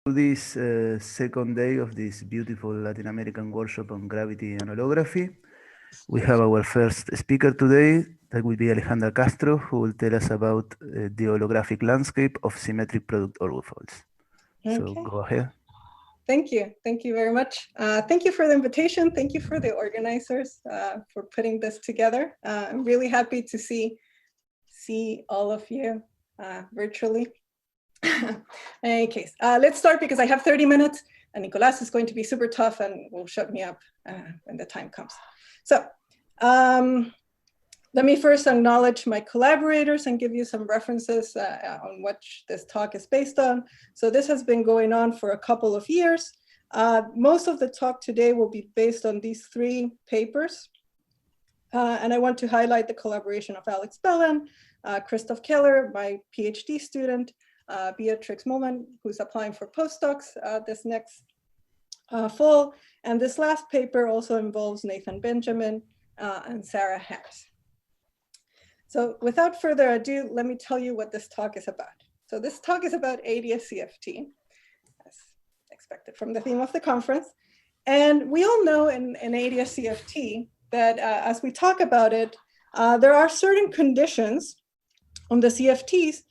This second day of this beautiful Latin American workshop on gravity and holography. We have our first speaker today, that will be Alejandra Castro, who will tell us about the holographic landscape of symmetric product orbifolds. So Okay. go ahead. Thank you. Thank you very much. Thank you for the invitation. Thank you for the organizers for putting this together. I'm really happy to see all of you virtually. In any case, let's start because I have 30 minutes and Nicolas is going to be super tough and will shut me up when the time comes. So let me first acknowledge my collaborators and give you some references on what this talk is based on. So this has been going on for a couple of years. Most of the talk today will be based on these 3 papers. And I want to highlight the collaboration of Alex Bellin, Christoph Keller, my PhD student, Beatrix Moman, who's applying for postdocs this next fall. And this last paper also involves Nathan Benjamin and Sarah Harris. So without further ado, let me tell you what this talk is about. So this talk is about ADS-CFT, as expected from the theme of the conference. And we all know in ADS-CFT that as we talk about it, there are certain conditions on the CFTs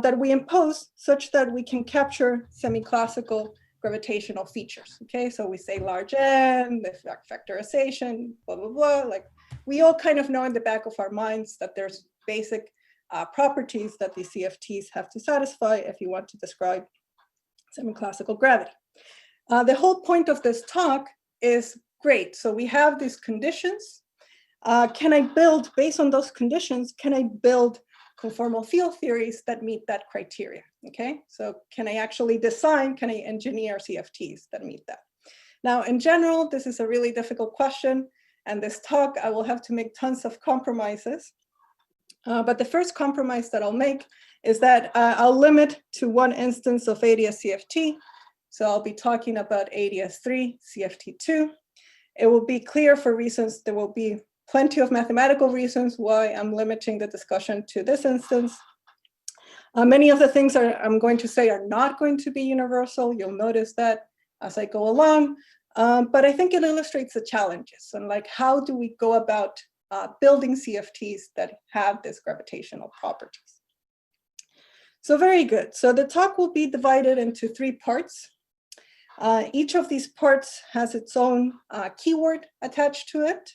that we impose such that we can capture semi-classical gravitational features. Okay, so we say large N, the factorization, blah, blah, blah. Like we all kind of know in the back of our minds that there's basic properties that the CFTs have to satisfy if you want to describe semi-classical gravity. The whole point of this talk is great. So we have these conditions. Can I build, based on those conditions, can I build conformal field theories that meet that criteria? Okay, so can I actually design, can I engineer CFTs that meet that? Now, in general, this is a really difficult question. And this talk, I will have to make tons of compromises. But the first compromise that I'll make is that I'll limit to one instance of ADS-CFT. So I'll be talking about ADS-3, CFT2. It will be clear for reasons, there will be plenty of mathematical reasons why I'm limiting the discussion to this instance. Many of the things I'm going to say are not going to be universal. You'll notice that as I go along. But I think it illustrates the challenges and like how do we go about building CFTs that have this gravitational properties. So very good. So the talk will be divided into 3 parts. Each of these parts has its own keyword attached to it.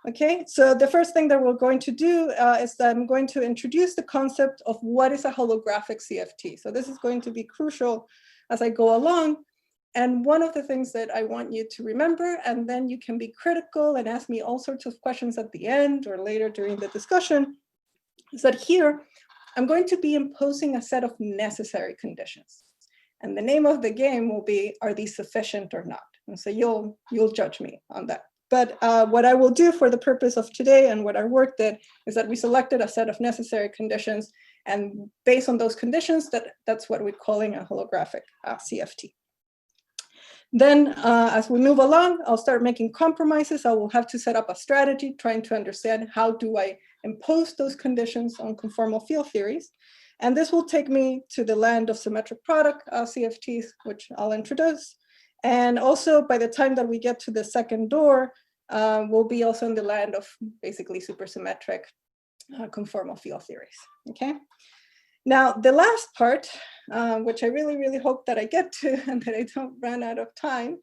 Okay, so the first thing that we're going to do is that I'm going to introduce the concept of what is a holographic CFT. So this is going to be crucial as I go along. And one of the things that I want you to remember, and then you can be critical and ask me all sorts of questions at the end or later during the discussion, is that here, I'm going to be imposing a set of necessary conditions. And the name of the game will be, are these sufficient or not? And so you'll judge me on that. But what I will do for the purpose of today and what our work did is that we selected a set of necessary conditions. And based on those conditions, that's what we're calling a holographic CFT. Then as we move along, I'll start making compromises. I will have to set up a strategy trying to understand how do I impose those conditions on conformal field theories. And this will take me to the land of symmetric product CFTs, which I'll introduce. And also by the time that we get to the second door, we'll be also in the land of basically supersymmetric conformal field theories, okay? Now, the last part, which I really, really hope that I get to and that I don't run out of time,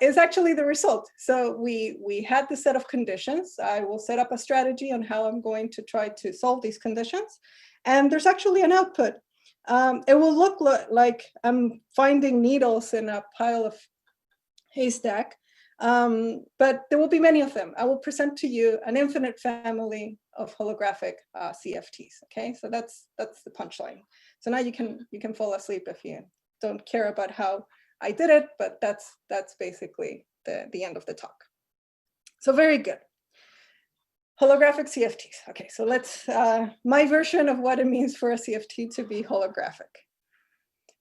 is actually the result. So we had the set of conditions. I will set up a strategy on how I'm going to try to solve these conditions. And there's actually an output. It will look like I'm finding needles in a pile of haystack, but there will be many of them. I will present to you an infinite family of holographic CFTs. Okay, so that's the punchline. So now you can fall asleep if you don't care about how I did it, but that's basically the end of the talk. So very good. Holographic CFTs. Okay, so let's, my version of what it means for a CFT to be holographic.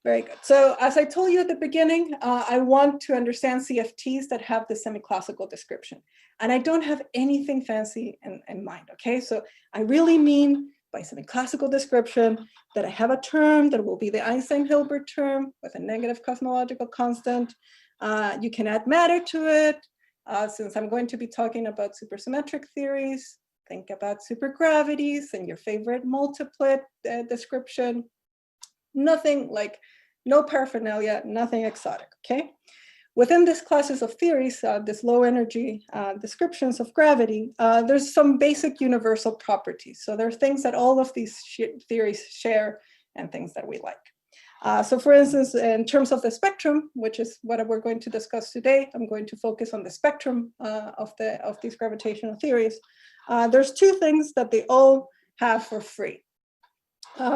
Very good. So as I told you at the beginning, I want to understand CFTs that have the semi-classical description. And I don't have anything fancy in mind, okay? So I really mean by semi-classical description, that I have a term that will be the Einstein-Hilbert term with a negative cosmological constant. You can add matter to it. Since I'm going to be talking about supersymmetric theories, think about supergravities and your favorite multiplet description. Nothing like, no paraphernalia, nothing exotic, okay? Within these classes of theories, this low energy descriptions of gravity, there's some basic universal properties. So there are things that all of these theories share and things that we like. So for instance, in terms of the spectrum, which is what we're going to discuss today, I'm going to focus on the spectrum of these gravitational theories. There's two things that they all have for free.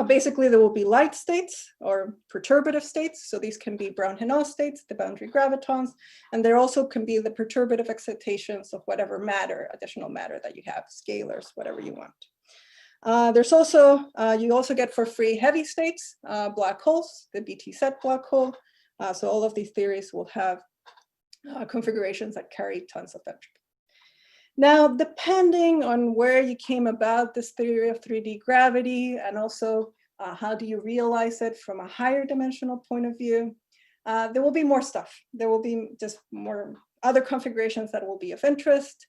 Basically, there will be light states or perturbative states. So these can be Brown-Renault states, the boundary gravitons, and there also can be the perturbative excitations of whatever matter, additional matter that you have, scalars, whatever you want. There's also, you also get for free heavy states, black holes, the BT set black hole. So all of these theories will have configurations that carry tons of entropy. Now, depending on where you came about this theory of 3D gravity, and also how do you realize it from a higher dimensional point of view, there will be more stuff. There will be just more other configurations that will be of interest,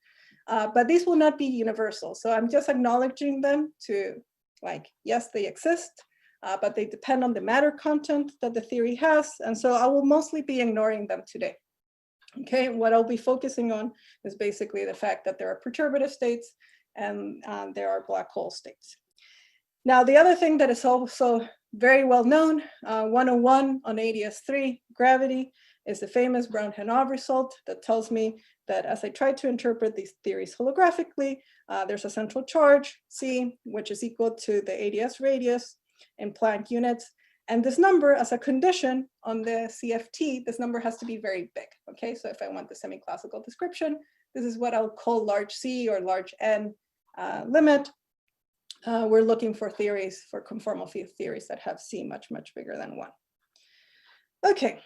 but these will not be universal. So I'm just acknowledging them to, like, yes, they exist, but they depend on the matter content that the theory has. And so I will mostly be ignoring them today. Okay, what I'll be focusing on is basically the fact that there are perturbative states and there are black hole states. Now, the other thing that is also very well known, 101 on ADS3 gravity, is the famous Brown-Renault result that tells me that as I try to interpret these theories holographically, there's a central charge, C, which is equal to the ADS radius in Planck units. And this number, as a condition on the CFT, this number has to be very big, okay? So if I want the semi-classical description, this is what I'll call large C or large N limit. We're looking for theories, for conformal field theories that have C much, much bigger than 1. Okay,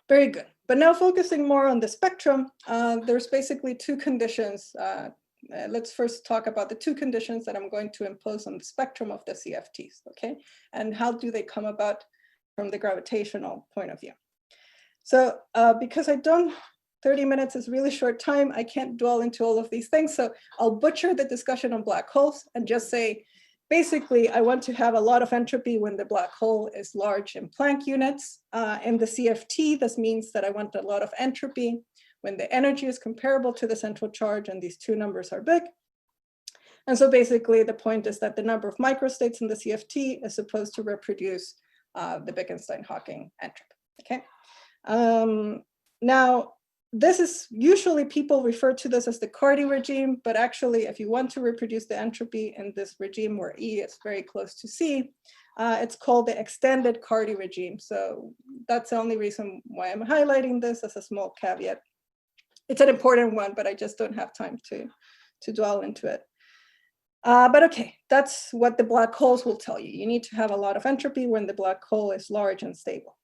very good. But now focusing more on the spectrum, there's basically two conditions. Let's first talk about the two conditions that I'm going to impose on the spectrum of the CFTs, okay? And how do they come about from the gravitational point of view? So because 30 minutes is really short time, I can't dwell into all of these things. So I'll butcher the discussion on black holes and just say, basically, I want to have a lot of entropy when the black hole is large in Planck units. In the CFT, this means that I want a lot of entropy when the energy is comparable to the central charge and these two numbers are big. And so basically the point is that the number of microstates in the CFT is supposed to reproduce the Wittgenstein-Hawking entropy, okay? Now, this is usually people refer to this as the Cardy regime, but actually if you want to reproduce the entropy in this regime where E is very close to C, it's called the extended Cardy regime. So that's the only reason why I'm highlighting this as a small caveat. It's an important one, but I just don't have time to dwell into it. But okay, that's what the black holes will tell you. You need to have a lot of entropy when the black hole is large and stable.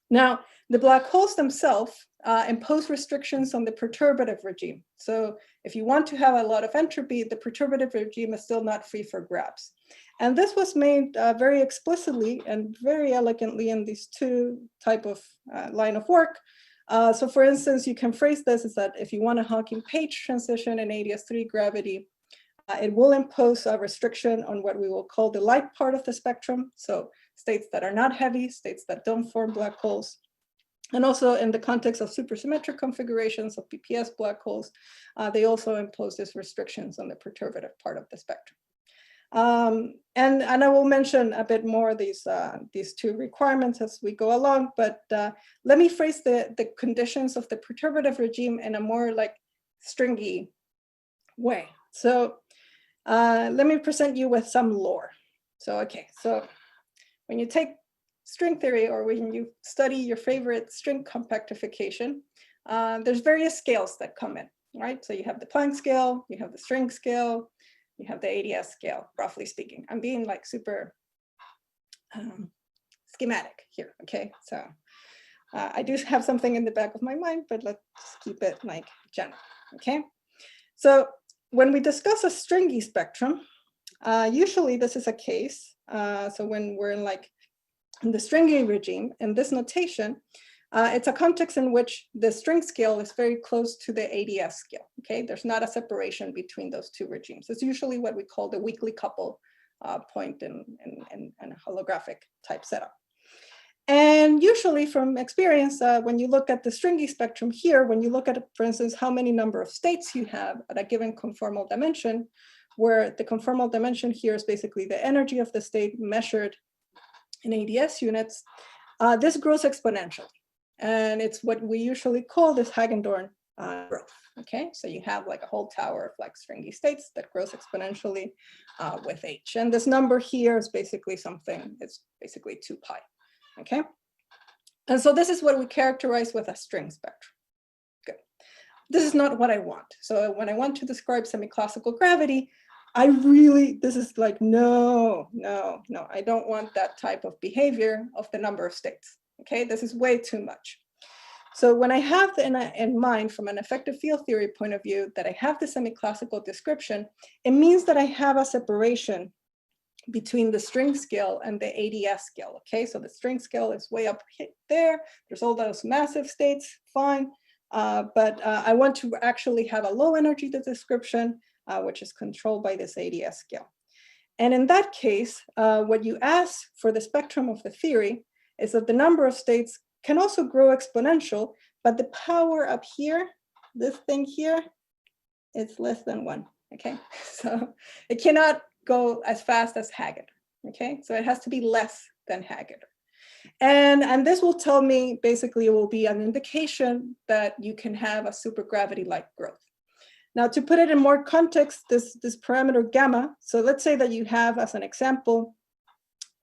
Now, the black holes themselves impose restrictions on the perturbative regime. So if you want to have a lot of entropy, the perturbative regime is still not free for grabs. And this was made very explicitly and very elegantly in these two type of line of work. So for instance, you can phrase this as that if you want a Hawking-Page transition in ADS3 gravity, it will impose a restriction on what we will call the light part of the spectrum. So states that are not heavy, states that don't form black holes. And also in the context of supersymmetric configurations of BPS black holes, they also impose these restrictions on the perturbative part of the spectrum. And I will mention a bit more these two requirements as we go along, but let me phrase the conditions of the perturbative regime in a more like stringy way. So let me present you with some lore. So, okay, so when you take string theory or when you study your favorite string compactification, there's various scales that come in, right? So you have the Planck scale, you have the string scale, you have the ADS scale, roughly speaking. I'm being like super schematic here, okay? So I do have something in the back of my mind, but let's keep it like general, okay? So when we discuss a stringy spectrum, Usually this is a case. So when we're in the stringy regime, in this notation, it's a context in which the string scale is very close to the ADS scale, okay? There's not a separation between those two regimes. It's usually what we call the weakly couple point in a holographic type setup. And usually from experience, when you look at the stringy spectrum here, when you look at, for instance, how many number of states you have at a given conformal dimension, where the conformal dimension here is basically the energy of the state measured in ADS units, this grows exponentially. And it's what we usually call this Hagendorn growth, okay? So you have like a whole tower of like stringy states that grows exponentially with H. And this number here is basically something, it's basically 2 pi, okay? And so this is what we characterize with a string spectrum. Good. This is not what I want. So when I want to describe semi-classical gravity, this is like, no, I don't want that type of behavior of the number of states. Okay, this is way too much. So when I have in mind from an effective field theory point of view that I have the semi-classical description, it means that I have a separation between the string scale and the ADS scale. Okay, so the string scale is way up there. There's all those massive states, fine. But I want to actually have a low energy description, which is controlled by this ADS scale. And in that case, what you ask for the spectrum of the theory is that the number of states can also grow exponential, but the power up here, this thing here, it's less than 1, okay? So it cannot go as fast as Haggadah, okay? So it has to be less than Haggadah. And this will tell me, basically, it will be an indication that you can have a supergravity-like growth. Now, to put it in more context, this parameter gamma, so let's say that you have, as an example,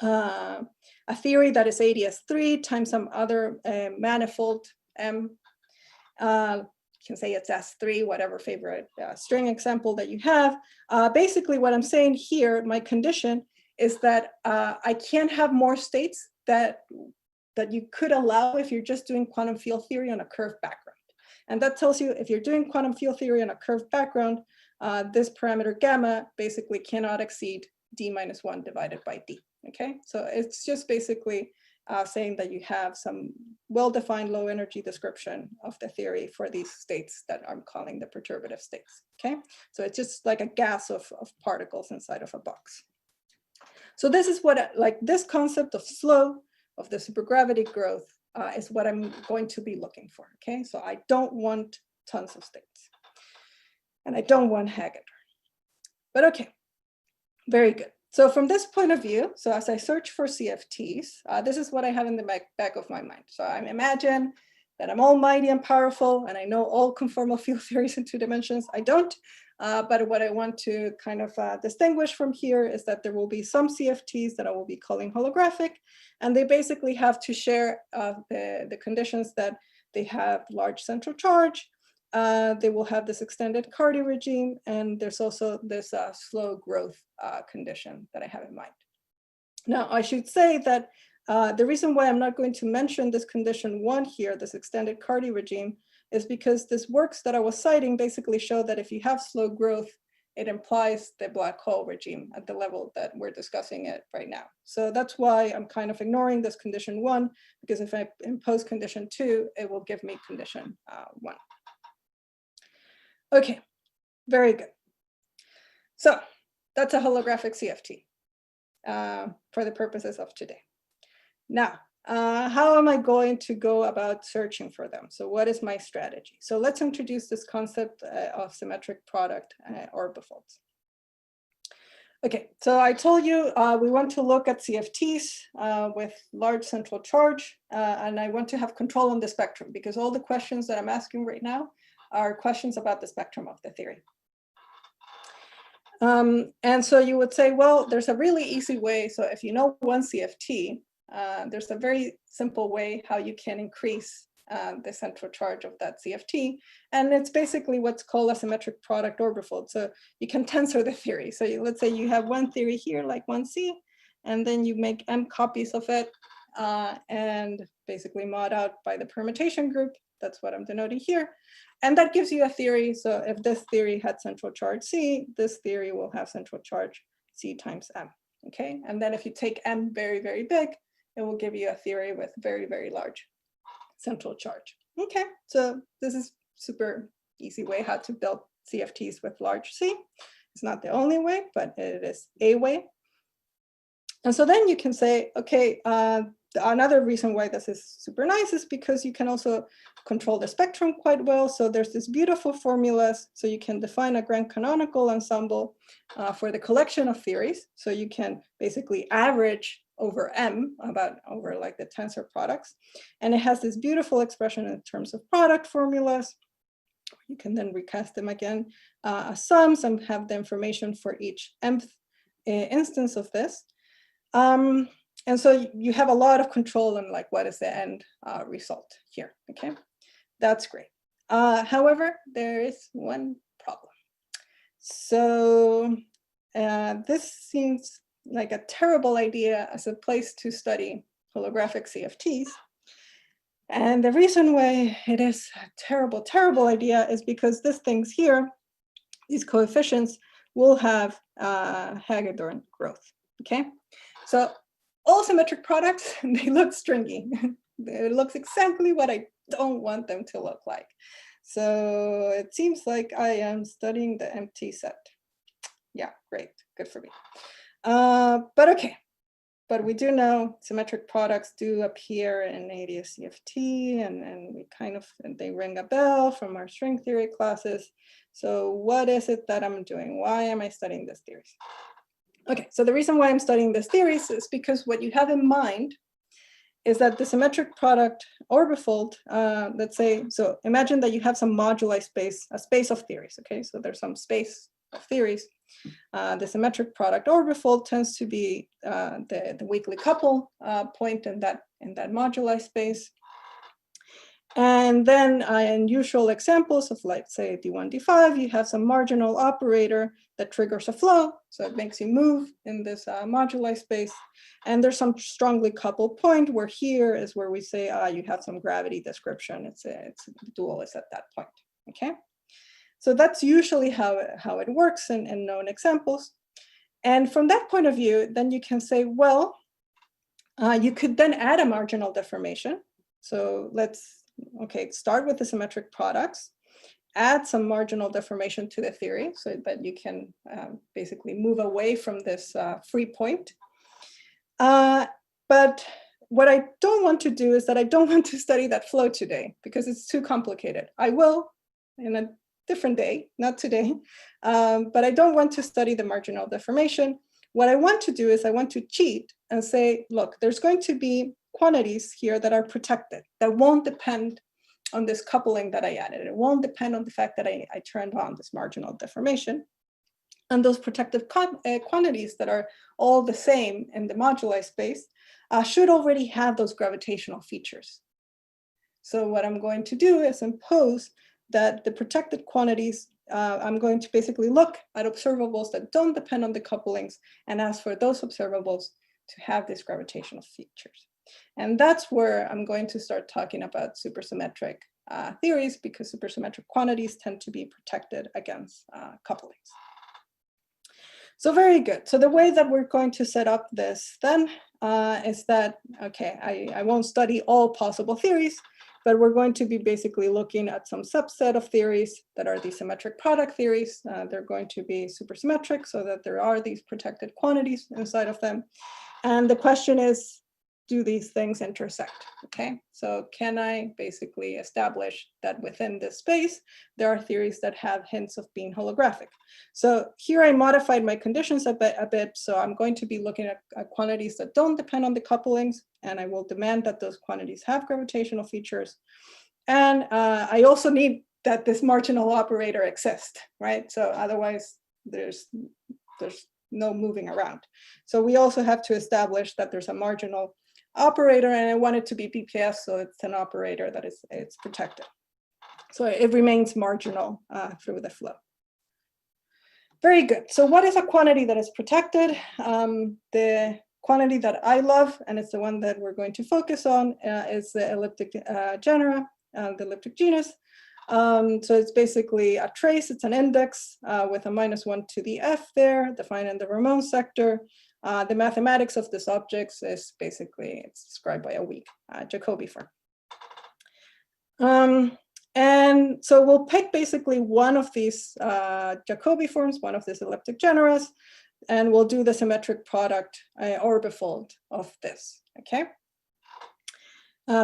a theory that is ADS3 times some other manifold M. You can say it's S3, whatever favorite string example that you have. Basically, what I'm saying here, my condition, is that I can't have more states that you could allow if you're just doing quantum field theory on a curved background. And that tells you if you're doing quantum field theory on a curved background, this parameter gamma basically cannot exceed d minus 1 divided by d. Okay, so it's just basically saying that you have some well-defined low energy description of the theory for these states that I'm calling the perturbative states. Okay, so it's just like a gas of particles inside of a box. So this is what, like this concept of slow, of the supergravity growth is what I'm going to be looking for. Okay, so I don't want tons of states. And I don't want Haggadah. But okay, very good. So from this point of view, so as I search for CFTs, this is what I have in the back of my mind. So I imagine that I'm almighty and powerful and I know all conformal field theories in 2 dimensions. I don't, but what I want to kind of distinguish from here is that there will be some CFTs that I will be calling holographic, and they basically have to share the conditions that they have large central charge, they will have this extended Cardi regime, and there's also this slow growth condition that I have in mind. Now, I should say that the reason why I'm not going to mention this condition 1 here, this extended Cardi regime, is because this works that I was citing basically show that if you have slow growth, it implies the black hole regime at the level that we're discussing it right now. So that's why I'm kind of ignoring this condition 1, because if I impose condition 2, it will give me condition 1. Okay, very good. So that's a holographic CFT for the purposes of today. Now, how am I going to go about searching for them? So what is my strategy? So let's introduce this concept of symmetric product orbifolds. Okay, so I told you we want to look at CFTs with large central charge, and I want to have control on the spectrum because all the questions that I'm asking right now are questions about the spectrum of the theory. And so you would say, well, there's a really easy way. So if you know one CFT, there's a very simple way how you can increase the central charge of that CFT. And it's basically what's called a symmetric product orbifold. So you can tensor the theory. So let's say you have one theory here, like 1C, and then you make M copies of it and basically mod out by the permutation group. That's what I'm denoting here. And that gives you a theory. So if this theory had central charge C, this theory will have central charge C times M, okay? And then if you take M very, very big, it will give you a theory with very, very large central charge. Okay, so this is super easy way how to build CFTs with large C. It's not the only way, but it is a way. And so then you can say, okay, another reason why this is super nice is because you can also control the spectrum quite well. So there's this beautiful formulas. So you can define a grand canonical ensemble for the collection of theories. So you can basically average over M, over like the tensor products. And it has this beautiful expression in terms of product formulas. You can then recast them again as sums and have the information for each mth instance of this. And so you have a lot of control on like what is the end result here, okay? That's great. However, there is one problem. So this seems like a terrible idea as a place to study holographic CFTs. And the reason why it is a terrible, terrible idea is because these things here, these coefficients, will have Hagedorn growth, okay? So all symmetric products, they look stringy. It looks exactly what I don't want them to look like. So it seems like I am studying the empty set. Yeah, great, good for me. But okay, but we do know symmetric products do appear in ADS-CFT, and we kind of, they ring a bell from our string theory classes. So what is it that I'm doing? Why am I studying these theories? Okay, so the reason why I'm studying these theories is because what you have in mind is that the symmetric product orbifold, let's say, so imagine that you have some moduli space, a space of theories, okay? So there's some space of theories. The symmetric product orbifold tends to be the weakly couple point in that moduli space. And then in usual examples of, like, say, D1, D5, you have some marginal operator that triggers a flow. So it makes you move in this moduli space. And there's some strongly coupled point where here is where we say you have some gravity description. It's dual is at that point, okay? So that's usually how it works in known examples. And from that point of view, then you can say, well, you could then add a marginal deformation. So let's, okay, start with the symmetric products, add some marginal deformation to the theory so that you can basically move away from this free point. But what I don't want to do is that I don't want to study that flow today because it's too complicated. I will in a different day, not today, but I don't want to study the marginal deformation. What I want to do is I want to cheat and say, look, there's going to be quantities here that are protected, that won't depend on this coupling that I added. It won't depend on the fact that I turned on this marginal deformation. And those protective quantities that are all the same in the moduli space should already have those gravitational features. So what I'm going to do is impose that the protected quantities, I'm going to basically look at observables that don't depend on the couplings and ask for those observables to have these gravitational features. And that's where I'm going to start talking about supersymmetric theories, because supersymmetric quantities tend to be protected against couplings. So very good. So the way that we're going to set up this then is that, okay, I won't study all possible theories, but we're going to be basically looking at some subset of theories that are the symmetric product theories. They're going to be supersymmetric so that there are these protected quantities inside of them. And the question is, do these things intersect? Okay, so can I basically establish that within this space, there are theories that have hints of being holographic? So here I modified my conditions a bit. So I'm going to be looking at quantities that don't depend on the couplings, and I will demand that those quantities have gravitational features. And I also need that this marginal operator exists, right? So otherwise there's no moving around. So we also have to establish that there's a marginal operator, and I want it to be BPS, so it's an operator that it's protected. So it remains marginal through the flow. Very good. So what is a quantity that is protected? The quantity that I love, and it's the one that we're going to focus on, is the elliptic genera, the elliptic genus. So it's basically a trace, it's an index with a -1 to the F there, defined in the Ramon sector. The mathematics of this object is basically, it's described by a weak Jacobi form. And so we'll pick basically one of these Jacobi forms, one of these elliptic generas, and we'll do the symmetric product orbifold of this, okay?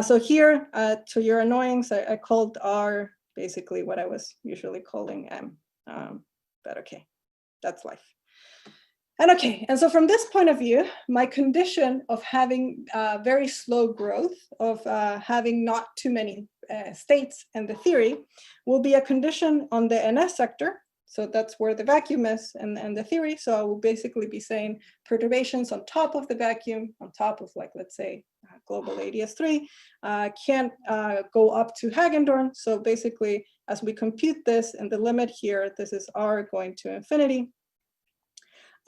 So here, to your annoyance, I called R basically what I was usually calling M, but okay, that's life. And okay, and so from this point of view, my condition of having very slow growth, of having not too many states in the theory, will be a condition on the NS sector. So that's where the vacuum is and the theory. So I will basically be saying perturbations on top of the vacuum, on top of, like, let's say, global ADS3, can't go up to Hagendorn. So basically, as we compute this and the limit here, this is R going to infinity.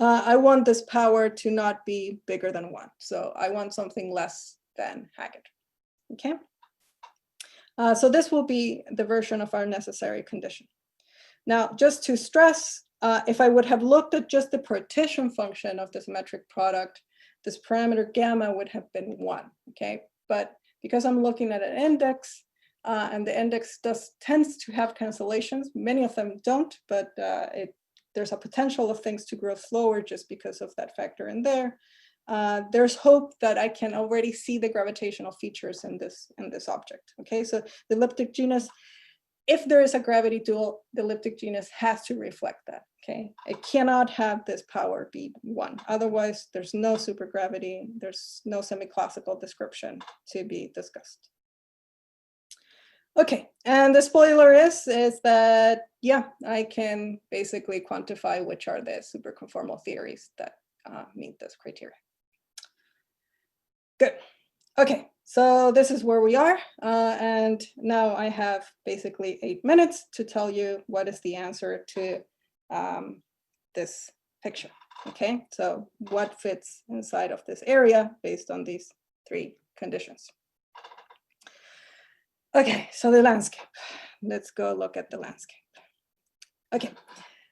I want this power to not be bigger than 1. So I want something less than Hagendorn, okay? So this will be the version of our necessary condition. Now, just to stress, if I would have looked at just the partition function of the symmetric product, this parameter gamma would have been 1, okay? But because I'm looking at an index, and the index tends to have cancellations, many of them don't, but there's a potential of things to grow slower just because of that factor in there. There's hope that I can already see the gravitational features in this object, okay? So the elliptic genus, if there is a gravity dual, the elliptic genus has to reflect that, okay? It cannot have this power be 1. Otherwise, there's no supergravity, there's no semi-classical description to be discussed. Okay, and the spoiler is that, yeah, I can basically quantify which are the superconformal theories that meet this criteria. Good. Okay, so this is where we are. And now I have basically 8 minutes to tell you what is the answer to this picture. Okay, so what fits inside of this area based on these 3 conditions. Okay, so the landscape. Let's go look at the landscape. Okay,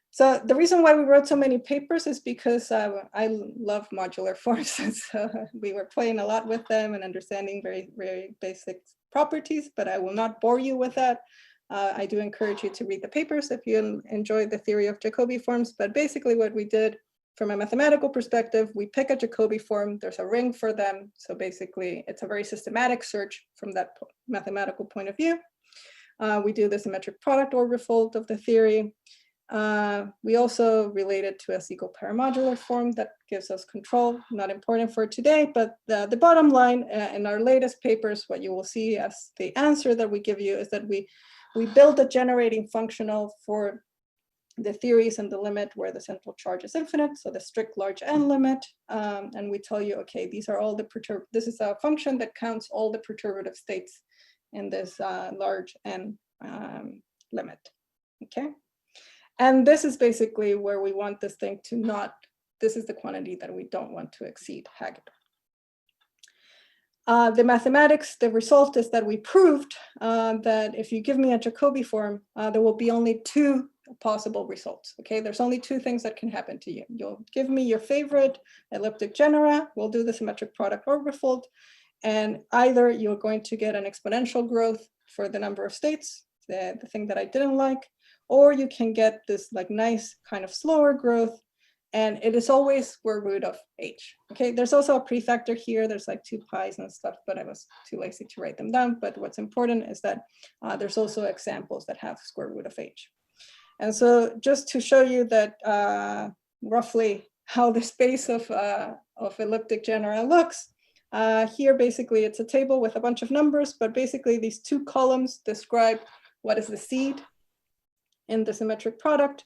so the reason why we wrote so many papers is because I love modular forms. So we were playing a lot with them and understanding very, very basic properties, but I will not bore you with that. I do encourage you to read the papers if you enjoy the theory of Jacobi forms. But basically what we did from a mathematical perspective, we pick a Jacobi form, there's a ring for them. So basically it's a very systematic search from that mathematical point of view. We do the symmetric product orbifold of the theory. We also relate it to a single paramodular form that gives us control, not important for today, but the bottom line in our latest papers, what you will see as the answer that we give you is that we build a generating functional for the theories and the limit where the central charge is infinite, so the strict large n limit, and we tell you, okay, these are all the this is a function that counts all the perturbative states in this large n limit, okay? And this is basically where we want this thing to not, this is the quantity that we don't want to exceed Hagendorn. The mathematics, the result is that we proved that if you give me a Jacobi form, there will be only 2 possible results, okay? There's only 2 things that can happen to you. You'll give me your favorite elliptic genera, we'll do the symmetric product orbifold, and either you're going to get an exponential growth for the number of states, the thing that I didn't like, or you can get this like nice kind of slower growth, and it is always square root of h. Okay, there's also a prefactor here, there's like 2 pi's and stuff, but I was too lazy to write them down. But what's important is that there's also examples that have square root of h. And so just to show you that roughly how the space of elliptic genera looks, here basically it's a table with a bunch of numbers, but basically these 2 columns describe what is the seed in the symmetric product.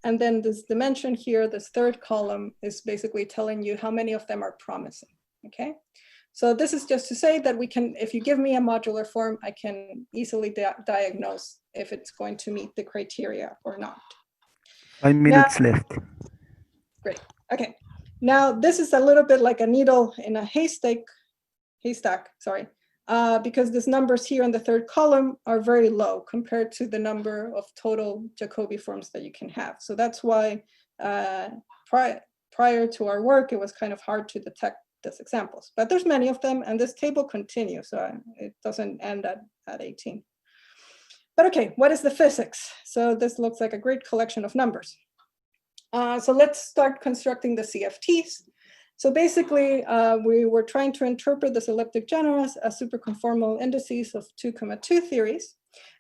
And then this dimension here, this 3rd column, is basically telling you how many of them are promising, okay? So this is just to say that we can, if you give me a modular form, I can easily diagnose if it's going to meet the criteria or not. 5 minutes left. Great, okay. Now this is a little bit like a needle in a haystack, sorry. because these numbers here in the third column are very low compared to the number of total Jacobi forms that you can have. So that's why prior to our work, it was kind of hard to detect these examples. But there's many of them, and this table continues, so it doesn't end at 18. But okay, what is the physics? So this looks like a great collection of numbers. So let's start constructing the CFTs. So basically, we were trying to interpret this elliptic genera as superconformal indices of 2,2 theories.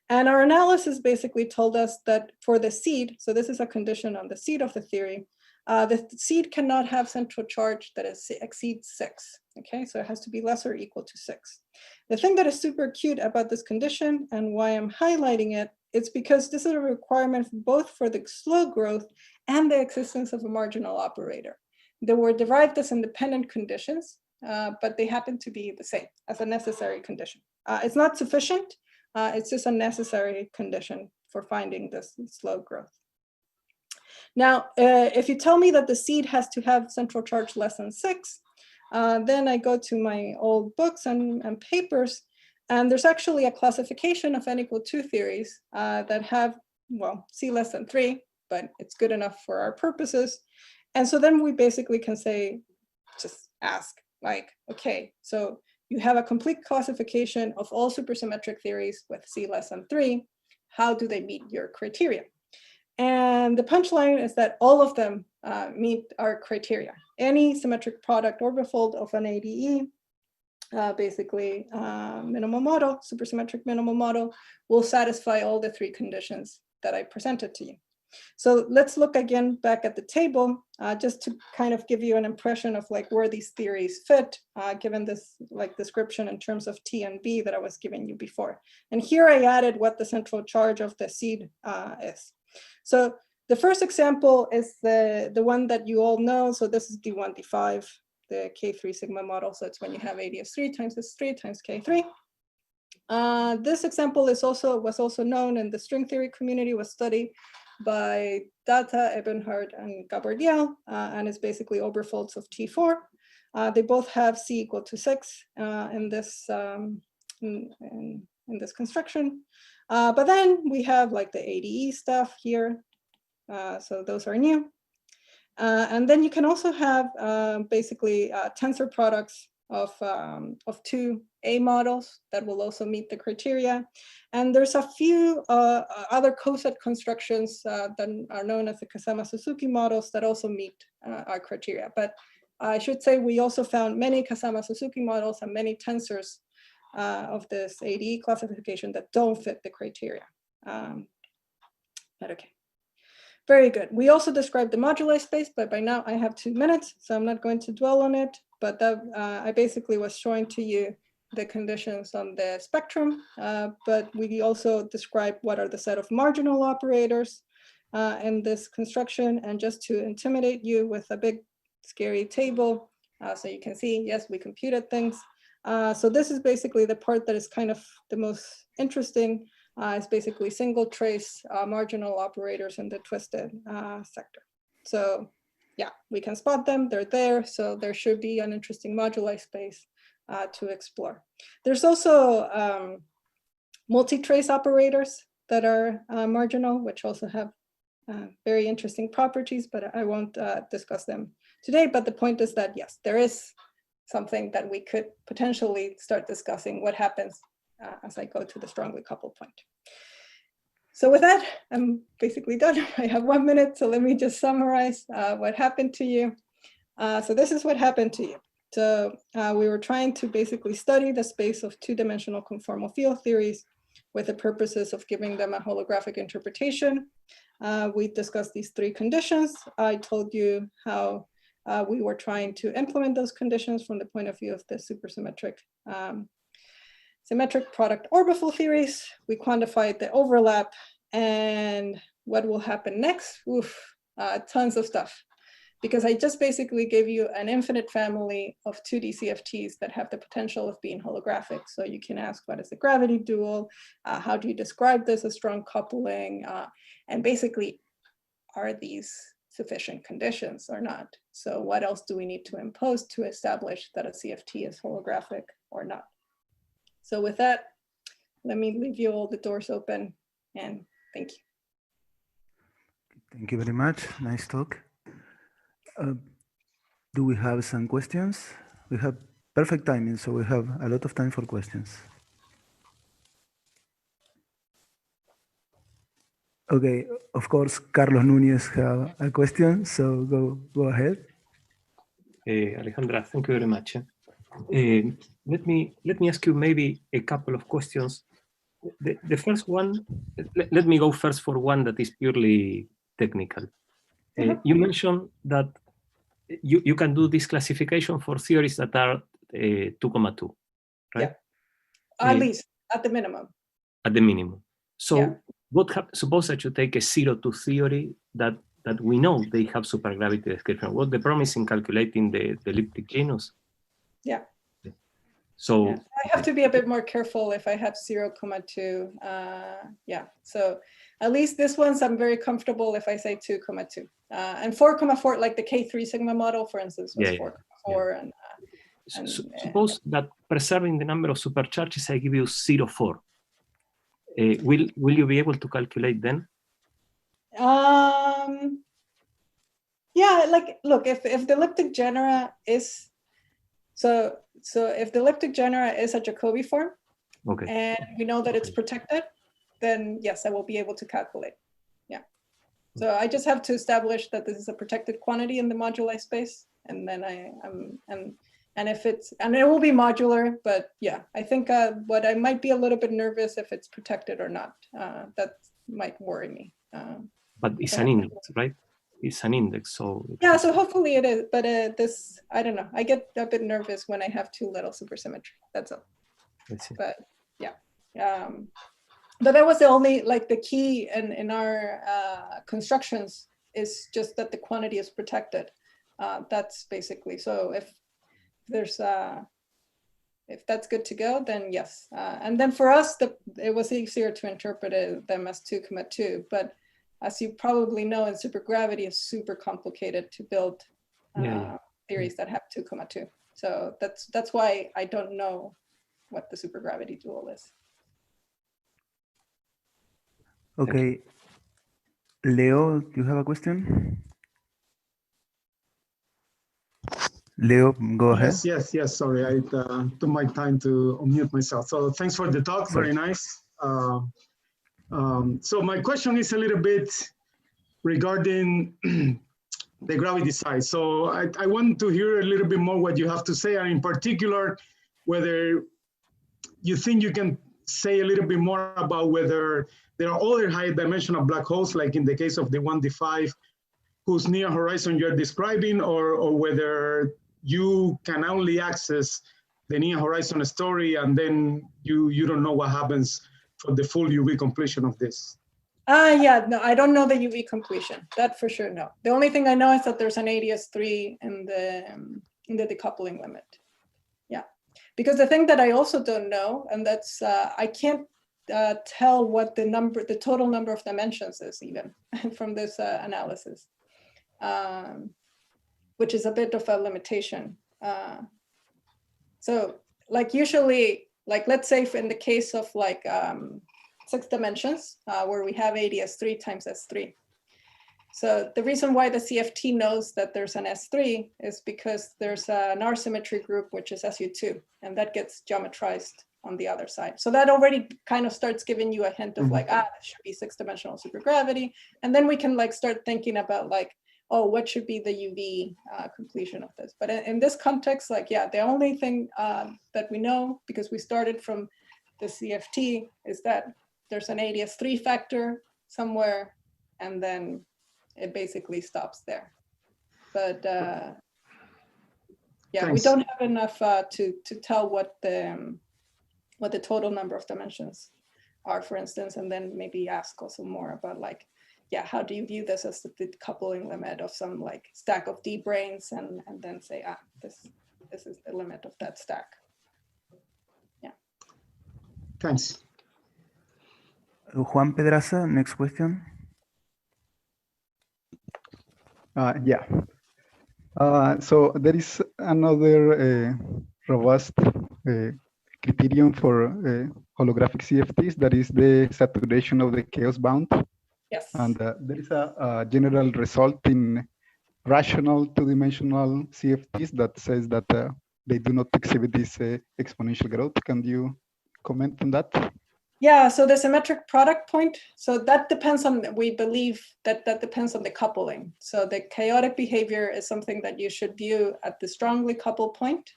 And our analysis basically told us that for the seed, so this is a condition on the seed of the theory, the seed cannot have central charge that exceeds 6. Okay, so it has to be less or equal to 6. The thing that is super cute about this condition and why I'm highlighting it, it's because this is a requirement both for the slow growth and the existence of a marginal operator. They were derived as independent conditions, but they happen to be the same as a necessary condition. It's not sufficient, it's just a necessary condition for finding this slow growth. Now, if you tell me that the seed has to have central charge less than 6, then I go to my old books and papers, and there's actually a classification of n equal 2 theories that have, well, C less than 3, but it's good enough for our purposes. And so then we basically can say, just ask, like, okay, so you have a complete classification of all supersymmetric theories with C less than 3. How do they meet your criteria? And the punchline is that all of them meet our criteria. Any symmetric product orbifold of an ADE, basically minimal model, supersymmetric minimal model, will satisfy all the 3 conditions that I presented to you. So let's look again back at the table, just to kind of give you an impression of like where these theories fit, given this like description in terms of T and B that I was giving you before. And here I added what the central charge of the seed is. So the first example is the one that you all know. So this is D1, D5, the K3 sigma model. So it's when you have ADS3 times S3 times K3. This example was also known in the string theory community, was studied by Data, Ebenhardt, and Gabardiel, and it's basically oberfolds of T4. They both have C equal to 6 in this in this construction. But then we have like the ADE stuff here. So those are new. And then you can also have basically tensor products of 2 A models that will also meet the criteria. And there's a few other coset constructions that are known as the Kasama-Suzuki models that also meet our criteria. But I should say we also found many Kasama-Suzuki models and many tensors of this ADE classification that don't fit the criteria. But okay. Very good. We also described the moduli space, but by now I have 2 minutes, so I'm not going to dwell on it. But that, I basically was showing to you the conditions on the spectrum, but we also described what are the set of marginal operators in this construction. And just to intimidate you with a big scary table, so you can see, yes, we computed things. So this is basically the part that is kind of the most interesting. It's basically single trace marginal operators in the twisted sector. So yeah, we can spot them, they're there. So there should be an interesting moduli space to explore. There's also multi-trace operators that are marginal, which also have very interesting properties, but I won't discuss them today. But the point is that yes, there is something that we could potentially start discussing what happens as I go to the strongly coupled point. So with that, I'm basically done. I have 1 minute, so let me just summarize what happened to you. So this is what happened to you. So we were trying to basically study the space of 2-dimensional conformal field theories with the purposes of giving them a holographic interpretation. We discussed these 3 conditions. I told you how we were trying to implement those conditions from the point of view of the supersymmetric symmetric product orbifold theories. We quantified the overlap, and what will happen next? Oof, tons of stuff. Because I just basically gave you an infinite family of 2D CFTs that have the potential of being holographic. So you can ask, what is the gravity dual? How do you describe this as strong coupling? And basically, are these sufficient conditions or not? So what else do we need to impose to establish that a CFT is holographic or not? So with that, let me leave you all the doors open, and thank you. Thank you very much. Nice talk. Do we have some questions? We have perfect timing, so we have a lot of time for questions. Okay, of course, Carlos Núñez have a question, so go ahead. Alejandra, thank you very much. Let me ask you maybe a couple of questions. The first one, let me go first for one that is purely technical. You mentioned that you can do this classification for theories that are 2,2, right? Yeah, at least, at the minimum. At the minimum. So yeah. Suppose that you take a 0-2 theory that we know they have supergravity description. What's the promise in calculating the elliptic genus? Yeah. So yeah. I have to be a bit more careful if I have 0,2. Yeah, so at least this one's I'm very comfortable if I say 2,2. And 4,4, like the K3 sigma model, for instance, was 4,4. Yeah. And suppose that preserving the number of supercharges, I give you 0,4. Will you be able to calculate then? Yeah, like look, if the elliptic genera is so if the elliptic genera is a Jacobi form, okay, and we know that it's protected, then yes, I will be able to calculate. Yeah. So I just have to establish that this is a protected quantity in the moduli space, and then and if it's, and it will be modular, but yeah, I think what I might be a little bit nervous if it's protected or not. That might worry me. But it's an index, right? It's an index, so yeah. So hopefully it is, but this, I don't know. I get a bit nervous when I have too little supersymmetry. That's all. But yeah, but that was the only, like the key in our constructions is just that the quantity is protected. That's basically, so if there's if that's good to go, then yes. And then for us, it was easier to interpret them as 2,2, but as you probably know, in supergravity is super complicated to build theories that have 2,2. So that's why I don't know what the supergravity dual is. Okay. Leo, do you have a question? Leo, go ahead. Yes. Sorry, I took my time to unmute myself. So thanks for the talk. Very nice. So my question is a little bit regarding the gravity side. So I want to hear a little bit more what you have to say, and in particular, whether you think you can say a little bit more about whether there are other high dimensional black holes, like in the case of the 1D5, whose near horizon you're describing, or whether you can only access the near horizon story and then you don't know what happens for the full UV completion of this. Yeah, no, I don't know the UV completion. That for sure, no. The only thing I know is that there's an ADS3 in the decoupling limit. Yeah, because the thing that I also don't know, and that's I can't tell what the total number of dimensions is even from this analysis, which is a bit of a limitation. So like usually, like let's say in the case of like 6 dimensions where we have ADS3 times S3. So the reason why the CFT knows that there's an S3 is because there's an R symmetry group, which is SU2, and that gets geometrized on the other side. So that already kind of starts giving you a hint of like, this should be 6-dimensional supergravity. And then we can like start thinking about like, oh, what should be the UV completion of this? But in this context, like, yeah, the only thing that we know, because we started from the CFT, is that there's an ADS3 factor somewhere, and then it basically stops there. But yeah, Thanks. we don't have enough to tell what the total number of dimensions are, for instance, and then maybe ask also more about like, yeah, how do you view this as the coupling limit of some like stack of D branes, and then say, this is the limit of that stack. Yeah. Thanks. Juan Pedraza, next question. Yeah. So there is another robust criterion for holographic CFTs, that is the saturation of the chaos bound. Yes. And there is a general result in rational two-dimensional CFTs that says that they do not exhibit this exponential growth. Can you comment on that? Yeah, so the symmetric product point, so that depends on, we believe that depends on the coupling. So the chaotic behavior is something that you should view at the strongly coupled point,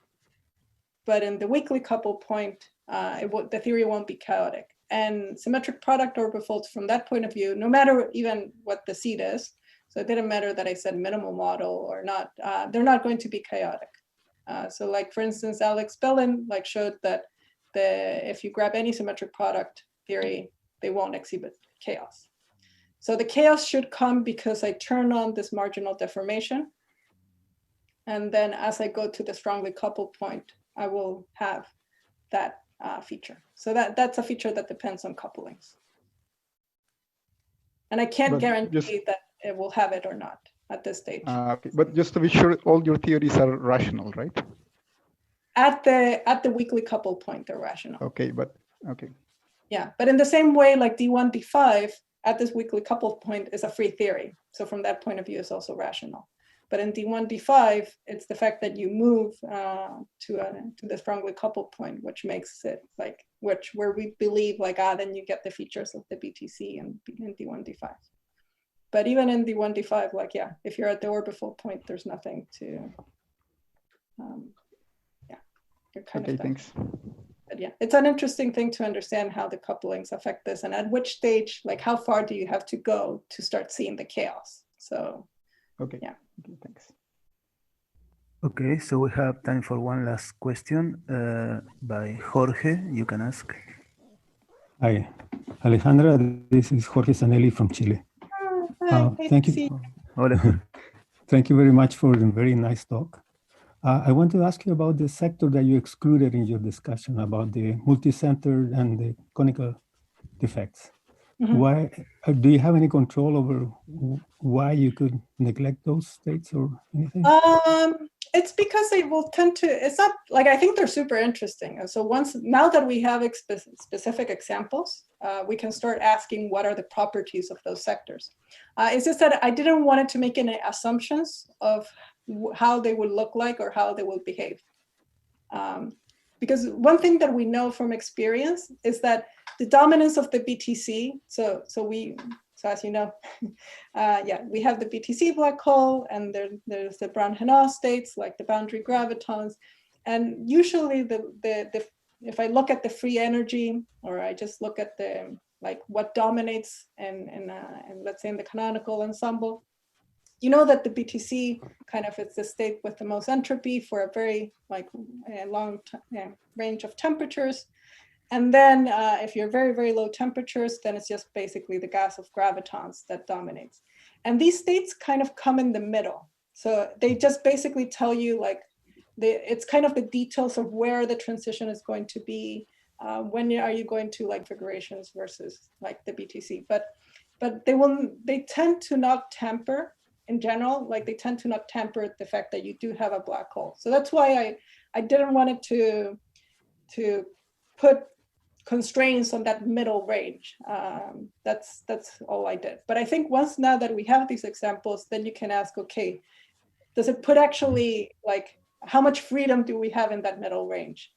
but in the weakly coupled point, the theory won't be chaotic. And symmetric product orbifolds from that point of view, no matter even what the seed is, so it didn't matter that I said minimal model or not, they're not going to be chaotic. So like, for instance, Alex Bellin showed that if you grab any symmetric product theory, they won't exhibit chaos. So the chaos should come because I turn on this marginal deformation. And then as I go to the strongly coupled point, I will have that feature. So that's a feature that depends on couplings. And I can't guarantee that it will have it or not at this stage. Okay. But just to be sure, all your theories are rational, right? At the weakly coupled point, they're rational. Okay, but okay. Yeah, but in the same way, like D1, D5 at this weakly coupled point is a free theory. So from that point of view, it's also rational. But in D1, D5, it's the fact that you move to the strongly coupled point, which makes it where we believe then you get the features of the BTC in D1, D5. But even in D1, D5, if you're at the orbifold point, there's nothing to, you're kind of thanks. But yeah, it's an interesting thing to understand how the couplings affect this and at which stage, how far do you have to go to start seeing the chaos? So, okay. Yeah. Okay, thanks. Okay, so we have time for one last question by Jorge. You can ask. Hi, Alejandra. This is Jorge Zanelli from Chile. Hi, Thank you. see. Hola. Thank you very much for a very nice talk. I want to ask you about the sector that you excluded in your discussion about the multi-centered and the conical defects. Mhm. Why do you have any control over why you could neglect those states or anything? It's because they will tend to, it's not I think they're super interesting. And so now that we have specific examples, we can start asking what are the properties of those sectors. It's just that I didn't want it to make any assumptions of how they would look like or how they will behave. Because one thing that we know from experience is that the dominance of the BTC, so as you know, we have the BTC black hole, and there's the Brown-Hinault states, like the boundary gravitons. And usually if I look at the free energy, or I just look at the what dominates in let's say in the canonical ensemble, you know that the BTC kind of is the state with the most entropy for a very long range of temperatures. And then if you're very, very low temperatures, then it's just basically the gas of gravitons that dominates. And these states kind of come in the middle. So they just basically tell you it's kind of the details of where the transition is going to be. When are you going to configurations versus the BTC? But they tend to not tamper in general, they tend to not tamper the fact that you do have a black hole. So that's why I didn't want it to put constraints on that middle range. That's all I did. But I think now that we have these examples, then you can ask, okay, does it put actually how much freedom do we have in that middle range?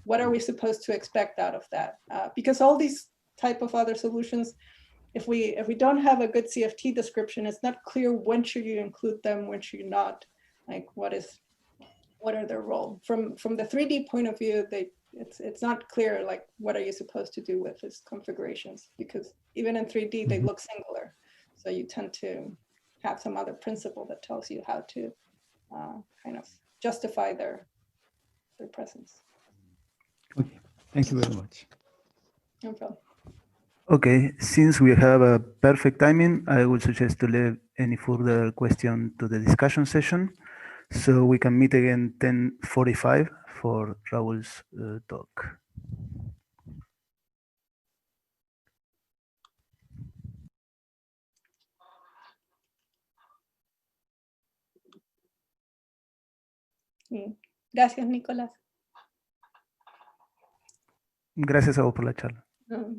What are we supposed to expect out of that? Because all these type of other solutions, if we don't have a good CFT description, it's not clear when should you include them, when should you not, what are their role? From the 3D point of view, it's not clear what are you supposed to do with these configurations, because even in 3D they look singular, so you tend to have some other principle that tells you how to kind of justify their presence. Okay, thank you very much. No problem. Okay, since we have a perfect timing, I would suggest to leave any further question to the discussion session, so we can meet again 10:45 for Raul's talk. Gracias, Nicolás. Gracias a vos por la charla. Um,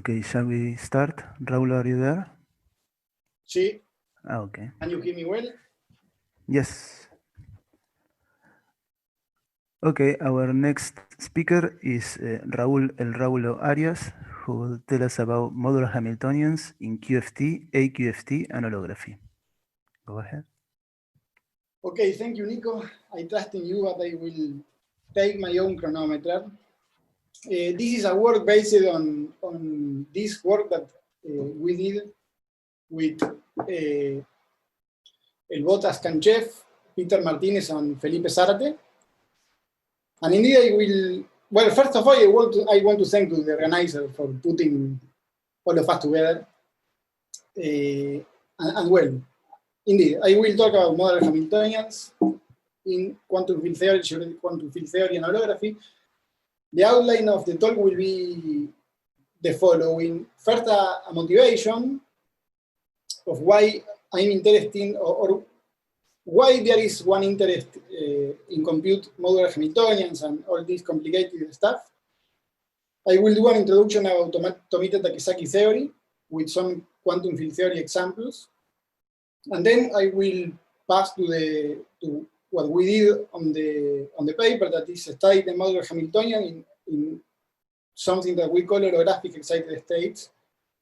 Okay, shall we start? Raul, are you there? Sí. Okay. Can you hear me well? Yes. Okay, our next speaker is Raúl Arias, who will tell us about modular Hamiltonians in QFT, AQFT, and holography. Go ahead. Okay, thank you, Nico. I trust in you, but I will take my own chronometer. This is a work based on this work that we did with LAWGH Askanchev, Peter Martinez, and Felipe Zárate. And indeed, I will, well, first of all, I want to thank to the organizer for putting all of us together. And well, indeed, I will talk about modern Hamiltonians in quantum field theory, and holography. The outline of the talk will be the following. First, a motivation of why I'm interested, or why there is one interest in compute modular Hamiltonians and all this complicated stuff. I will do an introduction about Tomita-Takesaki theory with some quantum field theory examples. And then I will pass to what we did on the paper, that is study the modular Hamiltonian in something that we call holographic excited states,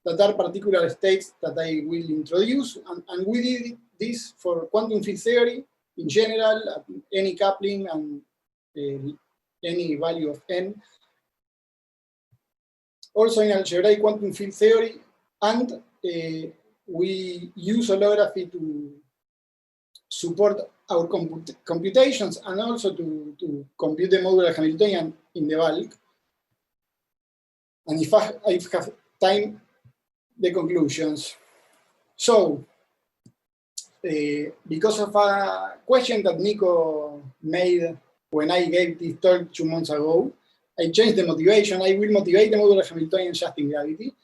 that are particular states that I will introduce. And we did this for quantum field theory in general, any coupling and any value of n. Also in algebraic quantum field theory, and we use holography to support our computations and also to compute the modular Hamiltonian in the bulk. And if I have time, the conclusions. So, because of a question that Nico made when I gave this talk 2 months ago, I changed the motivation. I will motivate the modular Hamiltonian just in gravity.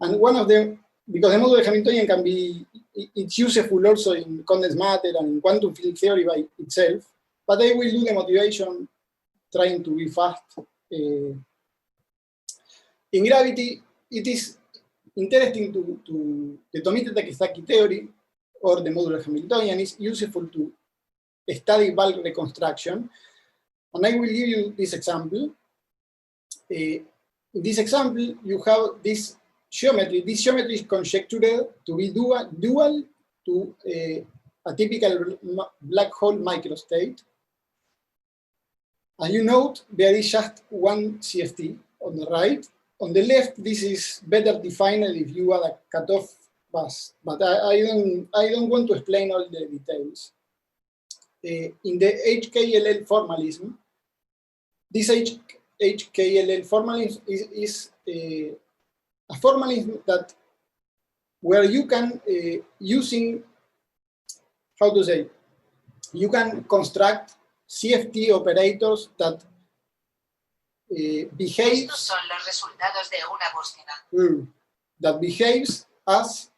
And one of them, because the modular Hamiltonian can be, it's useful also in condensed matter and in quantum field theory by itself, but I will do the motivation trying to be fast. In gravity, it is interesting to the Tomita-Takesaki theory, or the modular Hamiltonian, is useful to study bulk reconstruction. And I will give you this example. In this example, you have this geometry. This geometry is conjectured to be dual to a typical black hole microstate. And you note there is just one CFT on the right. On the left, this is better defined if you add a cutoff bus, but I don't want to explain all the details. In the HKLL formalism, this HKLL formalism is a formalism that where you can using, how to say, you can construct CFT operators that behaves as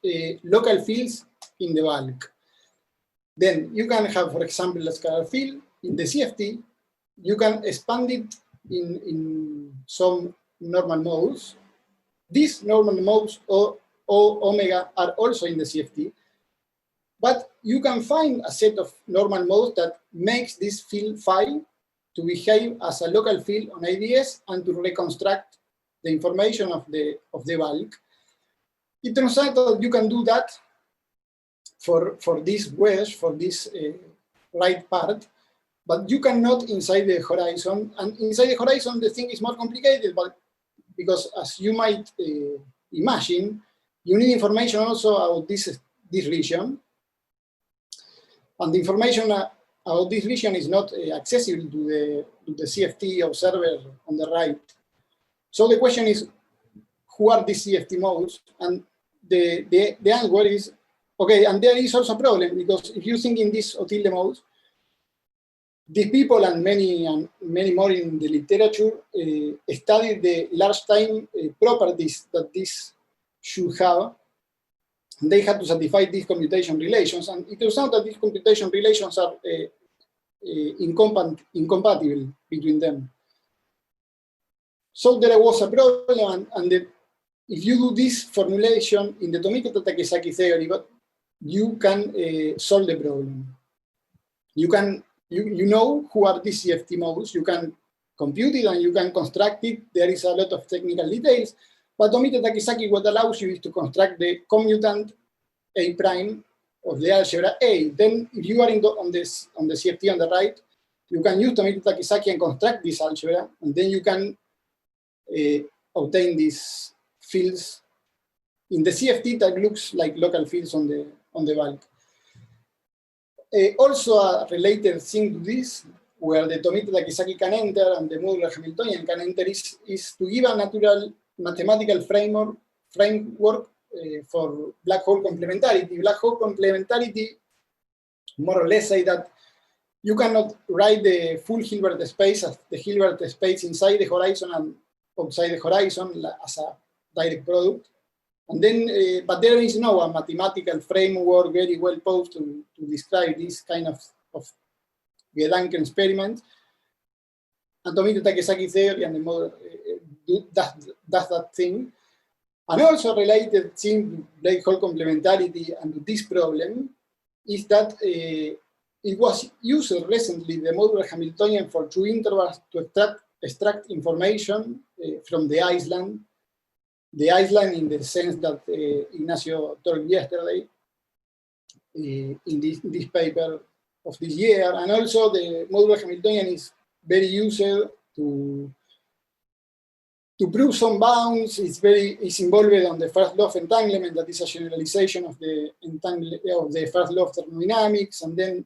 local fields in the bulk. Then you can have, for example, a scalar field in the CFT. You can expand it in some normal modes. These normal modes, O omega, are also in the CFT. But you can find a set of normal modes that makes this field phi to behave as a local field on IDS and to reconstruct the information of the bulk. It turns out that you can do that for this wedge, for this right part, but you cannot inside the horizon. And inside the horizon, the thing is more complicated, but because as you might imagine, you need information also about this region. And the information about this region is not accessible to the CFT observer on the right. So the question is, who are these CFT modes? And the answer is, okay, and there is also a problem, because if you think in these Otilde modes, these people and many more in the literature studied the large time properties that this should have. And they had to satisfy these computation relations, and it turns out that these computation relations are incompatible between them. So there was a problem, and if you do this formulation in the Tomita-Takesaki theory, but you can solve the problem. You know who are these CFT modes, you can compute it and you can construct it. There is a lot of technical details, but Tomita-Takesaki, what allows you is to construct the commutant A prime of the algebra A. Then if you are on the CFT on the right, you can use Tomita Takizaki and construct this algebra, and then you can obtain these fields in the CFT that looks like local fields on the bulk. Also a related thing to this, where the Tomita Takizaki can enter and the modular Hamiltonian can enter, is to give a natural mathematical framework for black hole complementarity. Black hole complementarity more or less say that you cannot write the full Hilbert space as the Hilbert space inside the horizon and outside the horizon as a direct product. And then, but there is no a mathematical framework very well posed to describe this kind of Gedanken experiment. And Tomita Takizaki theory and the model does that thing. And also related thing to black hole complementarity and to this problem is that it was used recently, the modular Hamiltonian, for 2 intervals to extract information from the island. The island in the sense that Ignacio talked yesterday in this paper of this year. And also the modular Hamiltonian is very used to prove some bounds. It's involved on the first law of entanglement, that is a generalization of the first law of thermodynamics, and then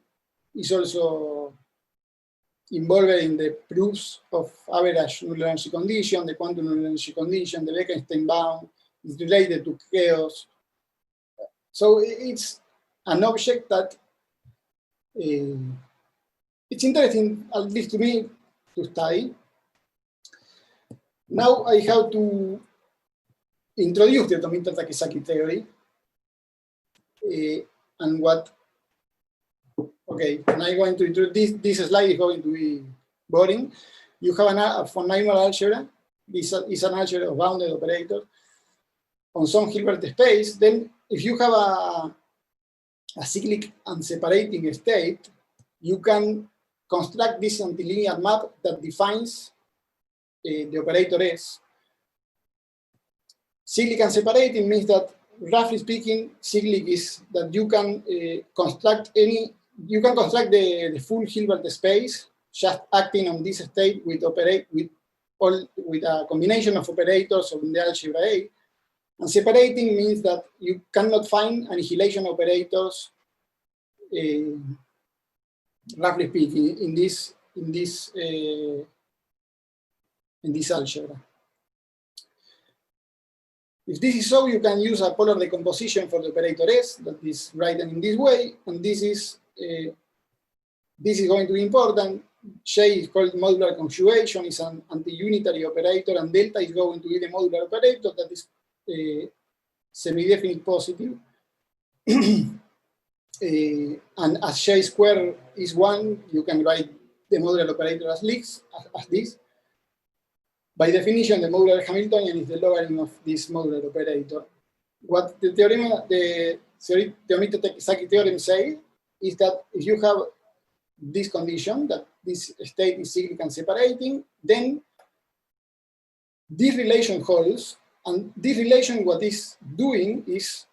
it's also involved in the proofs of average null energy condition, the quantum null energy condition, the Bekenstein bound. It's related to chaos. So it's an object that it's interesting, at least to me, to study. Now I have to introduce the Tomita Takizaki theory and what. Okay, and I'm going to introduce this slide is going to be boring. You have a von Neumann algebra. This is an algebra of bounded operators on some Hilbert space. Then, if you have a cyclic and separating state, you can construct this antilinear map that defines the operator S. Cyclic and separating means that, roughly speaking, cyclic is that you can construct the full Hilbert space just acting on this state with a combination of operators on the algebra A. And separating means that you cannot find annihilation operators, roughly speaking, in this algebra. If this is so, you can use a polar decomposition for the operator S that is written in this way, and this is going to be important. J is called modular conjugation, is an anti-unitary operator, and delta is going to be the modular operator that is semi-definite positive. And as J squared is 1, you can write the modular operator as this. By definition, the modular Hamiltonian is the logarithm of this modular operator. What the Tomita Takizaki theorem says is that if you have this condition, that this state is cyclic and separating, then this relation holds, and this relation, what is doing is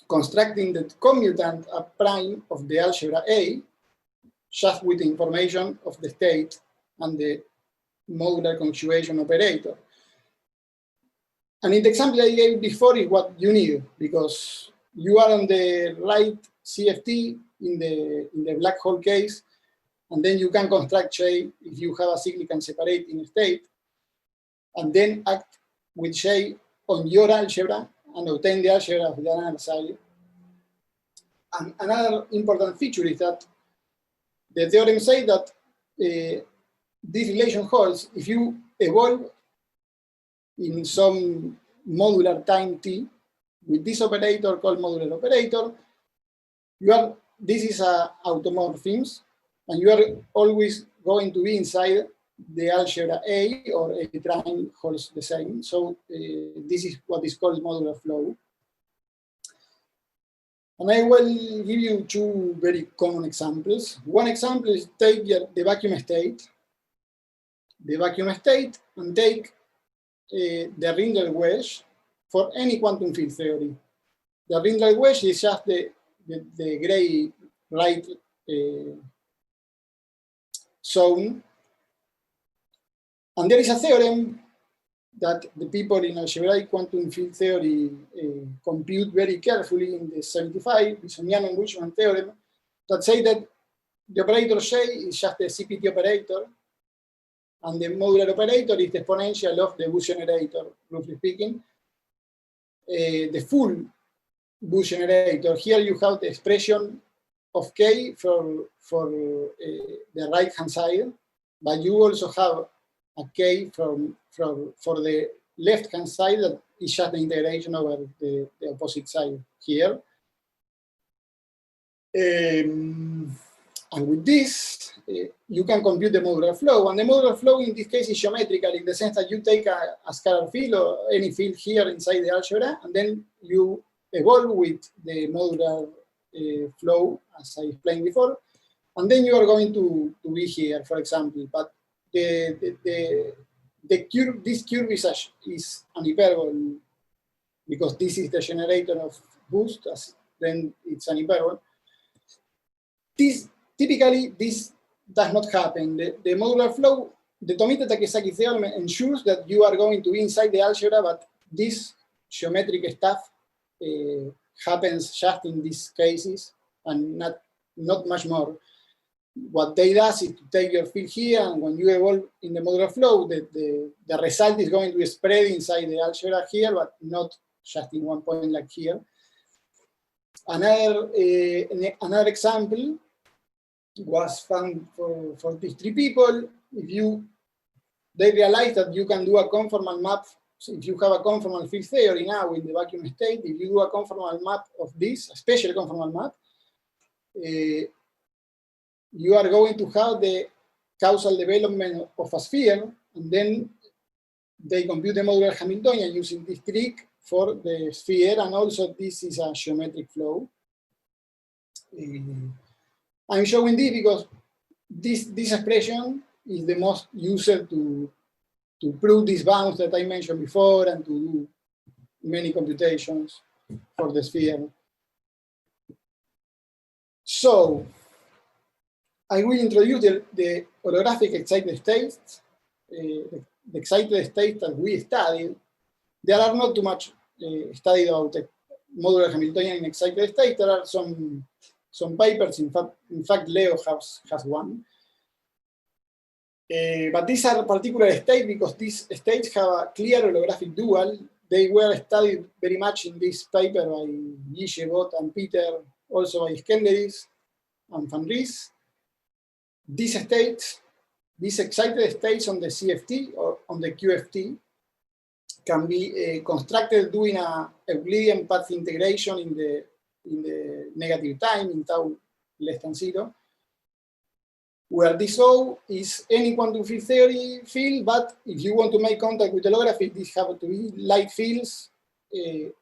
constructing the commutant prime of the algebra A, just with the information of the state and the modular conjugation operator. And in the example I gave before is what you need, because you are on the right CFT in the black hole case, and then you can construct J if you have a cyclic and separating state, and then act with J on your algebra and obtain the algebra of the other side. And another important feature is that the theorem says that this relation holds if you evolve in some modular time t with this operator called modular operator. This is a automorphism, and you are always going to be inside the algebra A, or A prime holds the same. So this is what is called modular flow. And I will give you 2 very common examples. One example is take the vacuum state. The vacuum state, and take the Rindel wedge for any quantum field theory. The Rindel wedge is just the the gray right zone. And there is a theorem that the people in algebraic quantum field theory compute very carefully in the 75 Bisonian enrichment theorem that say that the operator J is just a CPT operator, and the modular operator is the exponential of the Bush generator, roughly speaking. The full Bush generator, here you have the expression of K for the right-hand side, but you also have a K for the left-hand side that is just the integration over the opposite side here. And with this, you can compute the modular flow. And the modular flow in this case is geometrical in the sense that you take a scalar field or any field here inside the algebra, and then you evolve with the modular flow, as I explained before. And then you are going to be here, for example. But the curve, this curve is an hyperbole, because this is the generator of boost, then it's an hyperbole. Typically, this does not happen. The modular flow, the Tomita-Takesaki theorem ensures that you are going to be inside the algebra, but this geometric stuff happens just in these cases and not much more. What they does is to take your field here, and when you evolve in the modular flow, the result is going to be spread inside the algebra here, but not just in one point like here. Another example was found for these three people. They realized that you can do a conformal map. So if you have a conformal field theory now in the vacuum state, if you do a conformal map of this, a special conformal map, you are going to have the causal development of a sphere, and then they compute the modular Hamiltonian using this trick for the sphere, and also this is a geometric flow. I'm showing this because this expression is the most used to prove these bounds that I mentioned before and to do many computations for the sphere. So I will introduce the holographic excited states, the excited states that we studied. There are not too much studied about the modular Hamiltonian in excited states. There are some papers, in fact LAWGH has one. But these are particular states because these states have a clear holographic dual. They were studied very much in this paper by LAWGH, Bott, and Peter, also by Skenderis and Van Ries. These states, these excited states on the CFT or on the QFT can be constructed doing a Euclidean path integration in the negative time, in tau less than 0, where this O is any quantum field theory field, but if you want to make contact with the holography, these have to be light fields,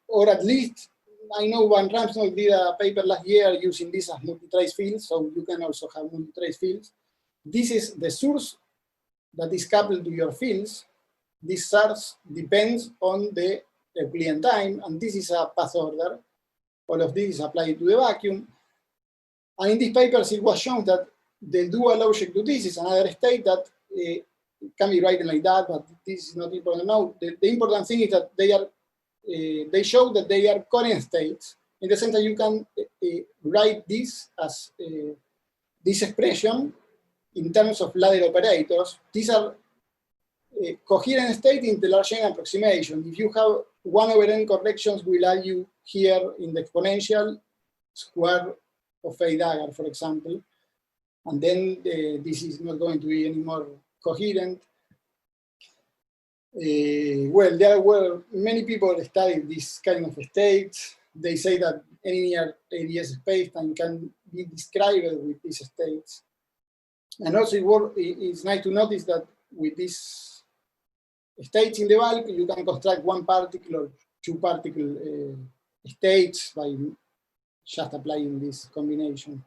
or at least, I know Van Ramsdorff did a paper last year using this as multitrace fields, so you can also have multitrace fields. This is the source that is coupled to your fields. This source depends on the Euclidean time, and this is a path order. All of this is applied to the vacuum. And in these papers, it was shown that the dual object to this is another state that can be written like that, but this is not important now. The important thing is that they show that they are current states, in the sense that you can write this as this expression in terms of ladder operators. These are coherent state in the large n approximation. If you have 1 over n corrections, will allow you here in the exponential square of a dagger, for example. And then this is not going to be any more coherent. Well, there were many people studying this kind of states. They say that any near ADS spacetime can be described with these states. And also it's nice to notice that with these states in the bulk, you can construct one particle or two particle states by just applying this combination.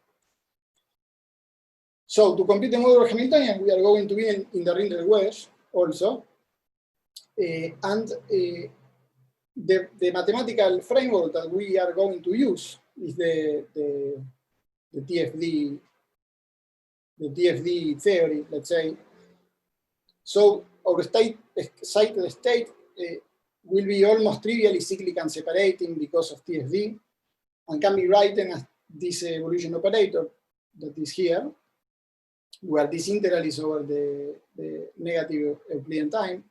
So to compute the modular Hamiltonian, we are going to be in the Rindel wedge also. The mathematical framework that we are going to use is the TFD theory, let's say. So our excited state will be almost trivially cyclic and separating because of TFD, and can be written as this evolution operator that is here, where this integral is over the negative Euclidean time.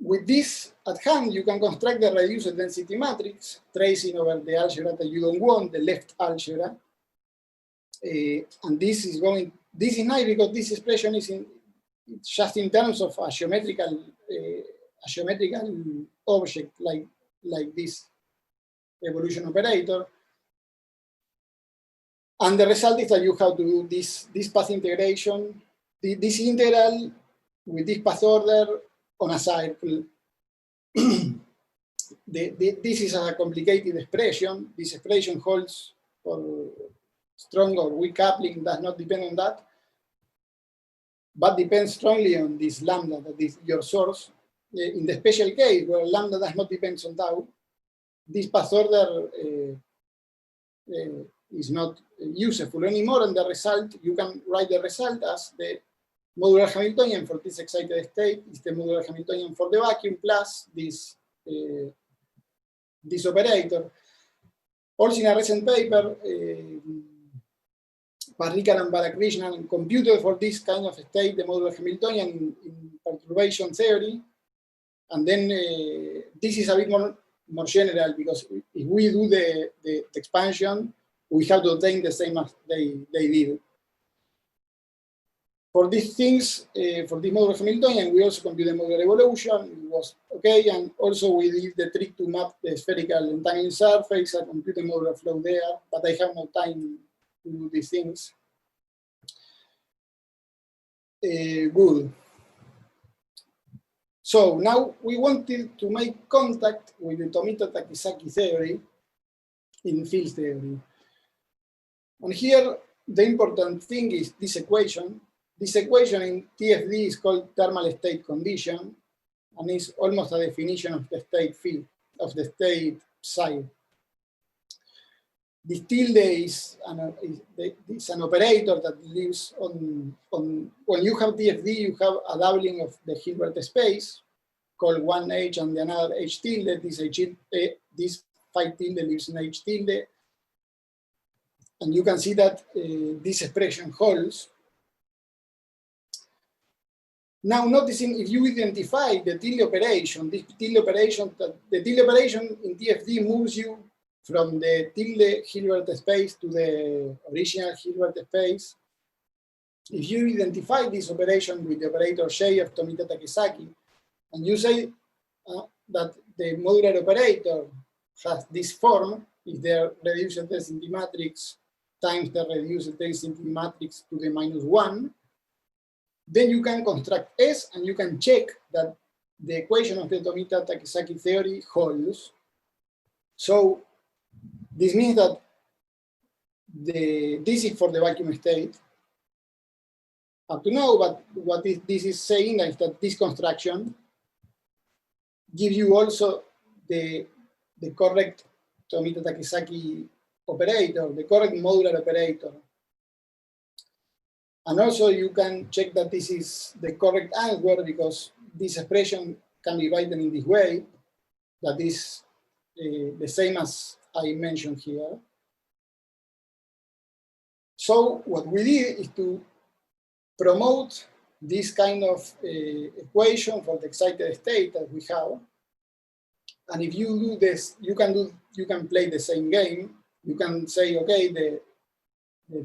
With this at hand, you can construct the reduced density matrix, tracing over the algebra that you don't want, the left algebra. And this is nice because this expression is just in terms of a geometrical object like this evolution operator. And the result is that you have to do this path integration, this integral with this path order on a circle. This is a complicated expression. This expression holds for strong or weak coupling, does not depend on that, but depends strongly on this lambda, that is your source. In the special case where lambda does not depend on tau, this path order is not useful anymore, and the result, you can write the result as the modular Hamiltonian for this excited state is the modular Hamiltonian for the vacuum plus this operator. Also in a recent paper, Parrikar and Balakrishnan computed for this kind of state the modular Hamiltonian in perturbation theory. And then this is a bit more general, because if we do the expansion, we have to obtain the same as they did. For these things, for this modular Hamiltonian, we also compute the modular evolution. It was okay, and also we did the trick to map the spherical entangling surface and compute the modular flow there, but I have no time to do these things. Good. So now we wanted to make contact with the Tomita-Takizaki theory in field theory. And here, the important thing is this equation. This equation in TFD is called thermal state condition, and is almost a definition of the state field, of the state psi. This tilde is an operator that lives on when you have TFD, you have a doubling of the Hilbert space called one H and the another H tilde. This phi tilde lives in H tilde. And you can see that this expression holds. Now, noticing if you identify the tilde operation, this tilde operation, the tilde operation in TFD moves you from the tilde Hilbert space to the original Hilbert space. If you identify this operation with the operator J of Tomita-Takizaki, and you say that the modular operator has this form, is the reduced density matrix times the reduced density matrix to the -1, then you can construct S, and you can check that the equation of the Tomita-Takizaki theory holds. So this means that this is for the vacuum state up to now, but what this is saying is that this construction gives you also the correct Tomita-Takizaki operator, the correct modular operator. And also you can check that this is the correct answer, because this expression can be written in this way, that is the same as I mentioned here. So what we did is to promote this kind of equation for the excited state that we have. And if you do this, you can play the same game. You can say, okay, the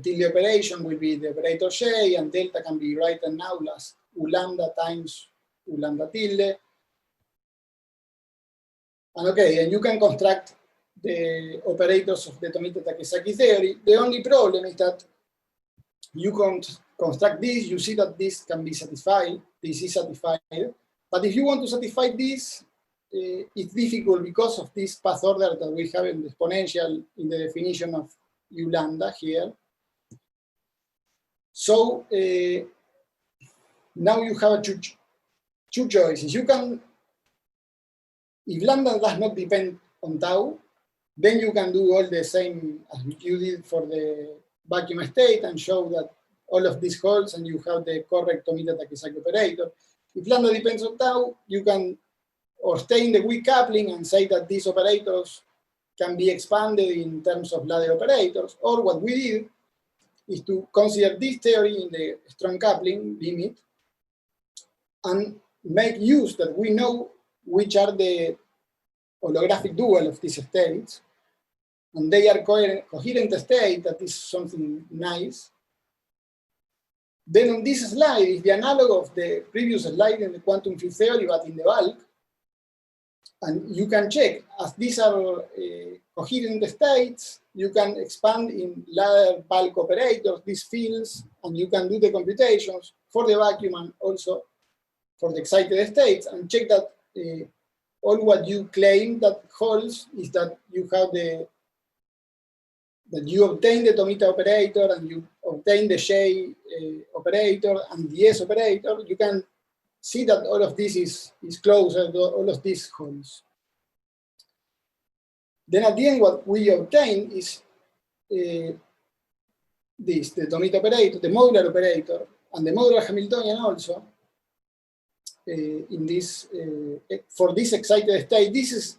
tilde operation will be the operator J, and delta can be written now as U lambda times U lambda tilde. And okay, and you can construct the operators of the Tomita-Takizaki theory. The only problem is that you can construct this, you see that this can be satisfied, this is satisfied. But if you want to satisfy this, it's difficult because of this path order that we have in the exponential in the definition of U lambda here. So now you have two choices. You can, if lambda does not depend on tau, Then you can do all the same as you did for the vacuum state and show that all of these holds and you have the correct Tomita-Takesaki operator. If lambda depends on tau, you can obtain the weak coupling and say that these operators can be expanded in terms of ladder operators. Or what we did is to consider this theory in the strong coupling limit and make use that we know which are the holographic dual of these states, and they are coherent state, that is something nice. Then on this slide is the analog of the previous slide in the quantum field theory, but in the bulk. And you can check, as these are coherent states, you can expand in ladder bulk operators, these fields, and you can do the computations for the vacuum and also for the excited states, and check that all what you claim that holds is that you have that you obtain the Tomita operator and you obtain the J operator and the S operator. You can see that all of this is closer to all of these holds. Then at the end, what we obtain is the Tomita operator, the modular operator, and the modular Hamiltonian also. In this, for this excited state, this is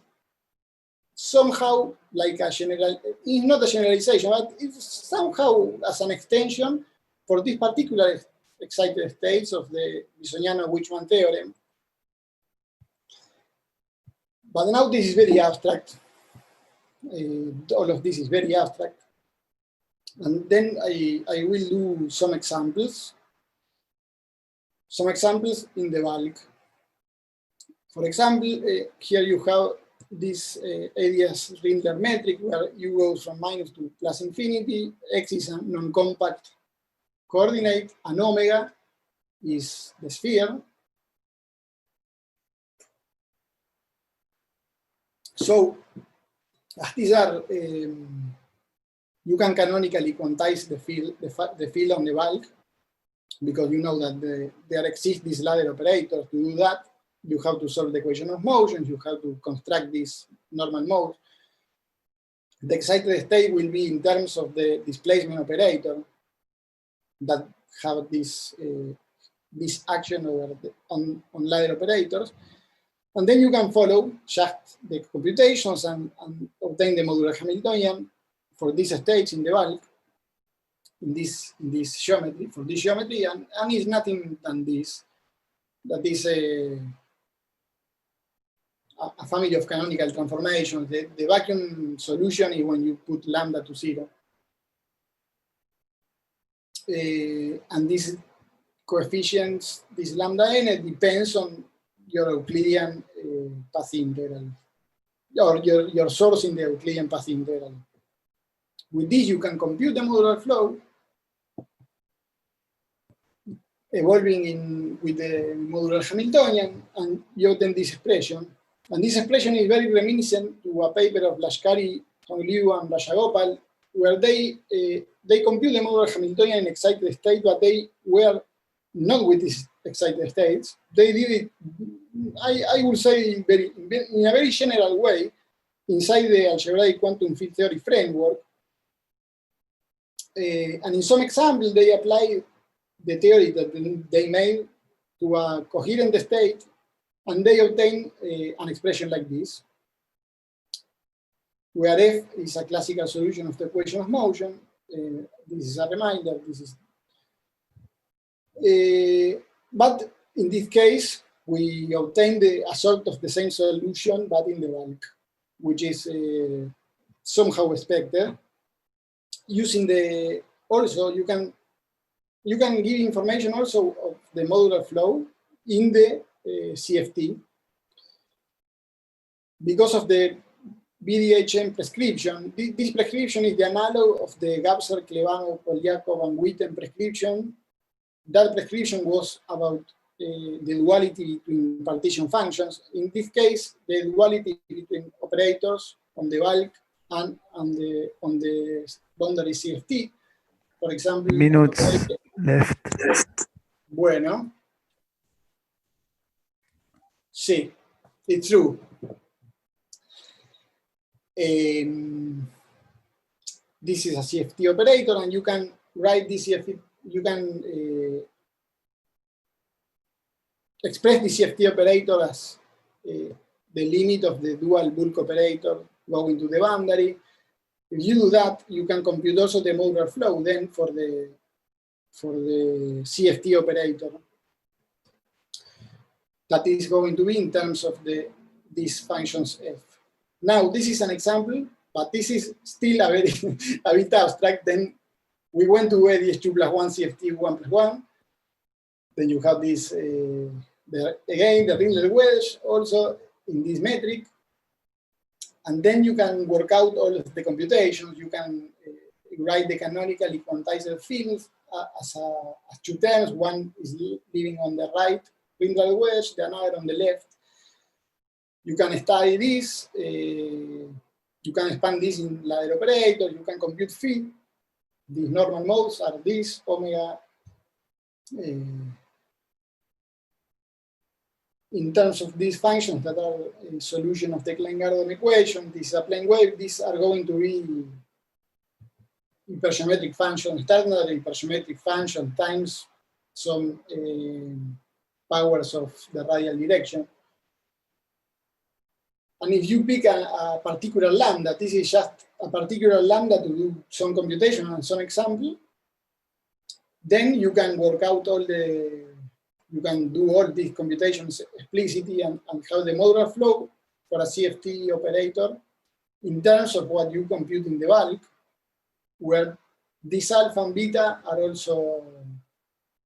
somehow like a general, it's not a generalization, but it's somehow as an extension for this particular excited states of the Bisoniano-Wichmann theorem. But now this is very abstract. All of this is very abstract. And then I will do some examples. Some examples in the bulk. For example, here you have this Elias-Rindler metric where you go from minus to plus infinity. X is a non-compact coordinate, and omega is the sphere. So, as these are, you can canonically quantize the field on the bulk, because you know that there exists this ladder operator. To do that, you have to solve the equation of motion, you have to construct this normal mode. The excited state will be in terms of the displacement operator that have this action over on ladder operators. And then you can follow just the computations and obtain the modular Hamiltonian for these states in the bulk, in this geometry, for this geometry, and it's nothing than this. That is a family of canonical transformations. The vacuum solution is when you put lambda to 0. And these coefficients, this lambda n, depends on your Euclidean path integral, or your source in the Euclidean path integral. With this, you can compute the modular flow, evolving with the modular Hamiltonian, and you obtain this expression. And this expression is very reminiscent to a paper of Lashkari, Liu, and Rajagopal, where they compute the modular Hamiltonian in excited state, but they were not with these excited states. They did it, I would say, in a very general way, inside the algebraic quantum field theory framework. And in some examples, they apply the theory that they made to a coherent state, and they obtain an expression like this, where F is a classical solution of the equation of motion. This is a reminder. This is, but in this case, we obtain a sort of the same solution, but in the bulk, which is somehow expected. Using the, also you can give information also of the modular flow in the CFT. Because of the BDHM prescription, this prescription is the analog of the Gabser, Klebanov, Polyakov, and Witten prescription. That prescription was about the duality between partition functions. In this case, the duality between operators on the bulk and on the boundary CFT. For example, minutes left. Bueno. Sí, it's true. This is a CFT operator, and you can write this CFT, you can express the CFT operator as the limit of the dual bulk operator going to the boundary. If you do that, you can compute also the modular flow then for the CFT operator. That is going to be in terms of these functions f. Now, this is an example, but this is still a very a bit abstract. Then we went to ADS2 plus 1 CFT 1 plus 1. Then you have this, again, the Ringler wedge also in this metric. And then you can work out all of the computations. You can write the canonically quantized fields as two terms. One is living on the right Ringler wedge, the other on the left. You can study this. You can expand this in ladder operator. You can compute phi. These normal modes are this omega. In terms of these functions that are a solution of the Klein-Gardner equation, this is a plane wave. These are going to be hypergeometric function, standard hypergeometric function times some powers of the radial direction. And if you pick a particular lambda, this is just a particular lambda to do some computation and some example, then you can work out all the, you can do all these computations explicitly and have the modular flow for a CFT operator in terms of what you compute in the bulk, where this alpha and beta are also,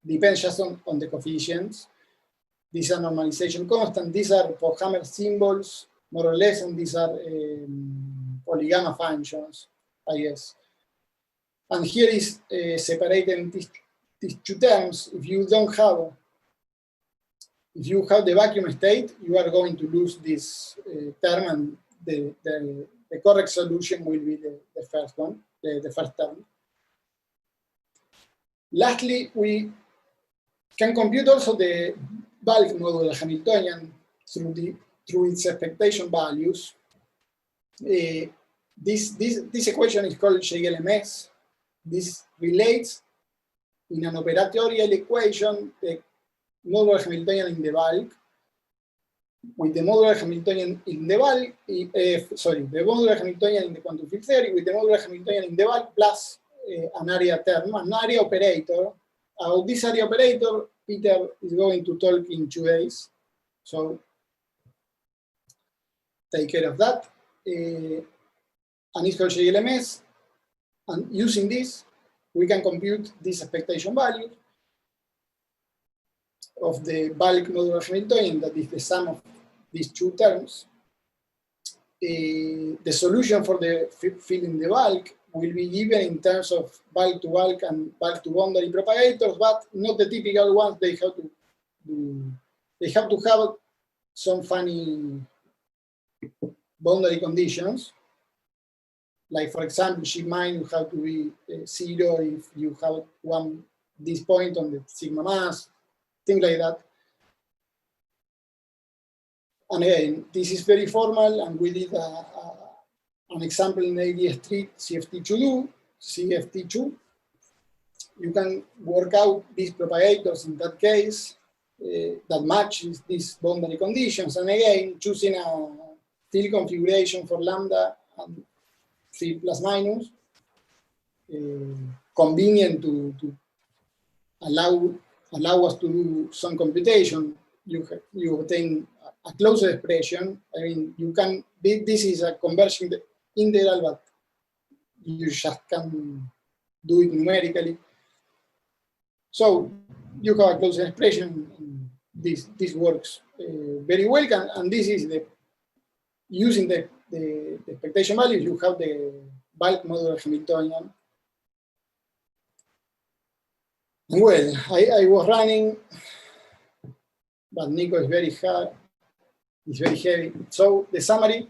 depends just on the coefficients. These are normalization constant. These are Pochhammer symbols, more or less, and these are polygamma functions, I guess. And here is separating these two terms. If you don't have, if you have the vacuum state, you are going to lose this term, and the correct solution will be the first one, the first term. Lastly, we can compute also the bulk modular Hamiltonian through its expectation values. This equation is called LAWGH. This relates in an operatorial equation the modular Hamiltonian in the bulk with the modular Hamiltonian in the bulk, the modular Hamiltonian in the quantum field theory with the modular Hamiltonian in the bulk plus an area term, an area operator. About this area operator, Peter is going to talk in 2 days. So take care of that. And it's called LAWGH. And using this, we can compute this expectation value of the bulk modular Hamiltonian, that is the sum of these two terms. The solution for the field in the bulk will be given in terms of bulk to bulk and bulk to boundary propagators, but not the typical ones. They have to have some funny boundary conditions. Like, for example, G mine will have to be 0 if you have this point on the sigma mass, things like that. And again, this is very formal, and we did an example in ADS3 CFT2. You can work out these propagators in that case that matches these boundary conditions. And again, choosing a field configuration for lambda and phi plus minus, convenient to allow us to do some computation. You obtain a closed expression. I mean, you can, this is a conversion integral, but you just can do it numerically. So you have a closed expression. This works very well, and this is using the expectation values. You have the bulk modular Hamiltonian. Well, I was running, but Nico is very hard. It's very heavy. So the summary,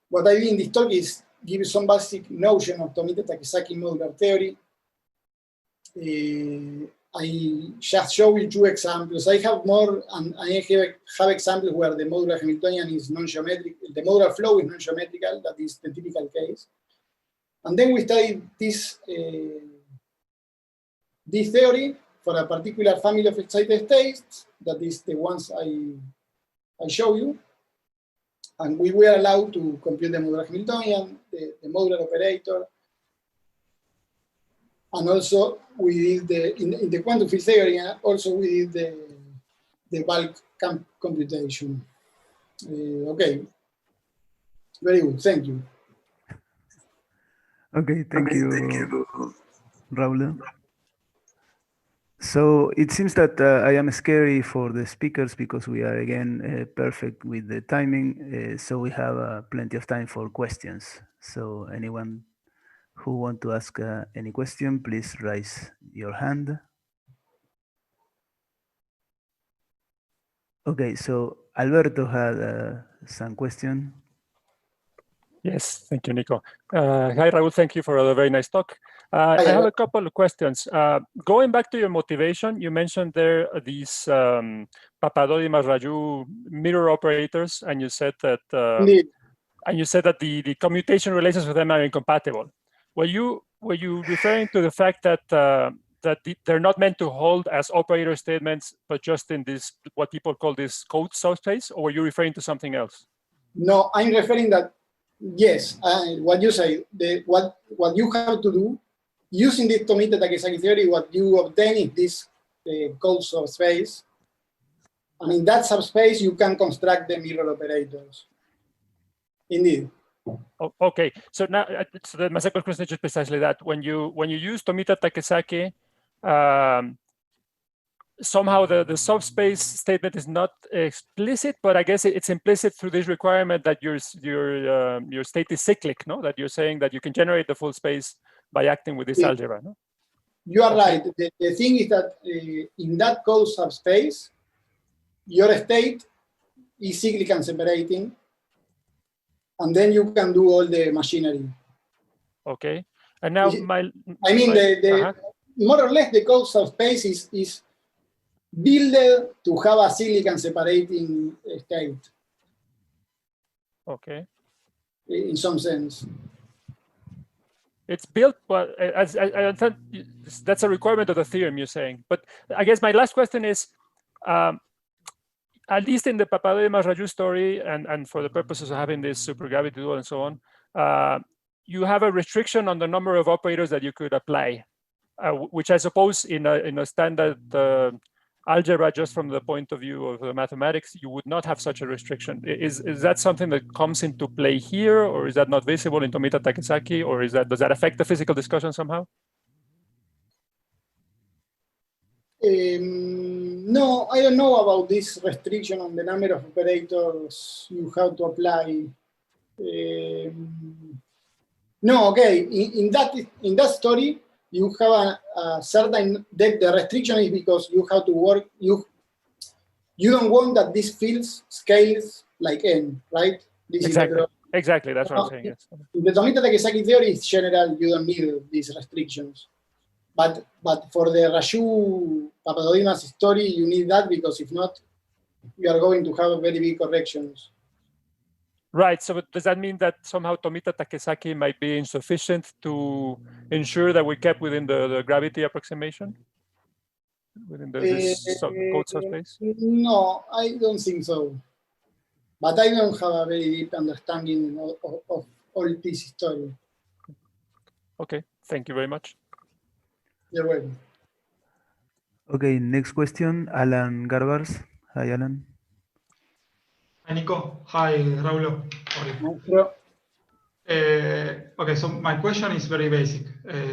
what I did in this talk is give you some basic notion of Tomita Takesaki modular theory. I just show you 2 examples. I have more, and I have examples where the modular Hamiltonian is non-geometric, the modular flow is non-geometrical, that is the typical case. And then we study this theory for a particular family of excited states, that is the ones I show you. And we were allowed to compute the modular Hamiltonian, the modular operator. And also we did in the quantum field theory, also we did the bulk computation. Okay, very good, thank you. Okay, thank you, Raul. So it seems that I am scary for the speakers because we are again perfect with the timing. So we have plenty of time for questions. So anyone who want to ask any question, please raise your hand. Okay, so Alberto had some question. Yes, thank you, Nico. Hi, Raul. Thank you for a very nice talk. I have a couple of questions. Going back to your motivation, you mentioned there these Papadodimas-Raju mirror operators, and you said that the commutation relations with them are incompatible. Were you referring to the fact that they're not meant to hold as operator statements, but just in this what people call this code subspace, or were you referring to something else? No, I'm referring that. Yes, what you say, what you have to do, using this Tomita-Takesaki theory, what you obtain is this code subspace. And in that subspace, you can construct the mirror operators. Indeed. Oh, okay, so now so my second question is just precisely that. When you use Tomita-Takesaki, somehow the subspace statement is not explicit, but I guess it's implicit through this requirement that your state is cyclic, no? That you're saying that you can generate the full space by acting with this algebra, no? You are right. The thing is that in that code subspace, your state is cyclic and separating, and then you can do all the machinery. Okay, and now more or less the code subspace is built to have a cyclic and separating state. Okay. In some sense. It's built, but as I understand, that's a requirement of the theorem you're saying. But I guess my last question is, at least in the Papadodimas-Raju story, and for the purposes of having this supergravity dual and so on, you have a restriction on the number of operators that you could apply, which I suppose in a standard algebra, just from the point of view of the mathematics, you would not have such a restriction. Is that something that comes into play here, or is that not visible in Tomita-Takesaki, or does that affect the physical discussion somehow? No, I don't know about this restriction on the number of operators you have to apply. No, okay. In that story, you have a certain the restriction is because you have to work. You don't want that this field scales like n, right? This exactly. That's what I'm saying. Yes. In the Tomita-Takesaki theory is general. You don't need these restrictions. But for the Raju Papadodimas story, you need that, because if not, you are going to have very big corrections. Right. So does that mean that somehow Tomita-Takesaki might be insufficient to ensure that we kept within the gravity approximation? Within this code subspace? No, I don't think so. But I don't have a very deep understanding of all this story. Okay. Thank you very much. You're welcome. Okay, next question, Alan Garbars. Hi, Alan. Hi, Nico. Hi, Raul. Okay, so my question is very basic.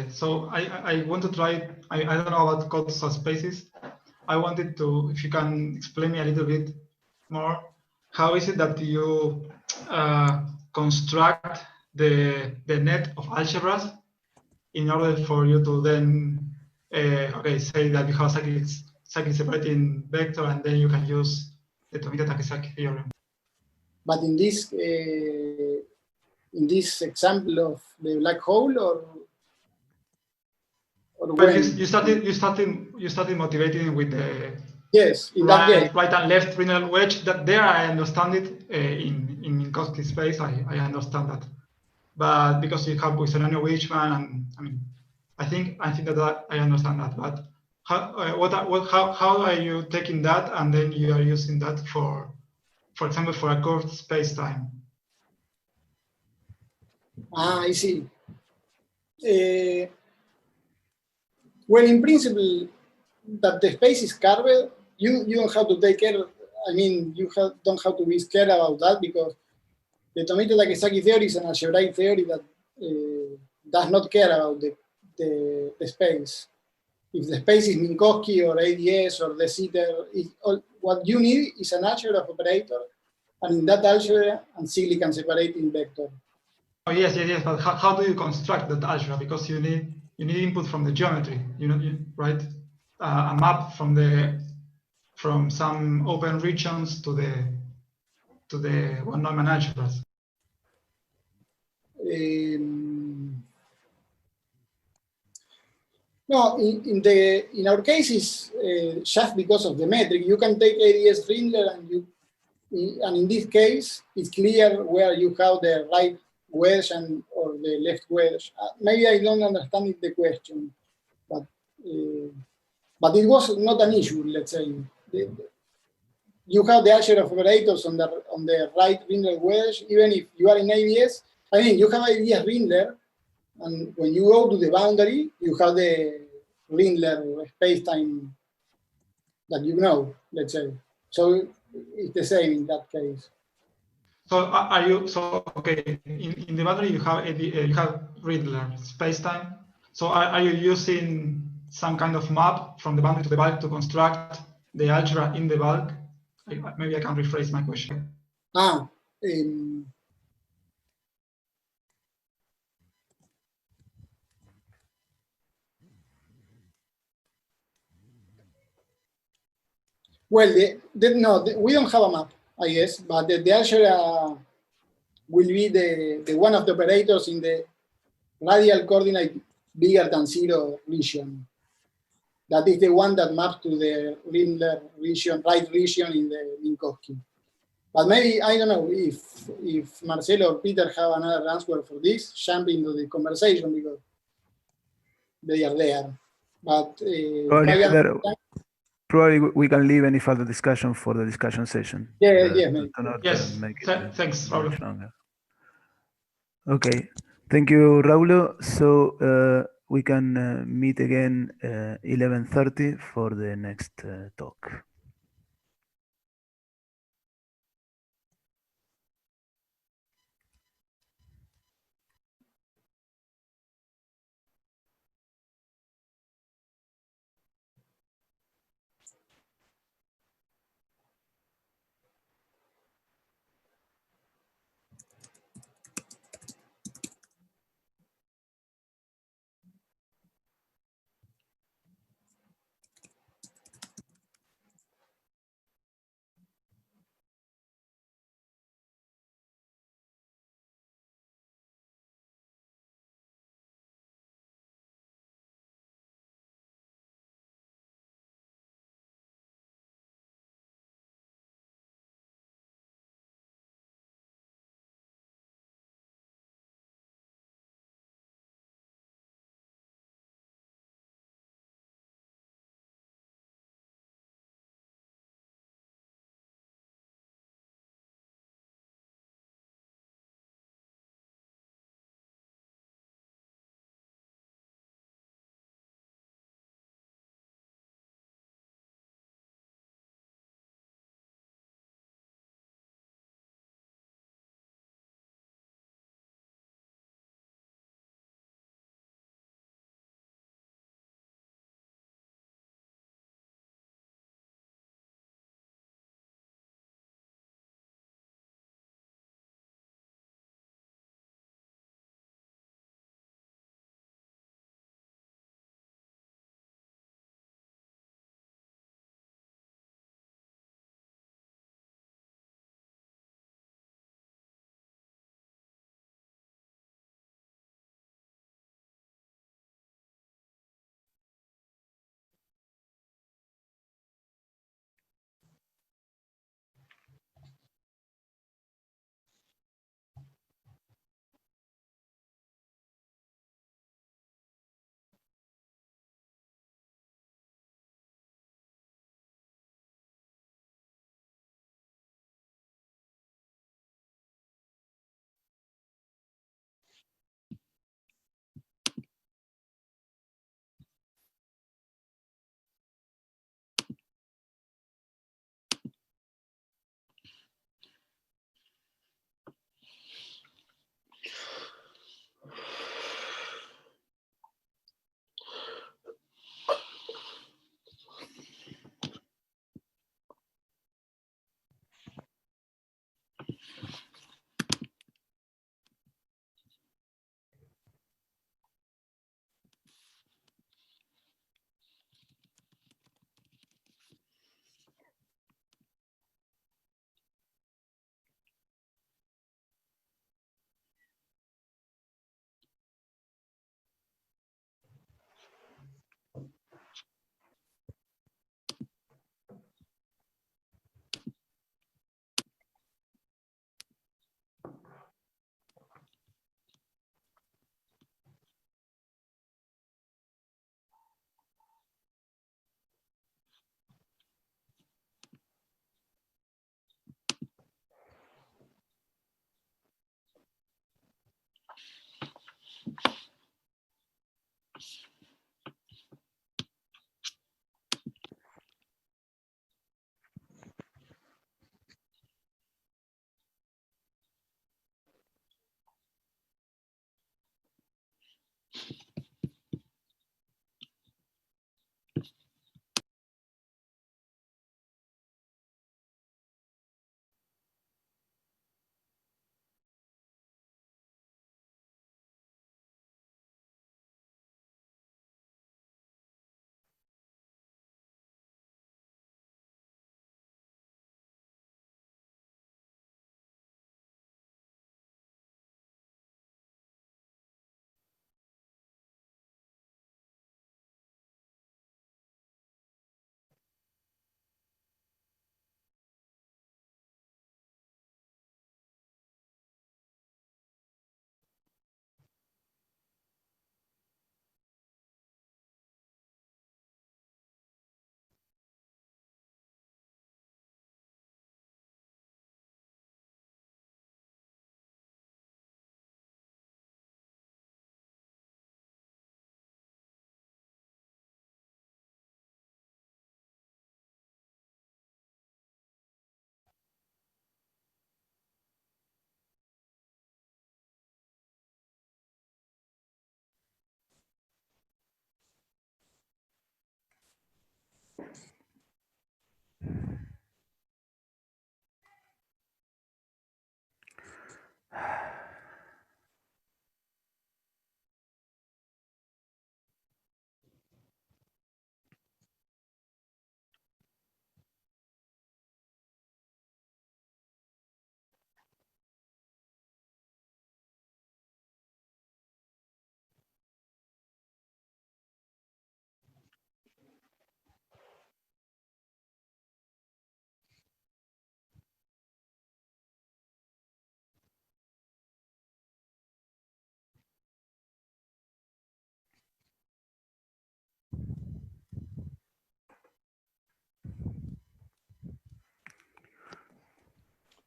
So I want to try, I don't know about code subspaces. I wanted to, if you can explain me a little bit more, how is it that you construct the net of algebras in order for you to then, say that you have a cyclic separating vector, and then you can use the Tomita-Takesaki theorem. But in this example of the black hole, or or But when? you started motivating with the Yes, in that case. right and left renal wedge. That there I understand it in Minkowski space. I understand that, but because you have with Selenio Weichmann, and I mean, I think that I understand that. But how are you taking that and then you are using that for example, for a curved space-time? I see. Well, in principle, that the space is curved, you don't have to take care. I mean, don't have to be scared about that, because the Tomita-Takesaki theory is an algebraic theory that does not care about the space. If the space is Minkowski or ADS or De Sitter, what you need is an algebra of operator, and in that algebra, Ansigley can separate in vector. Oh yes. But how do you construct that algebra? Because you need input from the geometry. Right? A map from some open regions to the one Neumann algebras. No, in our cases, just because of the metric, you can take ADS Rindler and in this case, it's clear where you have the right wedge or the left wedge. Maybe I don't understand the question, but it was not an issue. Let's say you have the algebra of operators on the right Rindler wedge, even if you are in ADS. I mean, you have ADS Rindler, and when you go to the boundary, you have the Rindler space-time that you know, let's say. So it's the same in that case. So okay? In the boundary you have Rindler space-time. So are you using some kind of map from the boundary to the bulk to construct the algebra in the bulk? Maybe I can rephrase my question. Well, no, we don't have a map, I guess, but the algebra will be the one of the operators in the radial coordinate bigger than 0 region. That is the one that maps to the Rindler region, right region in the Minkowski. But maybe, I don't know, if Marcelo or Peter have another answer for this, jump into the conversation, because they are there. But probably we can leave any further discussion for the discussion session. Yes, thanks, Raul. Longer. Okay, thank you, Raul. So we can meet again 11:30 for the next talk.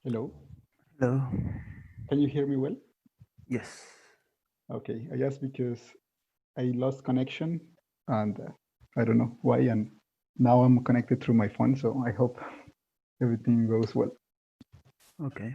Hello. Hello. Can you hear me well? Yes. Okay. I asked because I lost connection and I don't know why. And now I'm connected through my phone. So I hope everything goes well. Okay.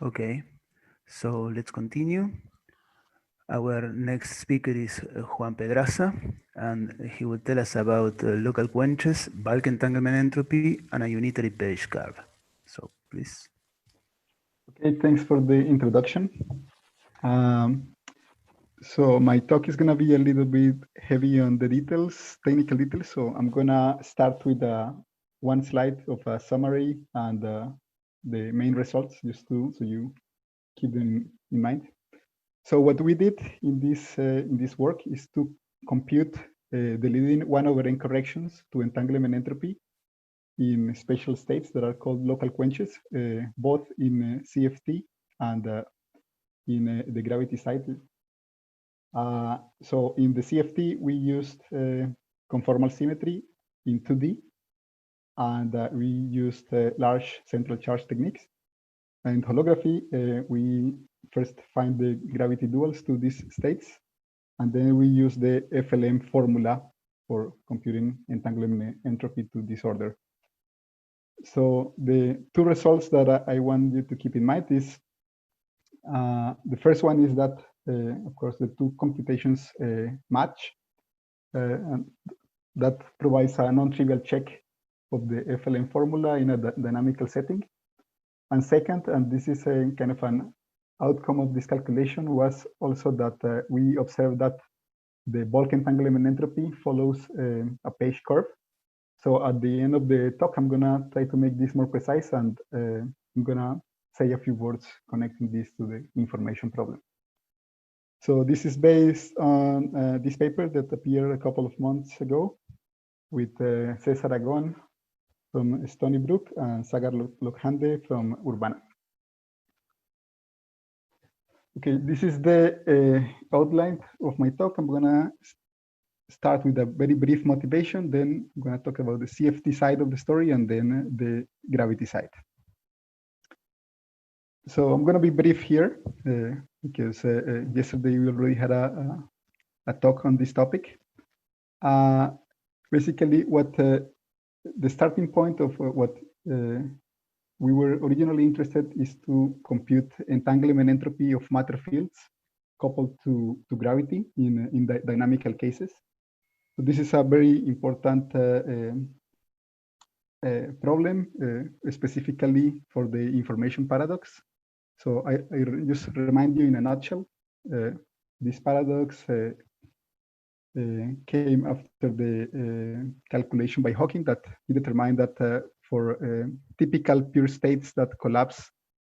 Okay. So let's continue. Our next speaker is Juan Pedraza, and he will tell us about local quenches, bulk entanglement entropy, and a unitary page curve. So please. Okay, thanks for the introduction. So my talk is gonna be a little bit heavy on the details, technical details. So I'm gonna start with one slide of a summary and the main results, just so you keep them in mind. So what we did in this work is to compute the leading 1/n corrections to entanglement entropy in special states that are called local quenches, both in CFT and in the gravity side. So in the CFT, we used conformal symmetry in 2D, and we used large central charge techniques. And in holography, we first find the gravity duals to these states, and then we use the FLM formula for computing entanglement entropy to this order. So the two results that I want you to keep in mind is the first one is that, of course, the two computations match, and that provides a non-trivial check of the FLM formula in a dynamical setting. And second, and this is a kind of an outcome of this calculation, was also that we observed that the bulk entanglement entropy follows a page curve. So at the end of the talk, I'm gonna try to make this more precise, and I'm gonna say a few words connecting this to the information problem. So this is based on this paper that appeared a couple of months ago with Cesar Aragon from Stony Brook and Sagar Lokhande from Urbana. Okay, this is the outline of my talk. I'm gonna start with a very brief motivation, then I'm gonna talk about the CFT side of the story and then the gravity side. So I'm gonna be brief here because yesterday we already had a talk on this topic. Basically, what the starting point of what we were originally interested is to compute entanglement entropy of matter fields coupled to gravity in the dynamical cases. So this is a very important problem, specifically for the information paradox. So I just remind you in a nutshell, this paradox came after the calculation by Hawking that he determined that for typical pure states that collapse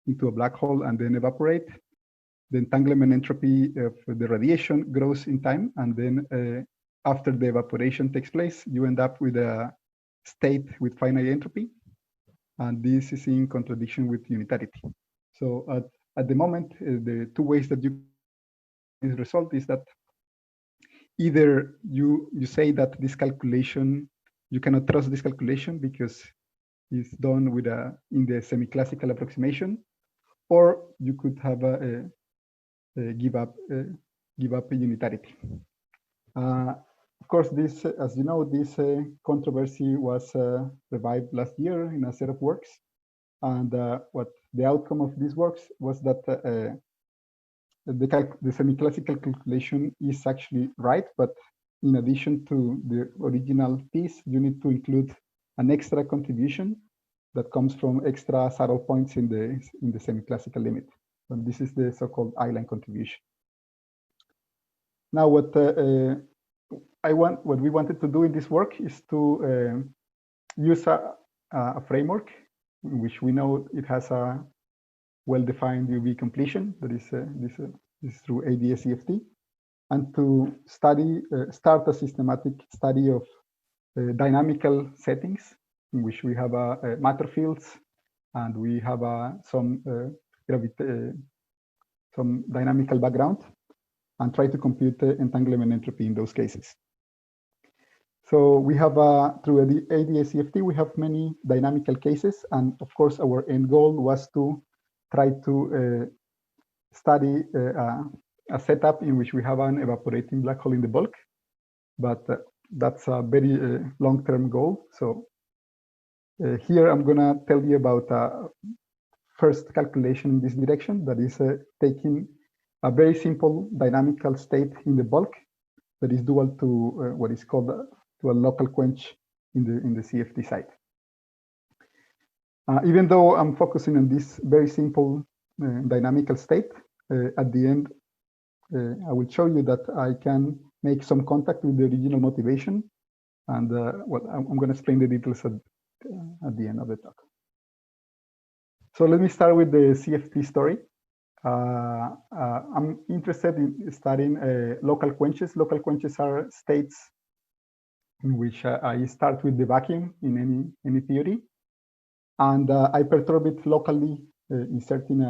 into a black hole and then evaporate, the entanglement entropy of the radiation grows in time, and then after the evaporation takes place, you end up with a state with finite entropy, and this is in contradiction with unitarity. So at the moment, the two ways that you this result is that either you say that this calculation, you cannot trust this calculation because it's done with in the semi-classical approximation, or you could have give up unitarity. Of course, this, as you know, this controversy was revived last year in a set of works, and what the outcome of these works was that the semi-classical calculation is actually right, but in addition to the original piece, you need to include an extra contribution that comes from extra saddle points in the semi-classical limit. And this is the so-called island contribution. Now, what we wanted to do in this work is to use a framework in which we know it has a well-defined UV completion. That is this This is through ADS-CFT, and to start a systematic study of dynamical settings in which we have matter fields and we have some dynamical background, and try to compute entanglement entropy in those cases. So we have, through the ADS-CFT, we have many dynamical cases. And of course, our end goal was to try to study a setup in which we have an evaporating black hole in the bulk. But that's a very long-term goal. So here I'm going to tell you about first calculation in this direction, that is taking a very simple dynamical state in the bulk that is dual to what is called to a local quench in the CFT site. Even though I'm focusing on this very simple dynamical state, at the end, I will show you that I can make some contact with the original motivation. And well, I'm going to explain the details at the end of the talk. So let me start with the CFT story. I'm interested in studying local quenches. Local quenches are states in which I start with the vacuum in any theory, and I perturb it locally, inserting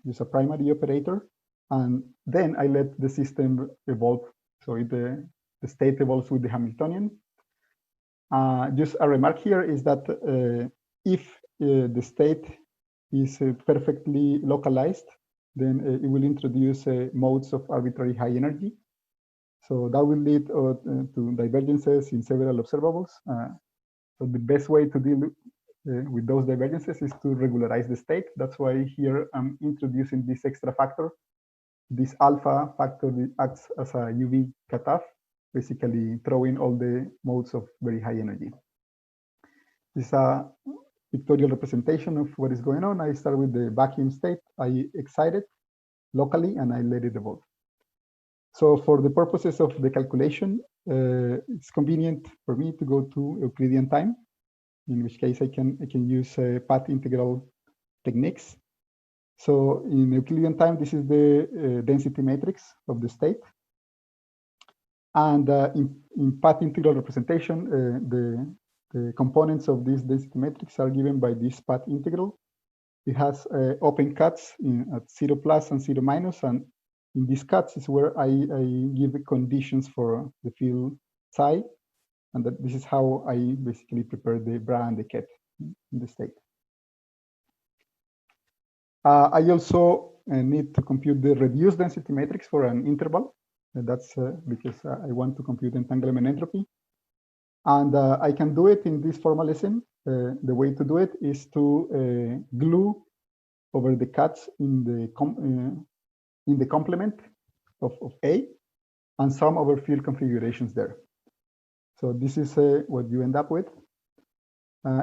just a primary operator, and then I let the system evolve. So the state evolves with the Hamiltonian. Just a remark here is that if the state is perfectly localized, then it will introduce modes of arbitrary high energy. So that will lead to divergences in several observables. So the best way to deal with those divergences is to regularize the state. That's why here I'm introducing this extra factor. This alpha factor acts as a UV cutoff, basically throwing all the modes of very high energy. This is a pictorial representation of what is going on. I start with the vacuum state. I excite it locally and I let it evolve. So for the purposes of the calculation, it's convenient for me to go to Euclidean time, in which case I can use path integral techniques. So in Euclidean time, this is the density matrix of the state. And in path integral representation, the components of this density matrix are given by this path integral. It has open cuts at 0 plus and 0 minus, and in these cuts is where I give conditions for the field psi, and that this is how I basically prepare the bra and the ket in the state. I also need to compute the reduced density matrix for an interval. And that's because I want to compute entanglement entropy. And I can do it in this formalism. The way to do it is to glue over the cuts in the complement of A and sum over field configurations there. So this is what you end up with.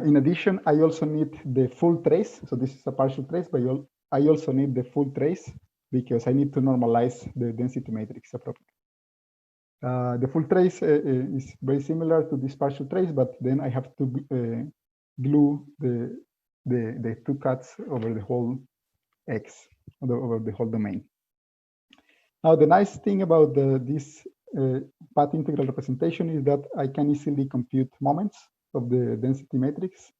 In addition, I also need the full trace. So this is a partial trace, but I also need the full trace because I need to normalize the density matrix appropriately. The full trace is very similar to this partial trace, but then I have to glue the two cuts over the whole X, over the whole domain. Now, the nice thing about this path integral representation is that I can easily compute moments of the density matrix.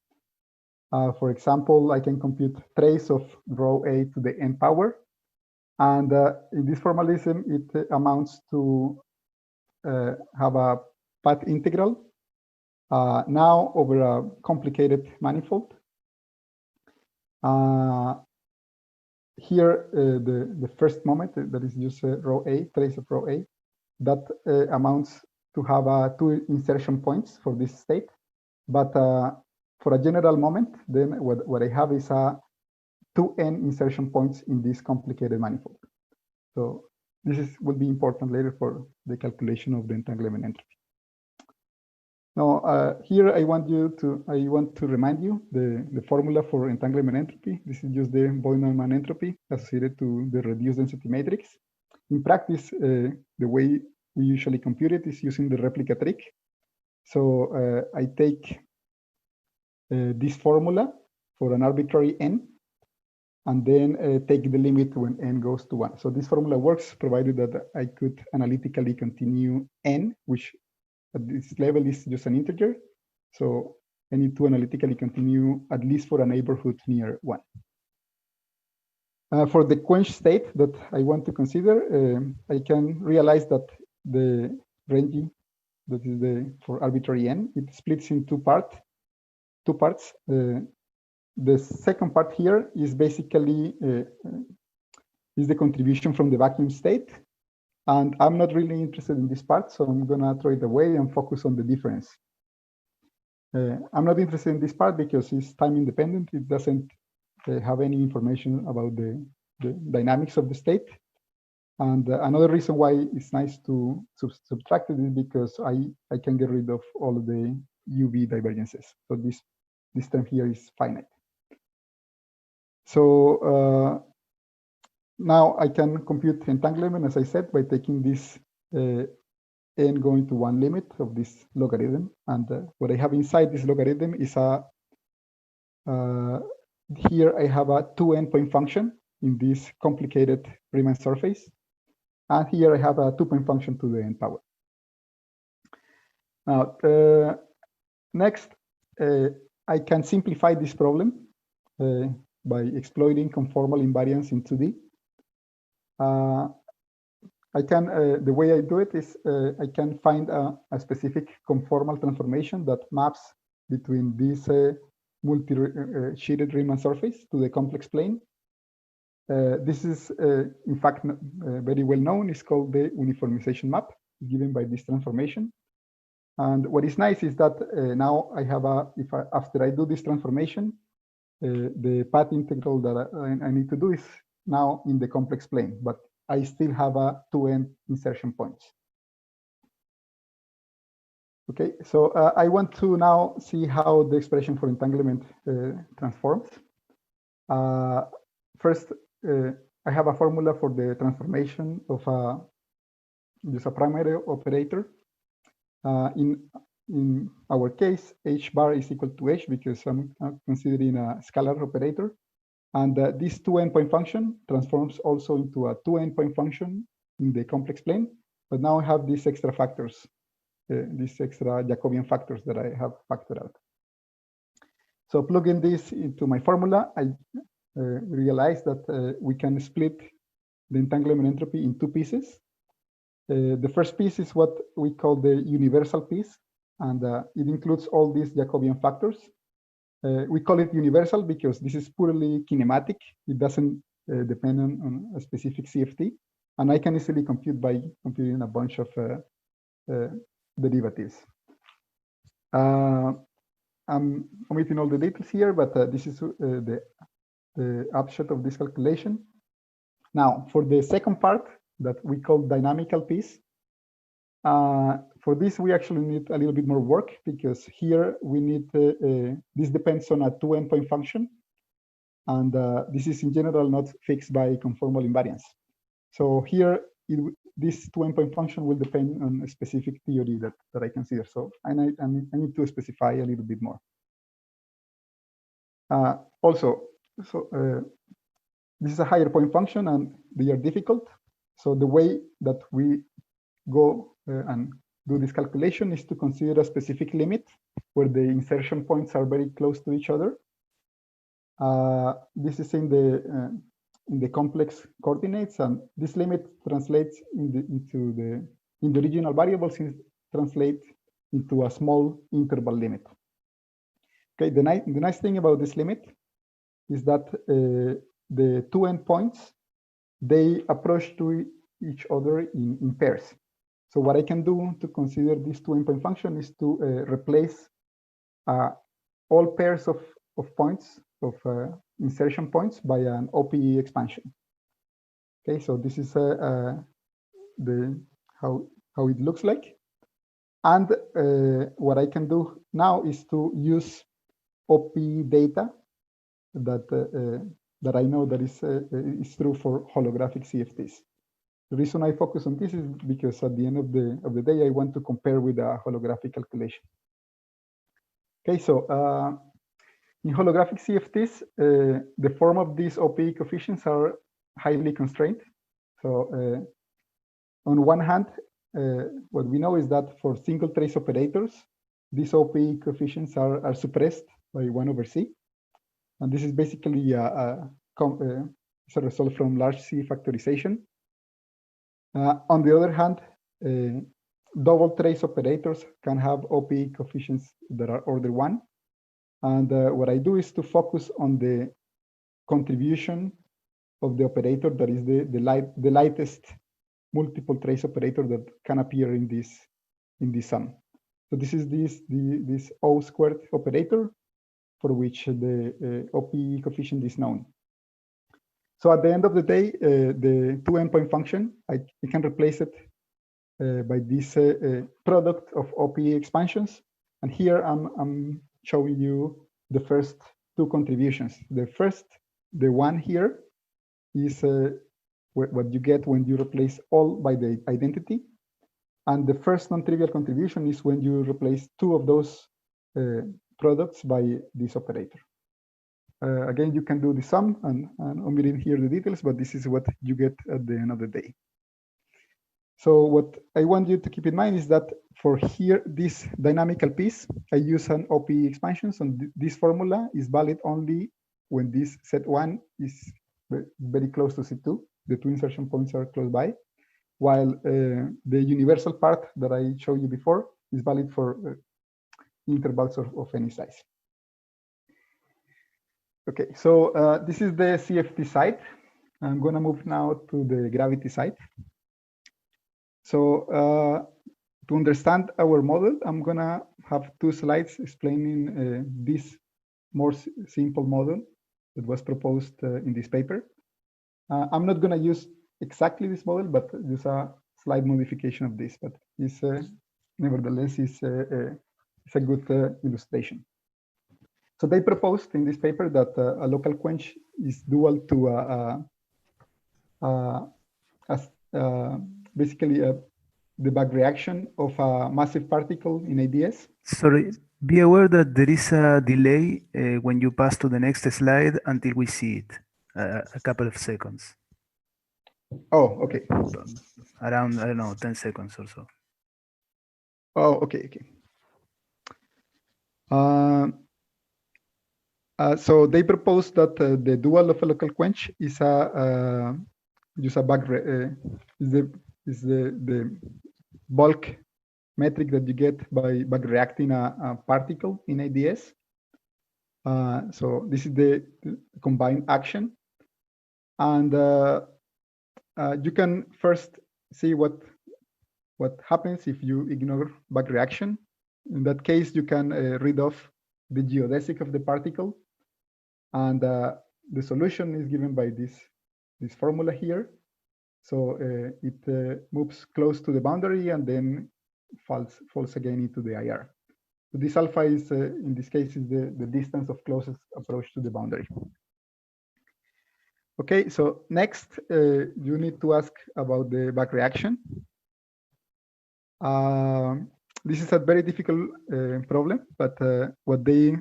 For example, I can compute trace of rho A to the n power. And in this formalism, it amounts to have a path integral now over a complicated manifold. Here, the first moment, that is just rho A, trace of rho A, that amounts to have 2 insertion points for this state. But for a general moment, then what I have is 2n insertion points in this complicated manifold. So this will be important later for the calculation of the entanglement entropy. Now, here I want to remind you the formula for entanglement entropy. This is just the Boyd-Neumann entropy associated to the reduced density matrix. In practice, the way we usually compute it is using the replica trick. So I take this formula for an arbitrary n, and then take the limit when n goes to 1. So this formula works provided that I could analytically continue n, which at this level is just an integer. So I need to analytically continue at least for a neighborhood near 1. For the quench state that I want to consider, I can realize that the range, that is for arbitrary n, it splits in two parts. The second part here is basically is the contribution from the vacuum state. And I'm not really interested in this part, so I'm gonna throw it away and focus on the difference. I'm not interested in this part because it's time independent. It doesn't have any information about the dynamics of the state. And another reason why it's nice to subtract it is because I can get rid of all of the UV divergences. So this term here is finite. So now I can compute entanglement, as I said, by taking this n going to one limit of this logarithm. And what I have inside this logarithm is here I have a 2 endpoint function in this complicated Riemann surface. And here I have a 2-point function to the n power. Now, next, I can simplify this problem by exploiting conformal invariance in 2D. I can, the way I do it is I can find a specific conformal transformation that maps between this multi-sheeted Riemann surface to the complex plane. This is, in fact, very well known. It's called the uniformization map given by this transformation. And what is nice is that now I have after I do this transformation, the path integral that I need to do is now in the complex plane, but I still have a 2n insertion points. Okay, so I want to now see how the expression for entanglement transforms. First, I have a formula for the transformation of just a primary operator. In our case, h bar is equal to h because I'm considering a scalar operator. And this 2 endpoint function transforms also into a 2 endpoint function in the complex plane. But now I have these extra factors, these extra Jacobian factors that I have factored out. So plugging this into my formula, I realize that we can split the entanglement entropy in two pieces. The first piece is what we call the universal piece, and it includes all these Jacobian factors. We call it universal because this is purely kinematic. It doesn't depend on a specific CFT, and I can easily compute by computing a bunch of derivatives. I'm omitting all the details here, but this is the upshot of this calculation. Now, for the second part that we call dynamical piece, for this, we actually need a little bit more work because here we need, this depends on a 2 endpoint function. And this is in general not fixed by conformal invariance. So here, this 2 endpoint function will depend on a specific theory that I consider. So I need to specify a little bit more. Also, this is a higher point function and they are difficult. So the way that we go and do this calculation is to consider a specific limit where the insertion points are very close to each other. This is in the complex coordinates, and this limit translates into the original variables translate into a small interval limit. Okay, the nice thing about this limit is that the two endpoints, they approach to each other in pairs. So what I can do to consider this 2 endpoint function is to replace all pairs of points, of insertion points by an OPE expansion. Okay, so this is how it looks like. And what I can do now is to use OPE data that I know that is true for holographic CFTs. The reason I focus on this is because at the end of the day, I want to compare with a holographic calculation. Okay, so in holographic CFTs, the form of these OPE coefficients are highly constrained. So on one hand, what we know is that for single trace operators, these OPE coefficients are suppressed by 1/c. And this is basically a result from large C factorization. On the other hand, double trace operators can have OPE coefficients that are order 1. And what I do is to focus on the contribution of the operator that is the lightest multiple trace operator that can appear in this sum. So this is this O squared operator for which the OPE coefficient is known. So at the end of the day, the 2 endpoint function, I can replace it by this product of OPE expansions. And here I'm showing you the first 2 contributions. The one here is what you get when you replace all by the identity. And the first non-trivial contribution is when you replace 2 of those products by this operator. Again, you can do the sum and omitting here the details, but this is what you get at the end of the day. So what I want you to keep in mind is that for here, this dynamical piece, I use an OPE expansion. So this formula is valid only when this set 1 is very close to set 2. The 2 insertion points are close by, while the universal part that I showed you before is valid for intervals of any size. Okay, so this is the CFT side. I'm going to move now to the gravity side. So to understand our model, I'm going to have 2 slides explaining this more simple model that was proposed in this paper. I'm not going to use exactly this model, but just a slight modification of this. But it's nevertheless it's a good illustration. So they proposed in this paper that a local quench is dual to basically the back reaction of a massive particle in ADS. Sorry, be aware that there is a delay when you pass to the next slide until we see it, a couple of seconds. Oh, okay. Around, I don't know, 10 seconds or so. Oh, okay, okay. So they proposed that the dual of a local quench is just a back is the bulk metric that you get by back reacting a particle in ADS. So this is the combined action, and you can first see what happens if you ignore back reaction. In that case, you can read off the geodesic of the particle, and the solution is given by this formula here. So it moves close to the boundary and then falls again into the IR. So this alpha is, in this case, is the distance of closest approach to the boundary. Okay, so next, you need to ask about the back reaction. This is a very difficult problem, but what they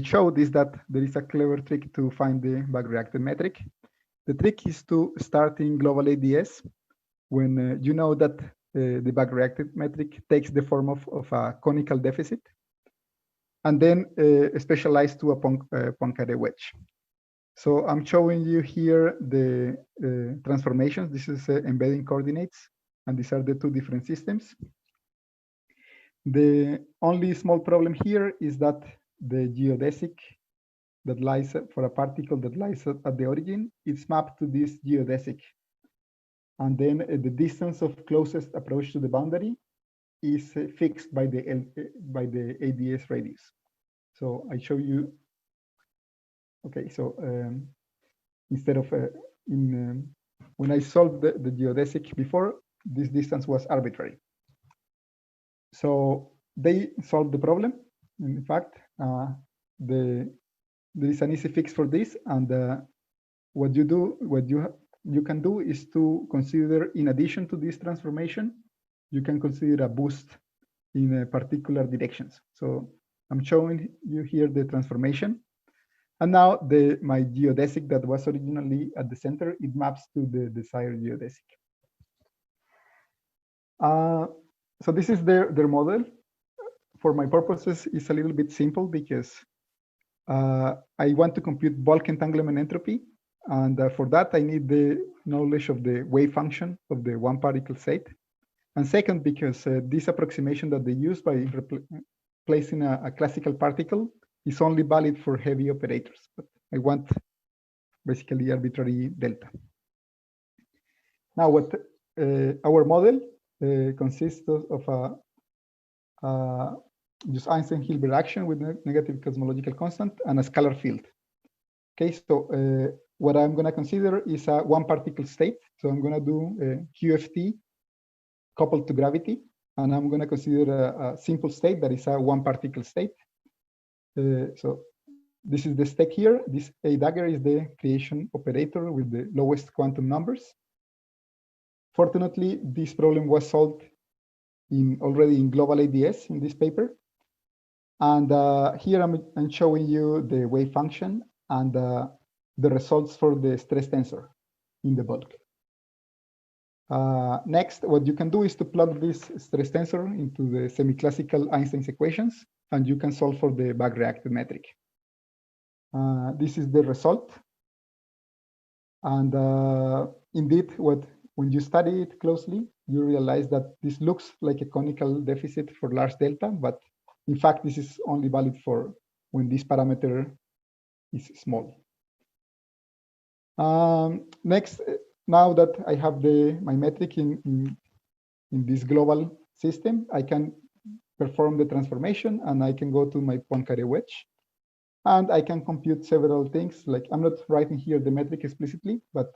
showed is that there is a clever trick to find the back reacted metric. The trick is to start in global ADS when you know that the back reacted metric takes the form of a conical deficit, and then specialize to a Poincare wedge. So I'm showing you here the transformations. This is embedding coordinates, and these are the 2 different systems. The only small problem here is that the geodesic that lies for a particle that lies at the origin, it's mapped to this geodesic. And then the distance of closest approach to the boundary is fixed by the ADS radius. So I show you, okay, so instead of, when I solved the geodesic before, this distance was arbitrary. So they solved the problem. In fact, there is an easy fix for this, and what you can do is to consider, in addition to this transformation, you can consider a boost in particular directions. So I'm showing you here the transformation. And now my geodesic that was originally at the center, it maps to the desired geodesic. So this is their model. For my purposes, it's a little bit simple because I want to compute bulk entanglement entropy. And for that, I need the knowledge of the wave function of the one particle state. And second, because this approximation that they use by placing a classical particle is only valid for heavy operators. But I want basically arbitrary delta. Now, what our model consists of just Einstein-Hilbert action with negative cosmological constant and a scalar field. Okay, so what I'm going to consider is a one particle state. So I'm going to do QFT coupled to gravity, and I'm going to consider a simple state that is a one particle state. So this is the stake here. This A dagger is the creation operator with the lowest quantum numbers. Fortunately, this problem was solved already in global ADS in this paper. And here I'm showing you the wave function and the results for the stress tensor in the bulk. Next, what you can do is to plug this stress tensor into the semi-classical Einstein's equations, and you can solve for the back-reacted metric. This is the result. And indeed, when you study it closely, you realize that this looks like a conical deficit for large delta, but in fact, this is only valid for when this parameter is small. Next, now that I have my metric in this global system, I can perform the transformation and I can go to my Poincare wedge. And I can compute several things. Like, I'm not writing here the metric explicitly, but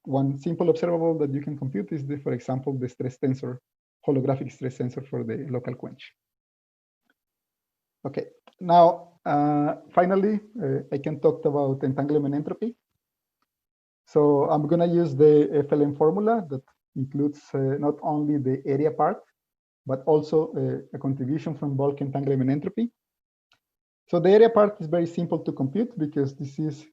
one simple observable that you can compute is, for example, the stress tensor, holographic stress tensor for the local quench. Okay, now finally, I can talk about entanglement entropy. So I'm going to use the FLM formula that includes not only the area part, but also a contribution from bulk entanglement entropy. So the area part is very simple to compute because this is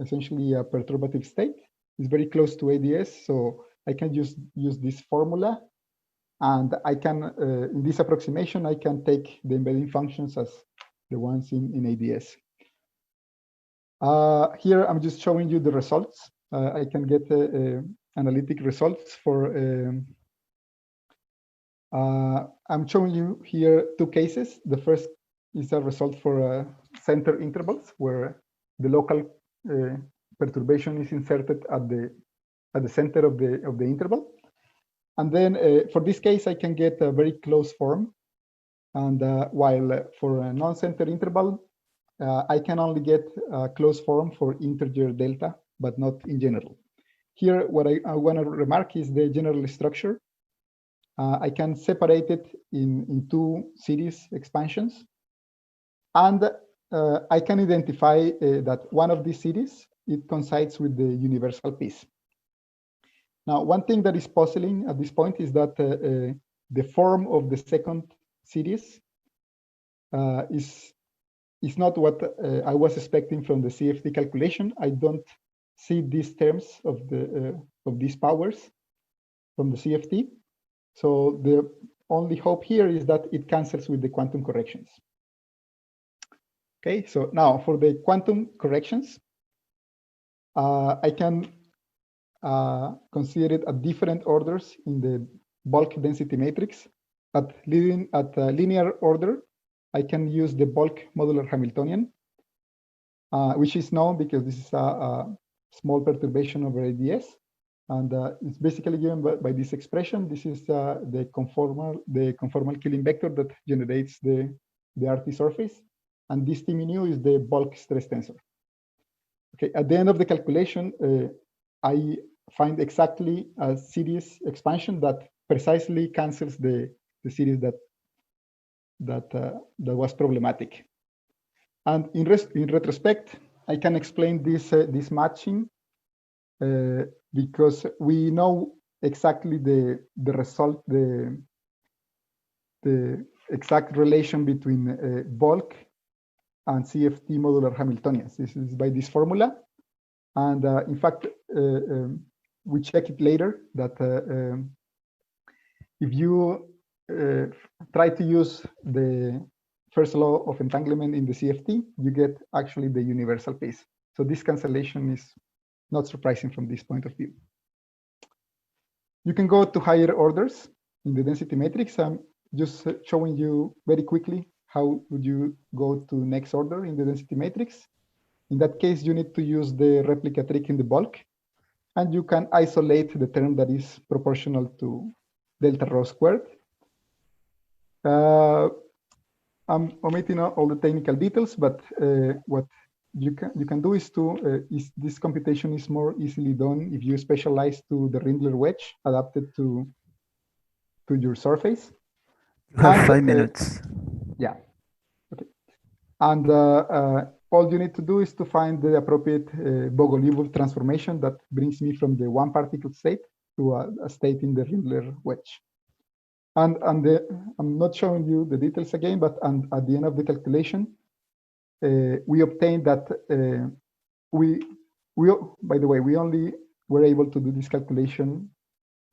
essentially a perturbative state. It's very close to ADS, so I can use this formula. And I can, in this approximation, I can take the embedding functions as the ones in ADS. Here, I'm just showing you the results. I can get analytic results for, I'm showing you here two cases. The first is a result for center intervals where the local perturbation is inserted at the center of the interval. And then for this case, I can get a very close form. And while for a non-center interval, I can only get a close form for integer delta, but not in general. Here, what I want to remark is the general structure. I can separate it in two series expansions. And I can identify that one of these series, it coincides with the universal piece. Now, one thing that is puzzling at this point is that the form of the second series is not what I was expecting from the CFT calculation. I don't see these terms of these powers from the CFT. So the only hope here is that it cancels with the quantum corrections. Okay, so now for the quantum corrections, I can consider it at different orders in the bulk density matrix. At linear order, I can use the bulk modular Hamiltonian, which is known because this is a small perturbation over ADS. And it's basically given by this expression. This is the conformal Killing vector that generates the RT surface. And this T mu is the bulk stress tensor. Okay, at the end of the calculation, I find exactly a series expansion that precisely cancels the series that was problematic. And in retrospect, I can explain this matching because we know exactly the result, the exact relation between bulk and CFT modular Hamiltonians. This is by this formula. And in fact, we check it later that if you try to use the first law of entanglement in the CFT, you get actually the universal piece. So this cancellation is not surprising from this point of view. You can go to higher orders in the density matrix. I'm just showing you very quickly how would you go to next order in the density matrix. In that case, you need to use the replica trick in the bulk, and you can isolate the term that is proportional to delta rho squared. I'm omitting all the technical details, but what you can do is this computation is more easily done if you specialize to the Rindler wedge adapted to your surface. You have 5 minutes. Yeah. Okay. And all you need to do is to find the appropriate Bogoliubov transformation that brings me from the one particle state to a state in the Rindler wedge. And I'm not showing you the details again, but at the end of the calculation, we obtained that by the way, we only were able to do this calculation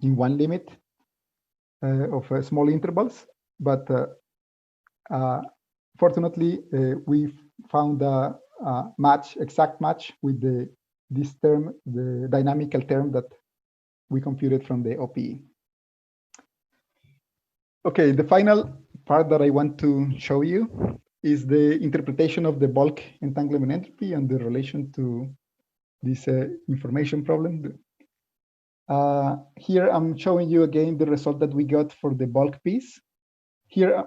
in one limit of small intervals, but fortunately, we found a exact match with this term, the dynamical term that we computed from the OPE. Okay, the final part that I want to show you is the interpretation of the bulk entanglement entropy and the relation to this information problem. Here I'm showing you again the result that we got for the bulk piece. Here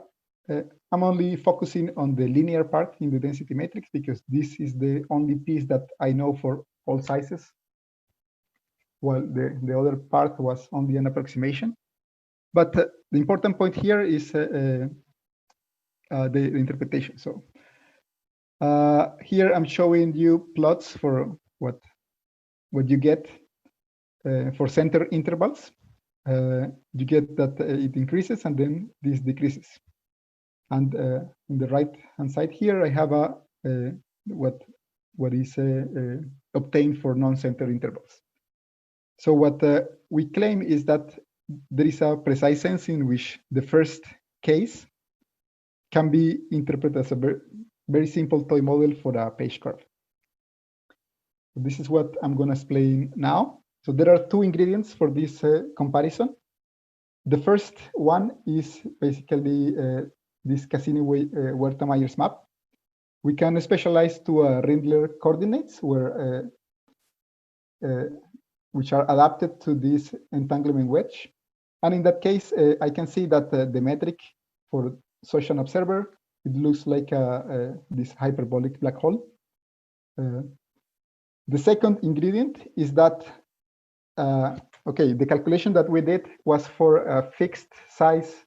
I'm only focusing on the linear part in the density matrix because this is the only piece that I know for all sizes, while the other part was only an approximation. But the important point here is the interpretation. So here I'm showing you plots for what you get for center intervals. You get that it increases and then this decreases. And in the right-hand side here, I have what is obtained for non-center intervals. So what we claim is that there is a precise sense in which the first case can be interpreted as a very simple toy model for a page curve. This is what I'm going to explain now. So there are two ingredients for this comparison. The first one is basically this Cassini-Huerta-Myers map. We can specialize to Rindler coordinates which are adapted to this entanglement wedge. And in that case, I can see that the metric for such an observer, it looks like this hyperbolic black hole. The second ingredient is that, okay, the calculation that we did was for a fixed size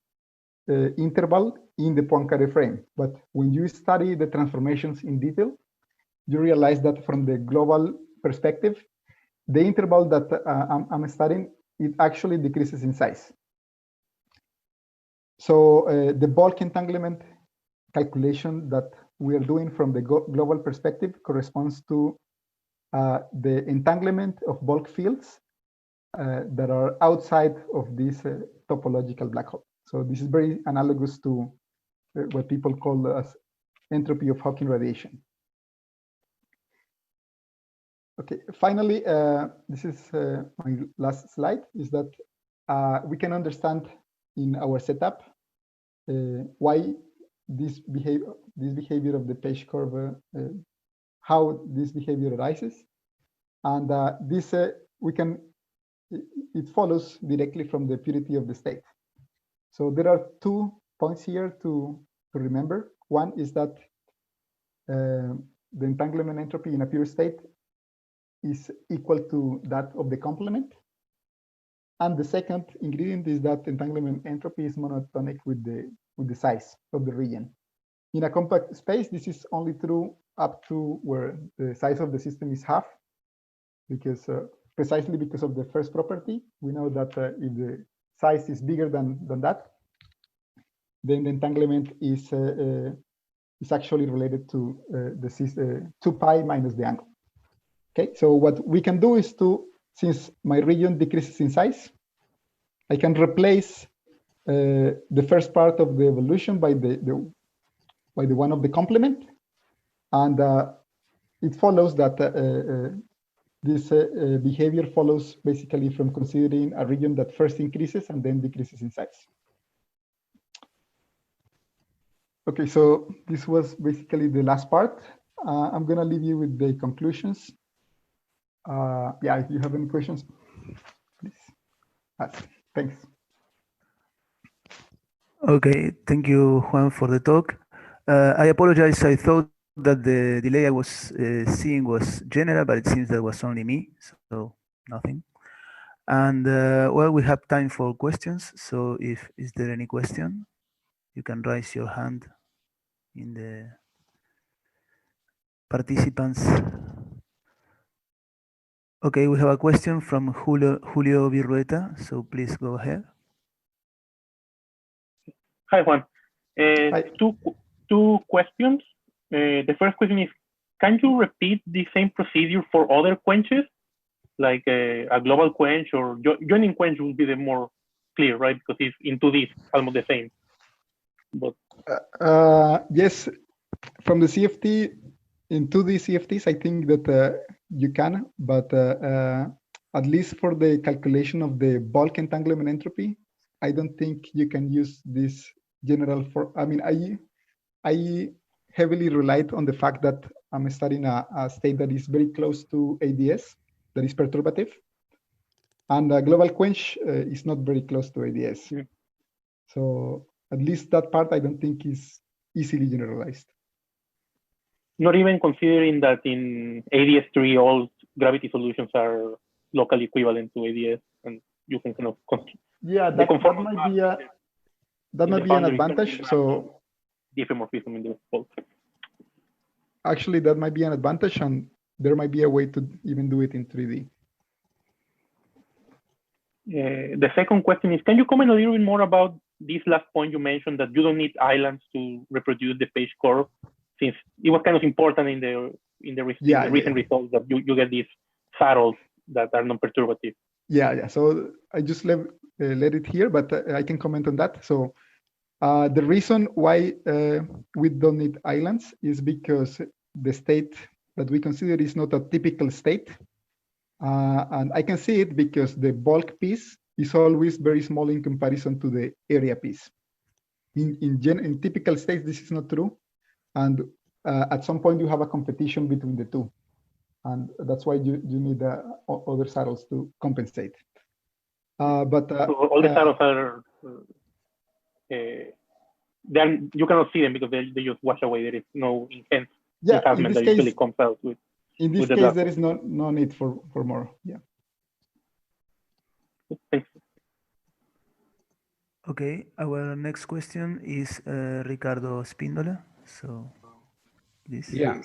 interval in the Poincaré frame. But when you study the transformations in detail, you realize that from the global perspective, the interval that I'm studying, it actually decreases in size. So the bulk entanglement calculation that we are doing from the global perspective corresponds to the entanglement of bulk fields that are outside of this topological black hole. So this is very analogous to what people call as entropy of Hawking radiation. Okay, finally, this is my last slide, is that we can understand in our setup why this behavior of the page curve, how this behavior arises. And this it follows directly from the purity of the state. So there are 2 points here to remember. One is that the entanglement entropy in a pure state is equal to that of the complement. And the second ingredient is that entanglement entropy is monotonic with the size of the region. In a compact space, this is only true up to where the size of the system is half, because precisely because of the first property, we know that if the size is bigger than that, then the entanglement is is actually related to the 2 pi minus the angle. Okay, so what we can do is since my region decreases in size, I can replace the first part of the evolution by the one of the complement, and it follows that this behavior follows basically from considering a region that first increases and then decreases in size. Okay, so this was basically the last part. I'm gonna leave you with the conclusions. Yeah, if you have any questions, please ask. Thanks. Okay, thank you, Juan, for the talk. I apologize. I thought that the delay I was seeing was general, but it seems that was only me, so nothing. And well, we have time for questions. So is there any question, you can raise your hand in the participants. Okay, we have a question from Julio Virrueta. So please go ahead. Hi, Juan. Hi. Two questions. The first question is, can you repeat the same procedure for other quenches, like a global quench or joining quench would be the more clear, right? Because it's in 2D, almost the same. But yes, from the CFT, in 2D CFTs, I think that you can, but at least for the calculation of the bulk entanglement entropy, I don't think you can use this general I mean, I heavily relied on the fact that I'm studying a state that is very close to ADS, that is perturbative. And global quench is not very close to ADS. Yeah. So at least that part I don't think is easily generalized. not even considering that in ADS3 all gravity solutions are locally equivalent to ADS, and you can kind of yeah, that might be an advantage. So diffeomorphism in the bulk. Actually, that might be an advantage, and there might be a way to even do it in 3D. The second question is, can you comment a little bit more about this last point you mentioned, that you don't need islands to reproduce the page curve, since it was kind of important in the recent results that you get these saddles that are non-perturbative. Yeah. So I just let it here, but I can comment on that. So the reason why we don't need islands is because the state that we consider is not a typical state. And I can see it because the bulk piece is always very small in comparison to the area piece. In typical states, this is not true. And at some point, you have a competition between the two. And that's why you need other saddles to compensate. But so all the saddles are, you cannot see them because they just wash away. There is no intense enhancement that usually comes out with. In this case, there is no need for more. Yeah. Thanks. Okay, our next question is Ricardo Spindola. So, please. Yeah.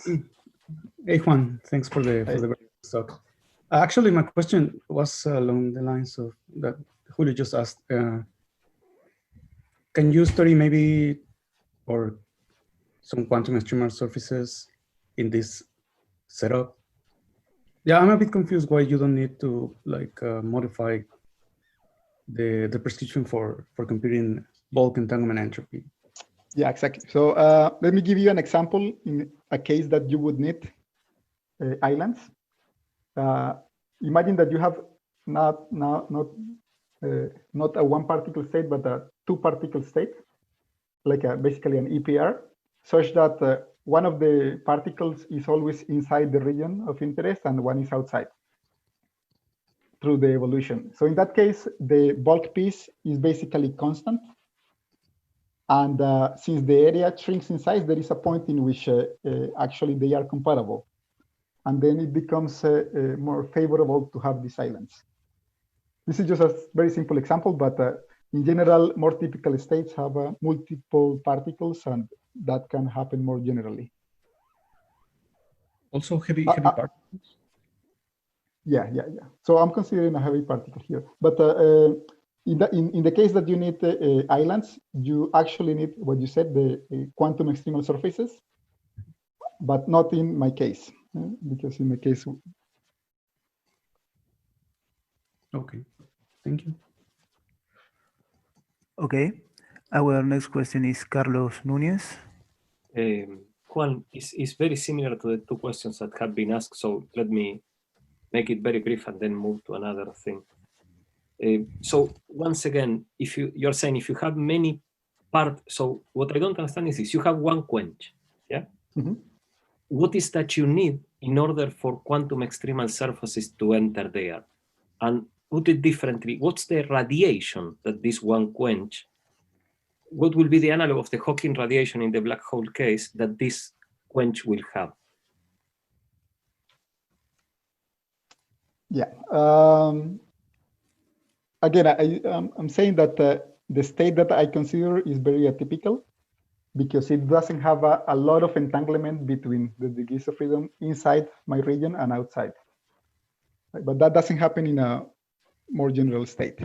Hey Juan, thanks for the talk. Actually, my question was along the lines of that Julio just asked. Can you study maybe or some quantum streamer surfaces in this setup? Yeah, I'm a bit confused why you don't need to like modify the prescription for computing bulk entanglement entropy. Yeah, exactly. So let me give you an example in a case that you would need islands. Imagine that you have not a one particle state, but a two particle state, like basically an EPR, such that one of the particles is always inside the region of interest and one is outside through the evolution. So in that case, the bulk piece is basically constant. And since the area shrinks in size, there is a point in which actually they are comparable. And then it becomes more favorable to have these islands. This is just a very simple example, but in general, more typical states have multiple particles, and that can happen more generally. Also heavy particles? Yeah. So I'm considering a heavy particle here. But in the case that you need islands, you actually need what you said, the quantum extremal surfaces, but not in my case, because in my case. Okay, thank you. Okay. Our next question is Carlos Núñez. Juan, is very similar to the two questions that have been asked, so let me make it very brief and then move to another thing. So once again, if you're saying if you have many parts, so what I don't understand is this: you have one quench, yeah? Mm-hmm. What is that you need in order for quantum extremal surfaces to enter there? And put it differently, what's the radiation that this one quench? What will be the analog of the Hawking radiation in the black hole case that this quench will have? Yeah. Again, I'm saying that the state that I consider is very atypical because it doesn't have a lot of entanglement between the degrees of freedom inside my region and outside. But that doesn't happen in a more general state.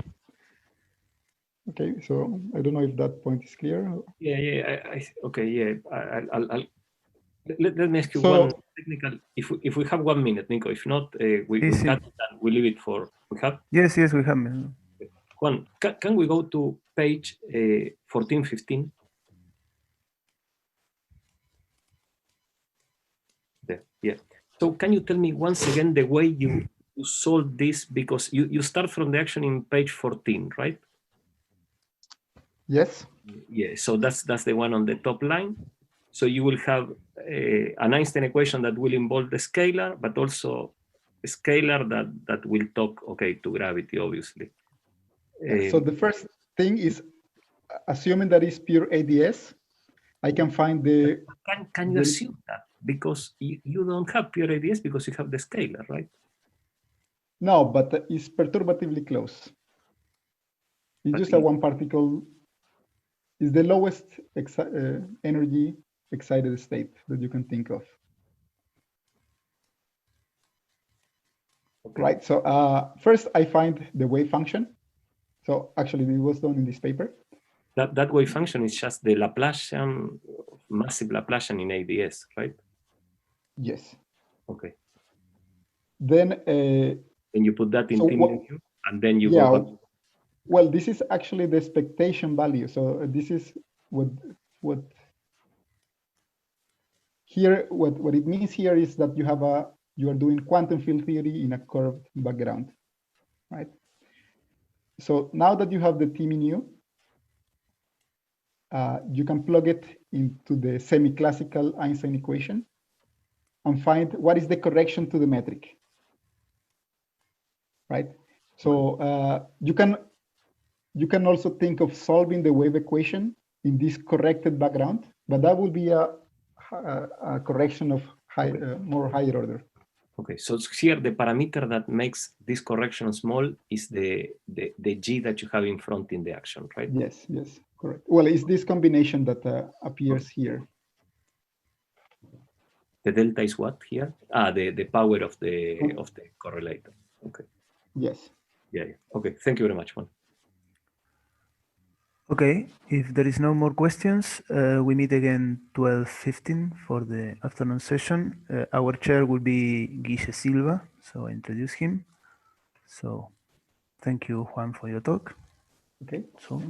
Okay, so I don't know if that point is clear. Yeah, okay, yeah. Let me ask you So, one technical. If we have 1 minute, Nico. If not, we cut it and we leave it for. We have. Yes, we have. Juan, can we go to page 14, 15? There, yeah. So can you tell me once again the way you solve this? Because you start from the action in page 14, right? yes. Yeah, so that's the one on the top line. So you will have an Einstein equation that will involve the scalar, but also a scalar that will talk, okay, to gravity, obviously. So the first thing is, assuming that is pure ADS, I can find the... Can you assume that? Because you don't have pure ADS because you have the scalar, right? No, but it's perturbatively close. It's just a one particle. Is the lowest energy excited state that you can think of. Okay. Right, so first I find the wave function. So actually it was done in this paper. That wave function is just the Laplacian, massive Laplacian in ADS, right? Yes. Okay. Then you put that in TMU, and then you go back. Well, this is actually the expectation value. So this is what it means here is that you are doing quantum field theory in a curved background, right? So now that you have the T mu, you can plug it into the semi-classical Einstein equation and find what is the correction to the metric, right? So you can also think of solving the wave equation in this corrected background, but that will be a correction of more higher order. Okay, so here the parameter that makes this correction small is the G that you have in front in the action, right? Yes, correct. Well, it's this combination that appears here. The delta is what here? The power of the correlator. Okay. Yes. Yeah. Okay. Thank you very much, Juan. Okay, if there is no more questions, we meet again 12:15 for the afternoon session. Our chair will be Guille Silva, so I introduce him. So thank you, Juan, for your talk. Okay. So.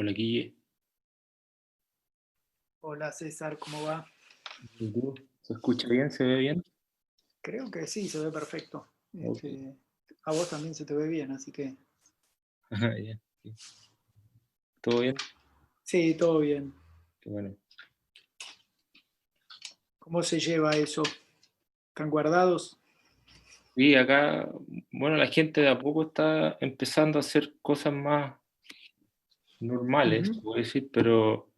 Hola, Guille. Hola César, ¿cómo va? ¿Y tú? ¿Se escucha bien? ¿Se ve bien? Creo que sí, se ve perfecto. Okay. A vos también se te ve bien, así que... Yeah. ¿Todo bien? Sí, todo bien. Qué bueno. ¿Cómo se lleva eso? ¿Están guardados? Sí, acá, bueno, la gente de a poco está empezando a hacer cosas más normales, puedo decir, pero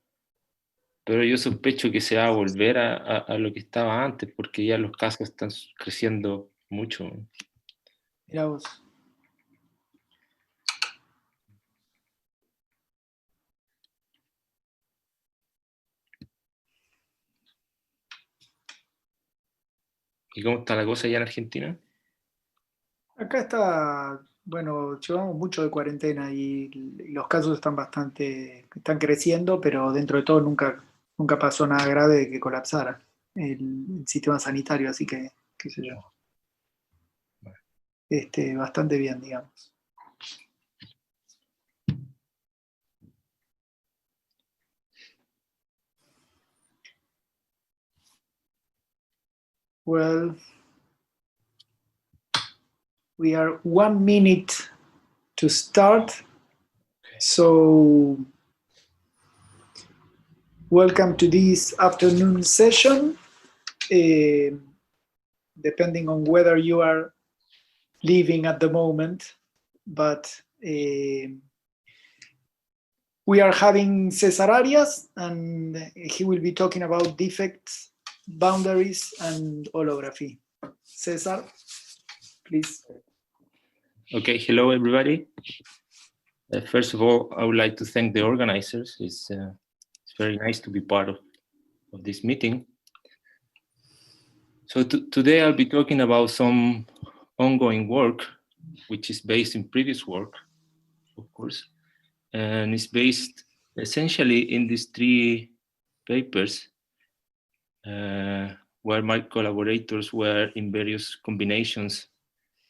yo sospecho que se va a volver a lo que estaba antes, porque ya los casos están creciendo mucho. Mirá vos. ¿Y cómo está la cosa allá en Argentina? Acá está, bueno, llevamos mucho de cuarentena y los casos están creciendo, pero dentro de todo nunca pasó nada grave de que colapsara el sistema sanitario, así que, qué sé yo. Bastante bien, digamos. Well, we are 1 minute to start. So, welcome to this afternoon session. Depending on whether you are living at the moment, but we are having Cesar Arias, and he will be talking about defects, boundaries, and holography. Cesar, please. Okay, hello everybody. First of all, I would like to thank the organizers. It's very nice to be part of this meeting. So today I'll be talking about some ongoing work, which is based in previous work, of course, and it's based essentially in these 3 papers where my collaborators were in various combinations.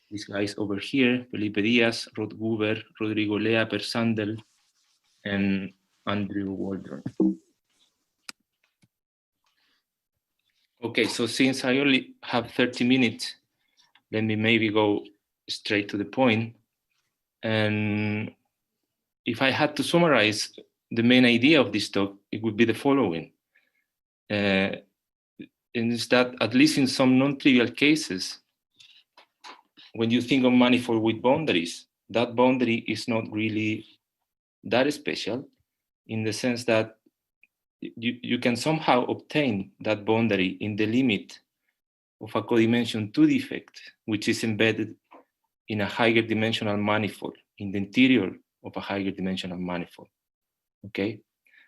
These guys over here, Felipe Diaz, Rod Guber, Rodrigo Lea Persandel, and Andrew Waldron. Okay, so since I only have 30 minutes, let me maybe go straight to the point. And if I had to summarize the main idea of this talk, it would be the following. And it's that at least in some non-trivial cases, when you think of manifold with boundaries, that boundary is not really that special in the sense that you can somehow obtain that boundary in the limit of a codimension 2 defect, which is embedded in a higher dimensional manifold, in the interior of a higher dimensional manifold. Okay,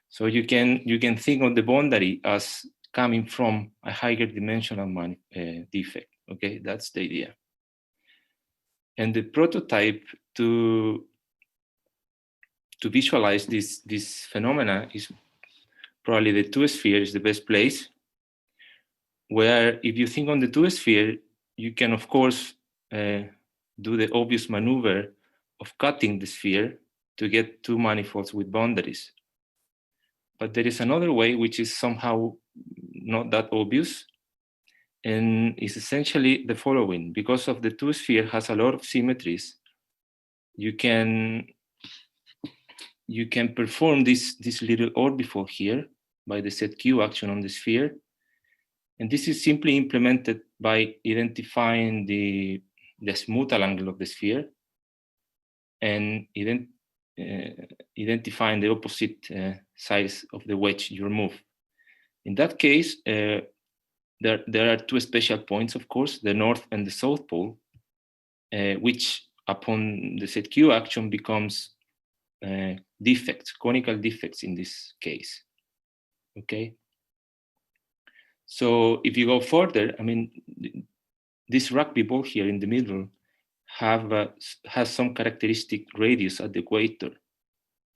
so you can think of the boundary as coming from a higher dimensional defect. Okay, that's the idea. And the prototype to visualize this phenomena is probably the 2-sphere is the best place, where if you think on the 2-sphere, you can of course do the obvious maneuver of cutting the sphere to get 2 manifolds with boundaries. But there is another way which is somehow not that obvious, and is essentially the following. Because of the 2-sphere has a lot of symmetries, you can perform this little orbifold here by the set Q action on the sphere. And this is simply implemented by identifying the azimuthal angle of the sphere and identifying the opposite size of the wedge you remove. In that case, there are 2 special points, of course, the north and the south pole, which upon the set Q action becomes defects, conical defects in this case. Okay. So if you go further, I mean, this rugby ball here in the middle has some characteristic radius at the equator,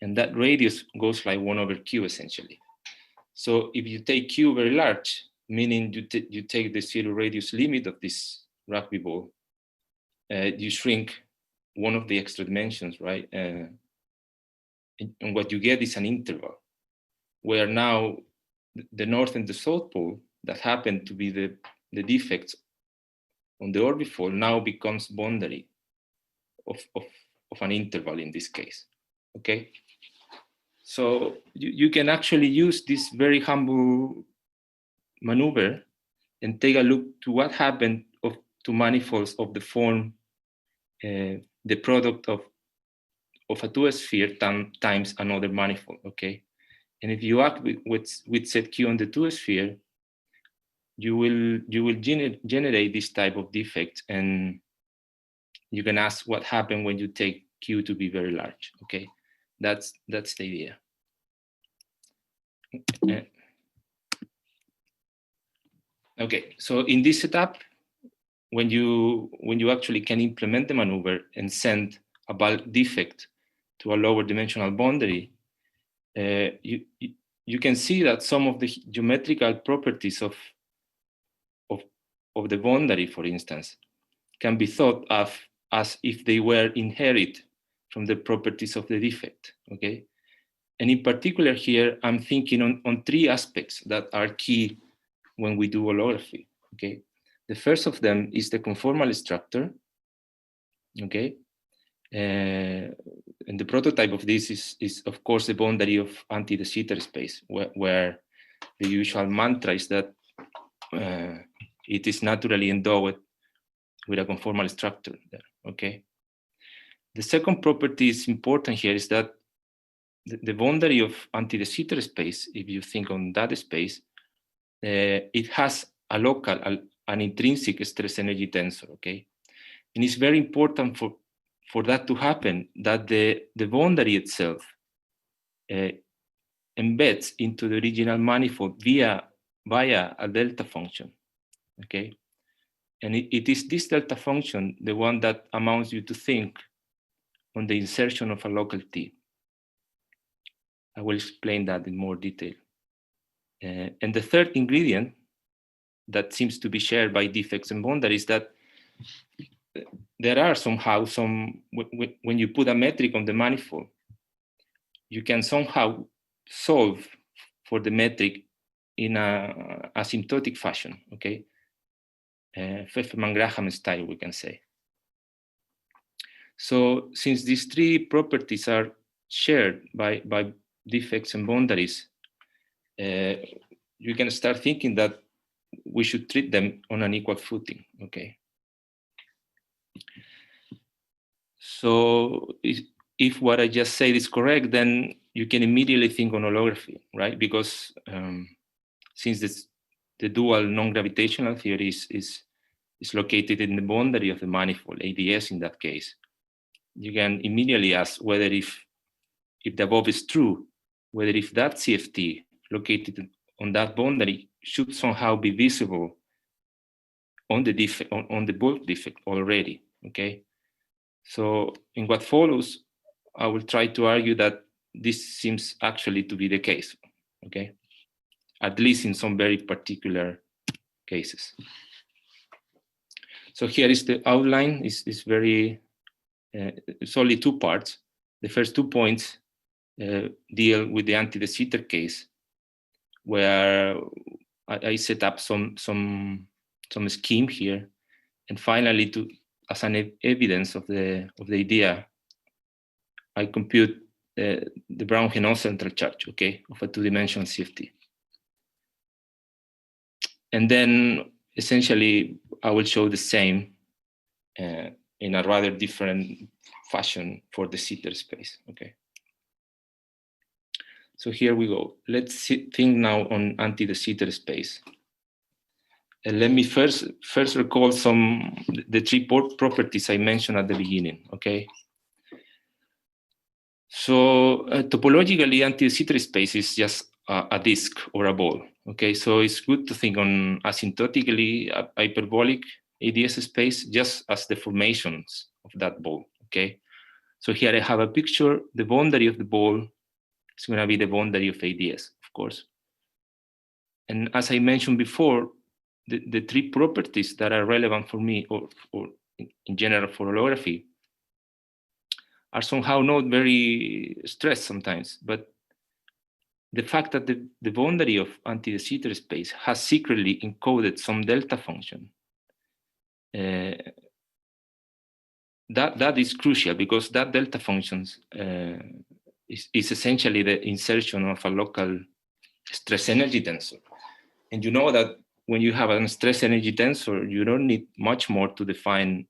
and that radius goes like 1/q essentially. So if you take Q very large, meaning you take the 0 radius limit of this rugby ball, you shrink one of the extra dimensions, right? and what you get is an interval, where now the north and the south pole that happen to be the defects on the orbifold now becomes boundary of an interval in this case, okay? So you can actually use this very humble maneuver and take a look to what happened to manifolds of the form, the product of a two-sphere times another manifold, okay? And if you act with set Q on the two-sphere, you will generate this type of defect, and you can ask what happened when you take Q to be very large, okay? That's the idea. Okay, so in this setup, when you actually can implement the maneuver and send a bulk defect to a lower dimensional boundary, you can see that some of the geometrical properties of the boundary, for instance, can be thought of as if they were inherited from the properties of the defect, okay? And in particular here, I'm thinking on three aspects that are key when we do holography, okay? The first of them is the conformal structure, okay? And the prototype of this is of course the boundary of anti-de Sitter space, where the usual mantra is that it is naturally endowed with a conformal structure there, okay? The second property is important here is that the boundary of anti-de Sitter space, if you think on that space, it has a local, an intrinsic stress energy tensor, okay? And it's very important for that to happen, that the boundary itself embeds into the original manifold via a delta function, okay? And it is this delta function, the one that amounts you to think on the insertion of a local T. I will explain that in more detail. And the third ingredient that seems to be shared by defects and boundaries is that there are somehow when you put a metric on the manifold, you can somehow solve for the metric in a asymptotic fashion, okay? Pfefferman-Graham style, we can say. So since these three properties are shared by defects and boundaries, you can start thinking that we should treat them on an equal footing, okay? So if what I just said is correct, then you can immediately think on holography, right? Because since the dual non-gravitational theory is located in the boundary of the manifold, ADS in that case, you can immediately ask whether if the above is true, whether if that CFT located on that boundary should somehow be visible on the defect, on the bulk defect already, okay? So in what follows, I will try to argue that this seems actually to be the case, okay? At least in some very particular cases. So here is the outline, is very, it's only two parts. The first 2 points deal with the anti-de Sitter case, where I set up some scheme here, and finally, as an evidence of the idea, I compute the Brown-Henault central charge, okay, of a two-dimensional CFT. And then essentially, I will show the same in a rather different fashion for the Sitter space, okay? So here we go. Let's think now on anti-de Sitter space. And let me first recall the three properties I mentioned at the beginning, okay? So topologically, anti-de Sitter space is just a disk or a ball, okay? So it's good to think on asymptotically hyperbolic ADS space just as the formations of that ball, okay? So here I have a picture. The boundary of the ball is going to be the boundary of ADS, of course. And as I mentioned before, the three properties that are relevant for me, or in general for holography, are somehow not very stressed sometimes, but the fact that the boundary of anti-de Sitter space has secretly encoded some delta function, that is crucial, because that delta functions is essentially the insertion of a local stress energy tensor. And you know that when you have a stress energy tensor, you don't need much more to define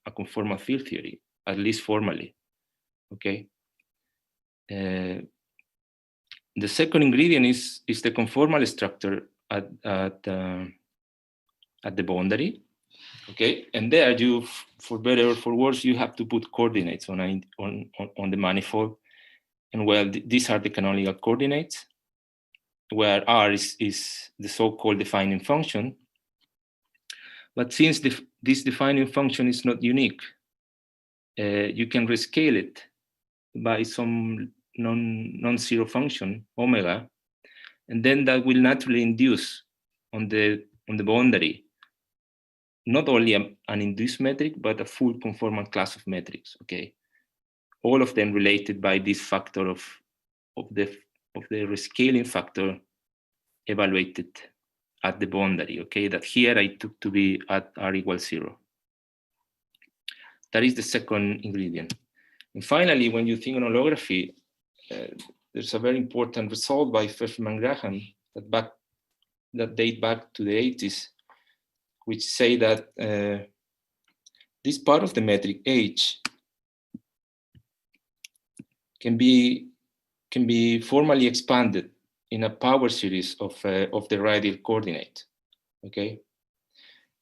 a conformal field theory, at least formally. Okay. The second ingredient is the conformal structure at the boundary. Okay, and there you, for better or for worse, you have to put coordinates on the manifold. And well, these are the canonical coordinates, where R is the so-called defining function. But since this defining function is not unique, you can rescale it by some non-zero function, omega, and then that will naturally induce on the boundary not only an induced metric, but a full conformal class of metrics. Okay, all of them related by this factor of the rescaling factor evaluated at the boundary. Okay, that here I took to be at R equals 0. That is the second ingredient. And finally, when you think on holography, there's a very important result by Pfefferman and Graham that date back to the 80s, which say that this part of the metric H can be formally expanded in a power series of the radial coordinate. Okay,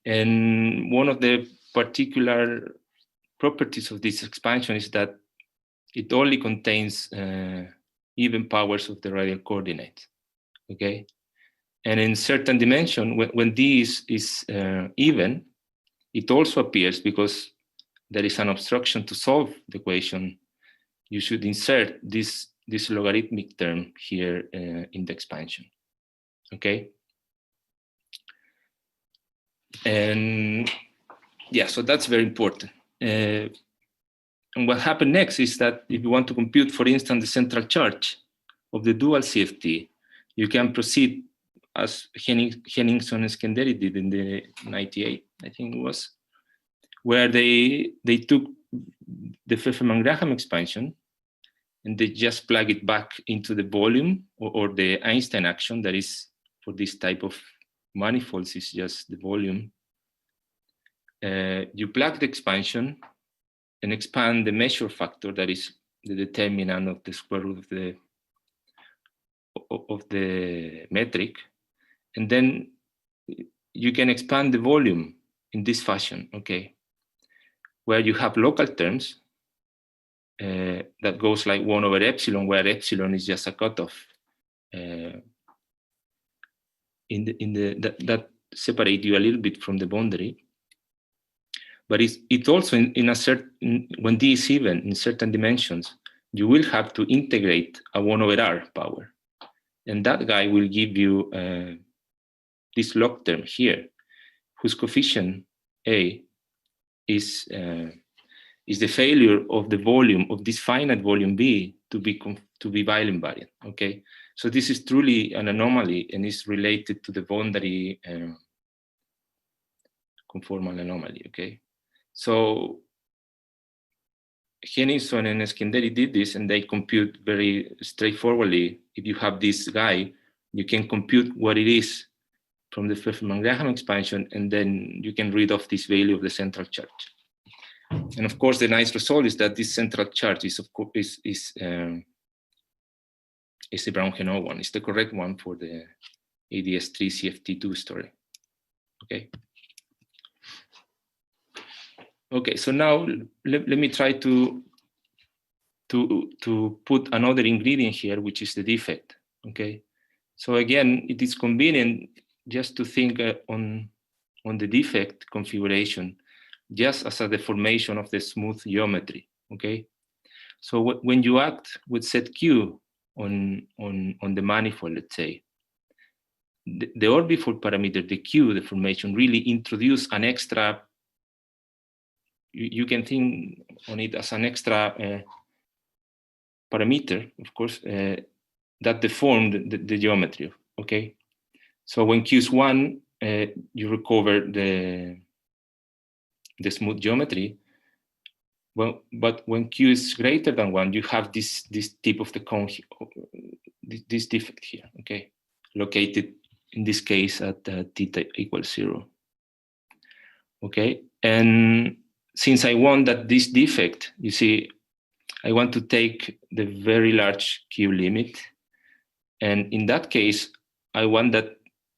and one of the particular properties of this expansion is that it only contains even powers of the radial coordinate. Okay, and in certain dimension, when this is even, it also appears, because there is an obstruction to solve the equation, you should insert this logarithmic term here in the expansion. Okay, and yeah, so that's very important. And what happened next is that if you want to compute, for instance, the central charge of the dual CFT, you can proceed as Henningson and Skenderi did in the 98, I think it was, where they took the Pfefferman-Graham expansion and they just plug it back into the volume or the Einstein action that is for this type of manifolds is just the volume. You plug the expansion and expand the measure factor that is the determinant of the square root of the metric. And then you can expand the volume in this fashion, okay? Where you have local terms that goes like 1 over epsilon, where epsilon is just a cutoff that separate you a little bit from the boundary. But it also in a certain, when D is even in certain dimensions, you will have to integrate a 1 over R power. And that guy will give you this log term here, whose coefficient A is the failure of the volume of this finite volume B to be Weyl invariant. Okay, so this is truly an anomaly and is related to the boundary conformal anomaly. Okay, so Henningson and Skenderi did this, and they compute very straightforwardly. If you have this guy, you can compute what it is from the Pfefferman-Graham expansion, and then you can read off this value of the central charge. And of course, the nice result is that this central charge is of course is the Brown-Henault one. It's the correct one for the ADS3 CFT2 story. Okay. Okay, so now let me try to put another ingredient here, which is the defect. Okay, so again, it is convenient just to think on the defect configuration just as a deformation of the smooth geometry. Okay, so when you act with set Q on the manifold, let's say, the orbifold parameter, the Q deformation, really introduce an extra. You can think on it as an extra parameter, of course, that deform the geometry, okay? So when Q is 1, you recover the smooth geometry. Well, but when Q is greater than 1, you have this tip of the cone, this defect here, okay? Located, in this case, at theta equals 0, okay? And since I want that this defect, you see, I want to take the very large Q limit. And in that case, I want that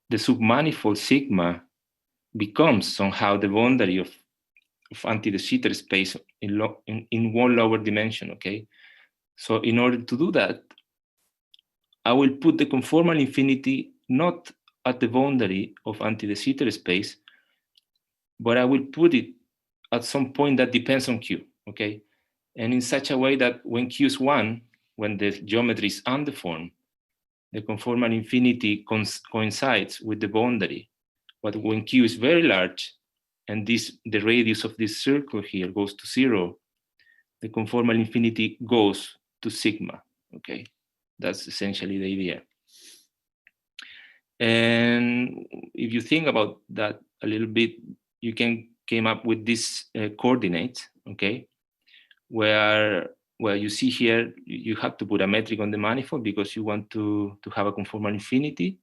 the submanifold sigma becomes somehow the boundary of anti-de Sitter space in one lower dimension, okay? So in order to do that, I will put the conformal infinity not at the boundary of anti-de Sitter space, but I will put it at some point that depends on Q, okay? And in such a way that when Q is 1, when the geometry is undeformed, the conformal infinity coincides with the boundary. But when Q is very large, and the radius of this circle here goes to 0, the conformal infinity goes to sigma, okay? That's essentially the idea. And if you think about that a little bit, you came up with this coordinate, okay? Where you see here, you have to put a metric on the manifold because you want to have a conformal infinity.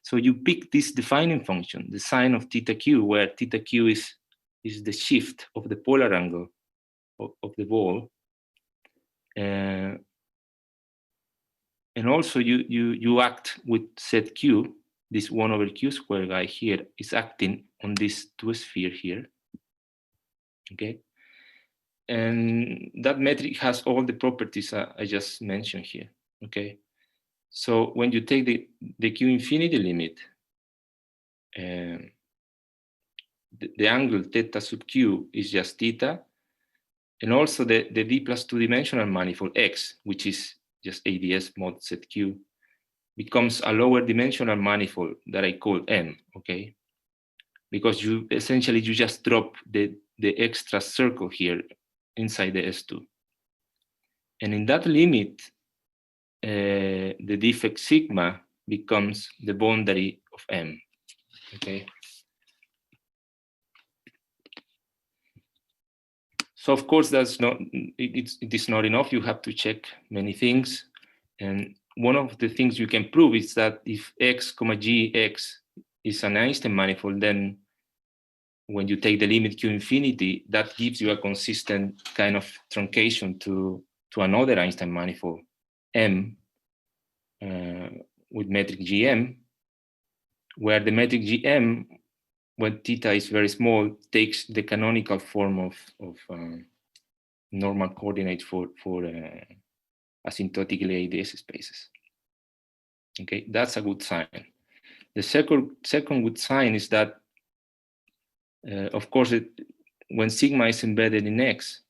So you pick this defining function, the sine of theta q, where theta q is the shift of the polar angle of the ball. And also you act with set q, this 1 over q squared guy here is acting on this two sphere here, okay? And that metric has all the properties I just mentioned here, okay? So when you take the q infinity limit, the angle theta sub q is just theta, and also the d plus 2-dimensional manifold x, which is just ADS mod set q, becomes a lower dimensional manifold that I call M, okay? Because you essentially just drop the extra circle here inside the S2. And in that limit, the defect sigma becomes the boundary of M, okay? So of course, that's not, it is not enough. You have to check many things. And one of the things you can prove is that if x comma gx is an Einstein manifold, then when you take the limit q infinity, that gives you a consistent kind of truncation to another Einstein manifold, M, with metric gm, where the metric gm, when theta is very small, takes the canonical form of normal coordinate for asymptotically ADS spaces. Okay, that's a good sign. The second good sign is that, of course, when sigma is embedded in X,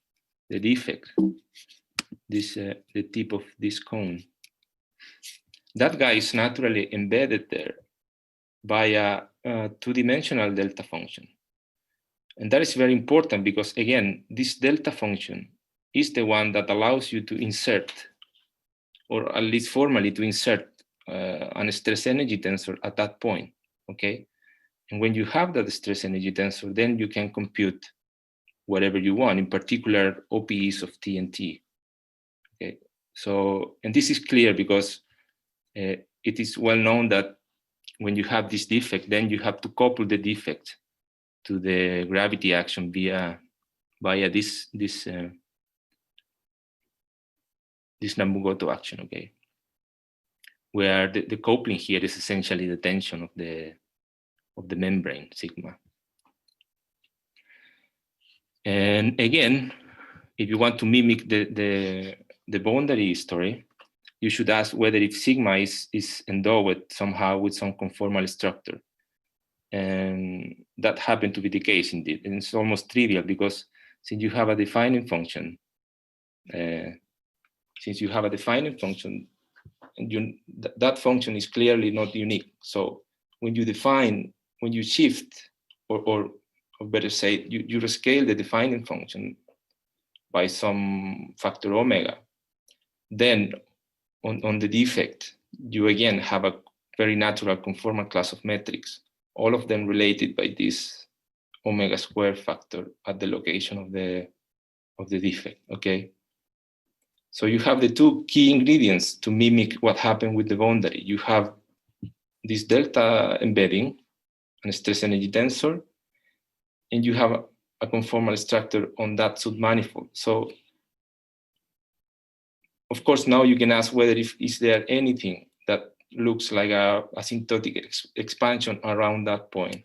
the defect, the tip of this cone, that guy is naturally embedded there by a two-dimensional delta function. And that is very important because, again, this delta function is the one that allows you to insert, or at least formally to insert, an stress energy tensor at that point, okay? And when you have that stress energy tensor, then you can compute whatever you want, in particular OPEs of T and T, okay? So, and this is clear because it is well known that when you have this defect, then you have to couple the defect to the gravity action via this Nabu-Goto action, okay? Where the coupling here is essentially the tension of the membrane, sigma. And again, if you want to mimic the boundary story, you should ask whether if sigma is endowed somehow with some conformal structure. And that happened to be the case indeed. And it's almost trivial because since you have a defining function, that function is clearly not unique. So when you shift, or better say, you rescale the defining function by some factor omega, then on the defect, you again have a very natural conformal class of metrics, all of them related by this omega square factor at the location of the defect, okay? So you have the two key ingredients to mimic what happened with the boundary. You have this delta embedding and stress energy tensor, and you have a conformal structure on that submanifold. So of course, now you can ask whether is there anything that looks like a asymptotic expansion around that point,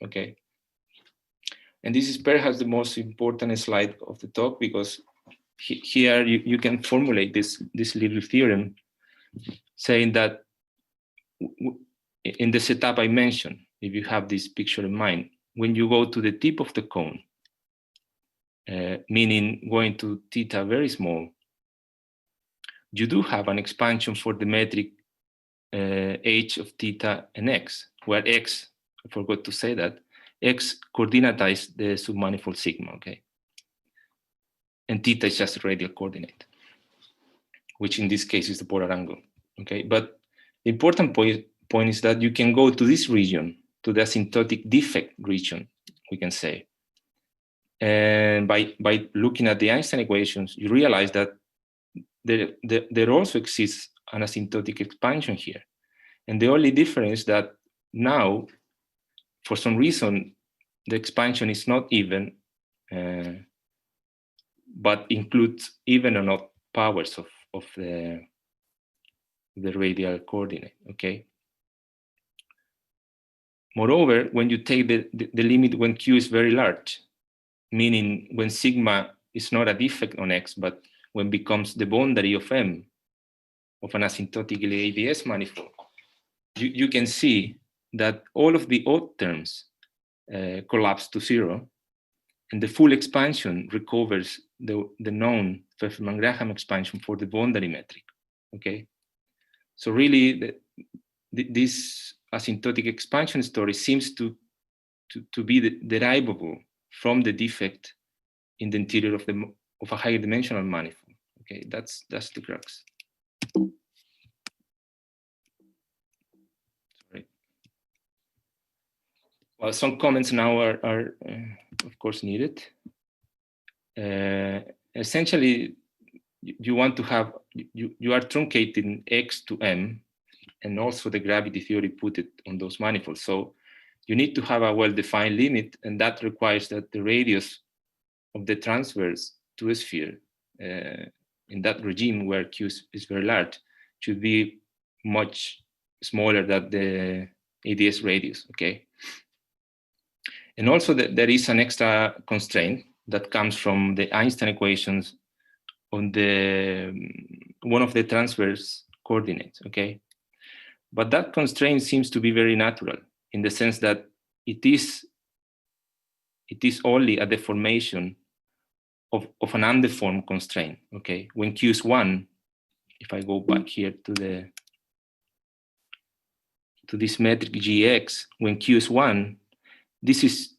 okay? And this is perhaps the most important slide of the talk, because here you can formulate this little theorem saying that in the setup I mentioned, if you have this picture in mind, when you go to the tip of the cone, meaning going to theta very small, you do have an expansion for the metric h of theta and x, where x, I forgot to say that, x coordinatizes the submanifold sigma, okay? And theta is just a radial coordinate, which in this case is the polar angle, okay? But the important point is that you can go to this region, to the asymptotic defect region, we can say. And by looking at the Einstein equations, you realize that there also exists an asymptotic expansion here. And the only difference is that now, for some reason, the expansion is not even, but includes even or odd powers of the radial coordinate, okay? Moreover, when you take the limit when Q is very large, meaning when sigma is not a defect on X, but when becomes the boundary of M of an asymptotically ADS manifold, you can see that all of the odd terms collapse to zero, and the full expansion recovers the known Fefferman-Graham expansion for the boundary metric, okay? So really, this asymptotic expansion story seems to be derivable from the defect in the interior of a higher dimensional manifold, okay? That's the crux. Sorry. Well, some comments now are of course needed. Essentially, you want to have, you are truncating X to M, and also the gravity theory put it on those manifolds. So you need to have a well-defined limit, and that requires that the radius of the transverse to a sphere in that regime where Q is very large should be much smaller than the ADS radius, okay? And also there is an extra constraint that comes from the Einstein equations on one of the transverse coordinates, okay? But that constraint seems to be very natural in the sense that it is only a deformation of an undeformed constraint, okay? When Q is 1, if I go back here to this metric Gx, when Q is 1, this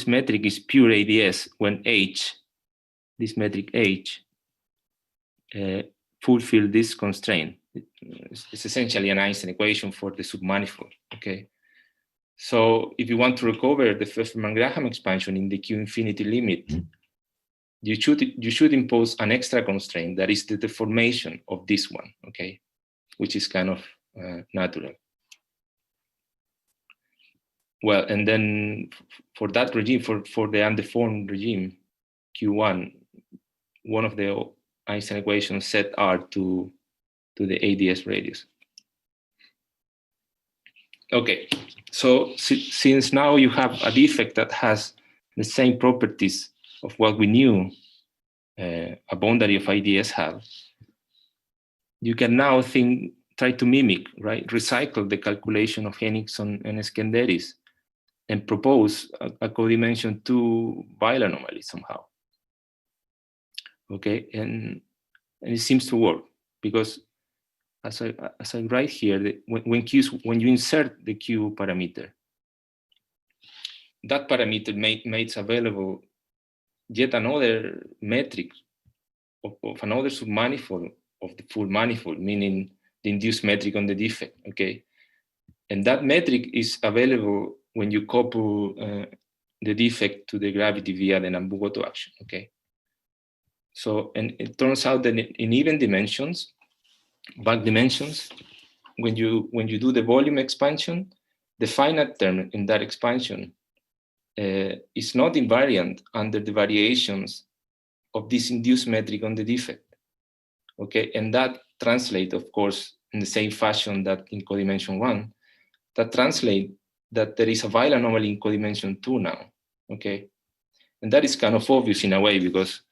metric is pure ADS when H, this metric H, fulfill this constraint. It's essentially an Einstein equation for the submanifold, okay? So if you want to recover the Fefferman-Graham expansion in the Q infinity limit, you should impose an extra constraint that is the deformation of this one, okay? Which is kind of natural. Well, and then for that regime, for the undeformed regime, Q1, one of the Einstein equations set R to the ADS radius. Okay, so since now you have a defect that has the same properties of what we knew a boundary of ADS have, you can now try to mimic, right? Recycle the calculation of Henningson and Skenderis and propose a codimension 2 Weyl anomaly somehow. Okay, and it seems to work because as I write here, when you insert the Q parameter, that parameter makes available yet another metric of another submanifold of the full manifold, meaning the induced metric on the defect, okay? And that metric is available when you couple the defect to the gravity via the Nambu-Goto action, okay? So, and it turns out that in even dimensions, back dimensions, when you do the volume expansion, the finite term in that expansion is not invariant under the variations of this induced metric on the defect, okay? And that translates, of course, in the same fashion that in codimension 1, that translates that there is a Weyl anomaly in codimension 2 now, okay? And that is kind of obvious in a way, because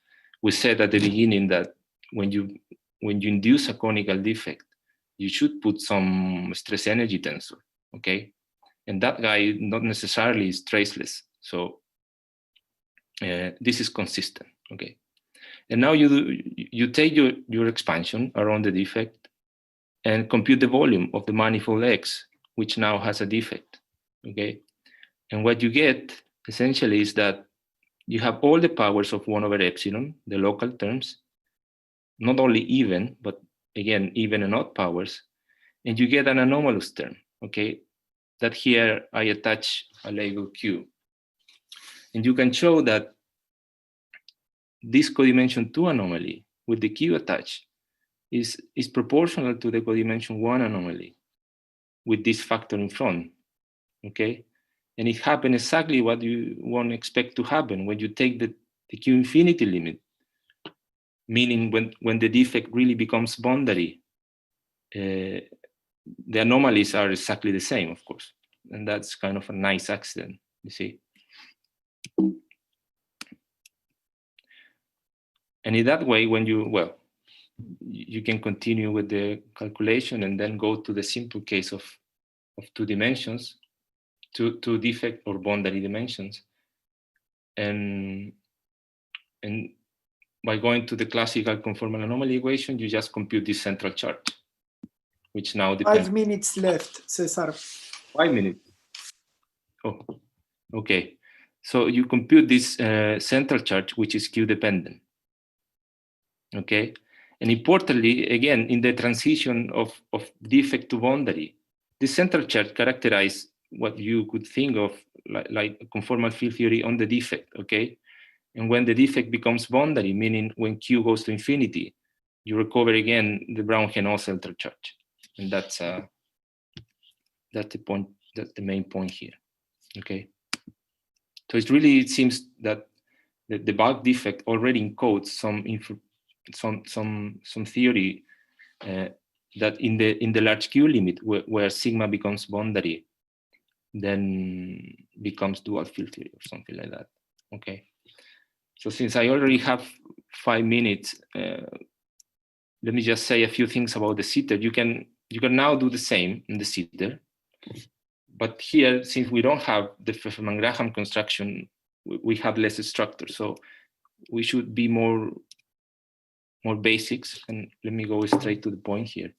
we said at the beginning that when you induce a conical defect, you should put some stress energy tensor, okay? And that guy not necessarily is traceless. So this is consistent, okay? And now you take your expansion around the defect and compute the volume of the manifold X, which now has a defect, okay? And what you get essentially is that you have all the powers of 1 over epsilon, the local terms, not only even, but again, even and odd powers, and you get an anomalous term, okay? That here I attach a label Q. And you can show that this codimension 2 anomaly with the Q attached is proportional to the codimension 1 anomaly with this factor in front, okay? And it happens exactly what you won't expect to happen when you take the Q infinity limit, meaning when the defect really becomes boundary, the anomalies are exactly the same, of course. And that's kind of a nice accident, you see. And in that way, when you can continue with the calculation and then go to the simple case of 2 dimensions, two defect or boundary dimensions. And by going to the classical conformal anomaly equation, you just compute this central charge, which now depends. 5 minutes left, Cesar. 5 minutes. Oh, okay. So you compute this central charge, which is Q dependent. Okay. And importantly, again, in the transition of defect to boundary, the central charge characterizes what you could think of like conformal field theory on the defect, okay? And when the defect becomes boundary, meaning when Q goes to infinity, you recover again the Brown-Henault central charge. And that's the point, that's the main point here, okay? So it seems that the bulk defect already encodes some theory that in the large Q limit where sigma becomes boundary, then becomes dual field theory or something like that. Okay. So since I already have 5 minutes, let me just say a few things about the sitter. You can now do the same in the sitter, but here, since we don't have the Pfefferman-Graham construction, we have less structure. So we should be more basics, and let me go straight to the point here.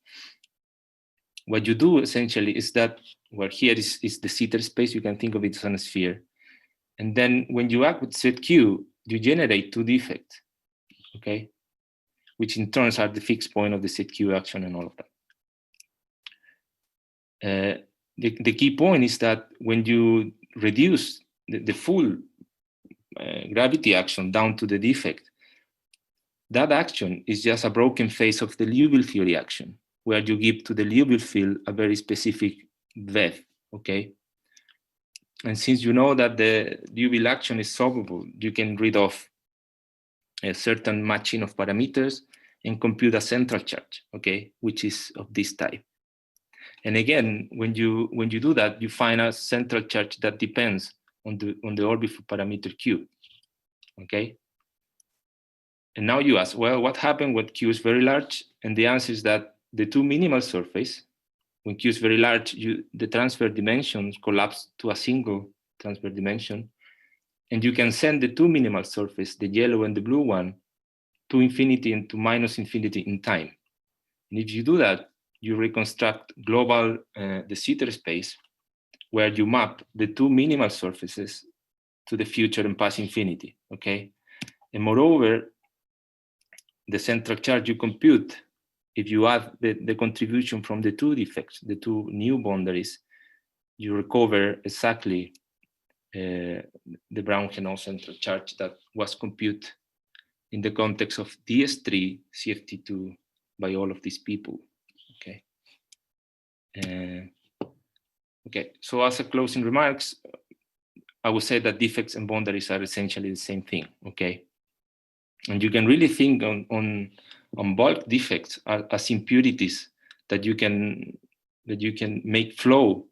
What you do essentially is that, well, here is the sitter space. You can think of it as a sphere. And then when you act with ZQ, you generate 2 defects, okay? Which in turn are the fixed point of the ZQ action and all of that. The key point is that when you reduce the full gravity action down to the defect, that action is just a broken phase of the Liouville theory action, where you give to the Liouville field a very specific VEV, okay? And since you know that the Liouville action is solvable, you can read off a certain matching of parameters and compute a central charge, okay, which is of this type. And again, when you do that, you find a central charge that depends on the orbital parameter Q, okay? And now you ask, well, what happened when Q is very large? And the answer is that the 2 minimal surface, when Q is very large, the transfer dimensions collapse to a single transfer dimension. And you can send the 2 minimal surface, the yellow and the blue one, to infinity and to minus infinity in time. And if you do that, you reconstruct global the sitter space, where you map the 2 minimal surfaces to the future and past infinity, okay? And moreover, the central charge you compute, if you add the contribution from the two defects, the two new boundaries, you recover exactly the Brown-Henault central charge that was computed in the context of DS3, CFT2 by all of these people. Okay. Okay. So as a closing remarks, I would say that defects and boundaries are essentially the same thing. Okay. And you can really think on bulk defects as impurities that you can make flow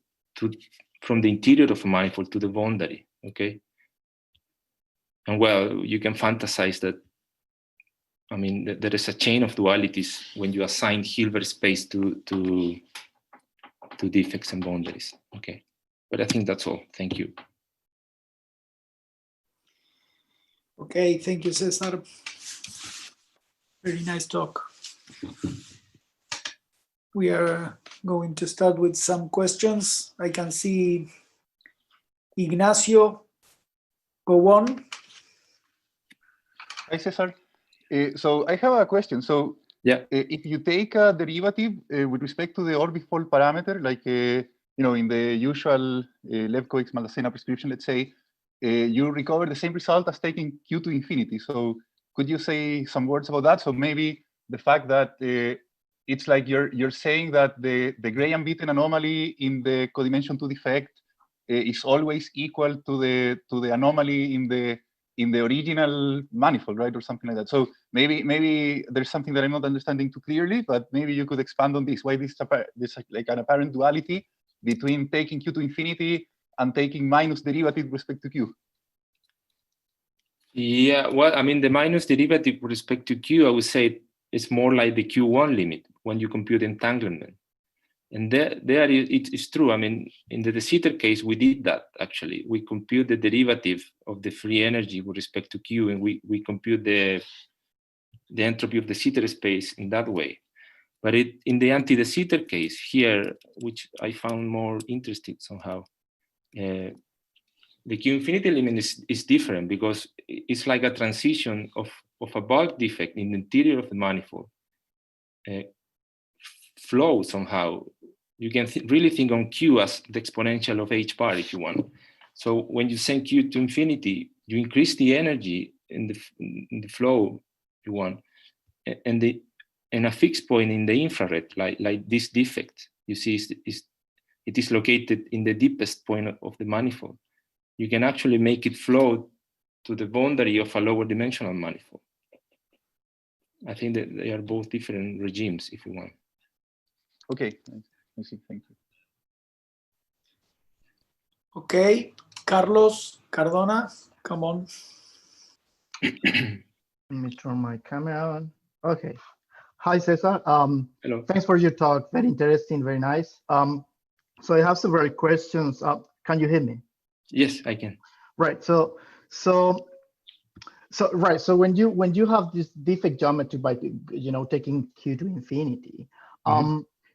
from the interior of a manifold to the boundary. Okay. And well, you can fantasize that. I mean, there is a chain of dualities when you assign Hilbert space to defects and boundaries. Okay. But I think that's all. Thank you. Okay, thank you, Cesar. Very nice talk. We are going to start with some questions. I can see Ignacio. Go on. Hi, Cesar. So I have a question. So yeah, if you take a derivative with respect to the orbifold parameter, like you know, in the usual LAWGH x Maldacena prescription, let's say, you recover the same result as taking Q to infinity. So could you say some words about that? So maybe the fact that it's like you're saying that the Graham-Witten anomaly in the codimension 2 defect is always equal to the anomaly in the original manifold, right, or something like that. So maybe there's something that I'm not understanding too clearly, but maybe you could expand on this. Why this like an apparent duality between taking Q to infinity and taking minus derivative with respect to Q? Yeah, well, I mean, the minus derivative with respect to Q, I would say it's more like the Q1 limit when you compute entanglement. And there it's true. I mean, in the de Sitter case, we did that, actually. We compute the derivative of the free energy with respect to Q, and we compute the entropy of the Sitter space in that way. But in the anti-de Sitter case here, which I found more interesting somehow, the Q infinity limit is different because it's like a transition of a bulk defect in the interior of the manifold flow somehow. You can really think on Q as the exponential of H bar if you want. So when you send Q to infinity, you increase the energy in the flow you want, and a fixed point in the infrared, like this defect, you see, it is located in the deepest point of the manifold. You can actually make it flow to the boundary of a lower dimensional manifold. I think that they are both different regimes, if you want. Okay, I see. Thank you. Okay, Carlos Cardona, come on. Let me turn my camera on. Okay. Hi, Cesar. Hello. Thanks for your talk. Very interesting, very nice. So I have several questions. Can you hear me? Yes, I can. Right. So when you have this defect geometry by taking Q to infinity,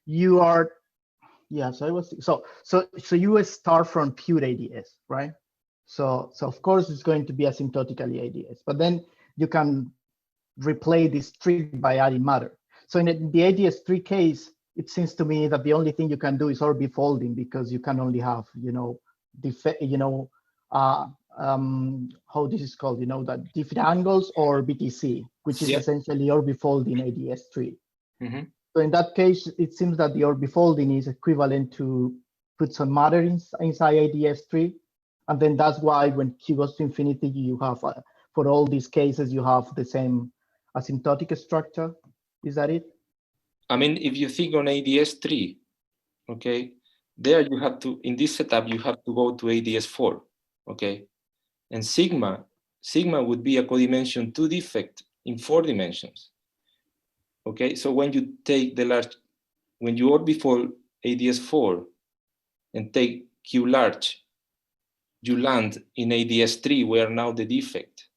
you are so you start from pure ADS, right? So of course it's going to be asymptotically ADS, but then you can replay this trick by adding matter. So in the ADS3 case, it seems to me that the only thing you can do is orbifolding, because you can only have how this is called, that different angles or BTC, which is essentially orbifolding ADS3. So in that case, it seems that the orbifolding is equivalent to put some matter inside ADS3. And then that's why when Q goes to infinity, you have, for all these cases, you have the same asymptotic structure. Is that it? I mean, if you think on ADS3, okay, there you have to, in this setup, you have to go to ADS4, okay? And sigma would be a codimension 2 defect in 4 dimensions. Okay, so when you take when you orbifold ADS4 and take Q large, you land in ADS3, where now the defect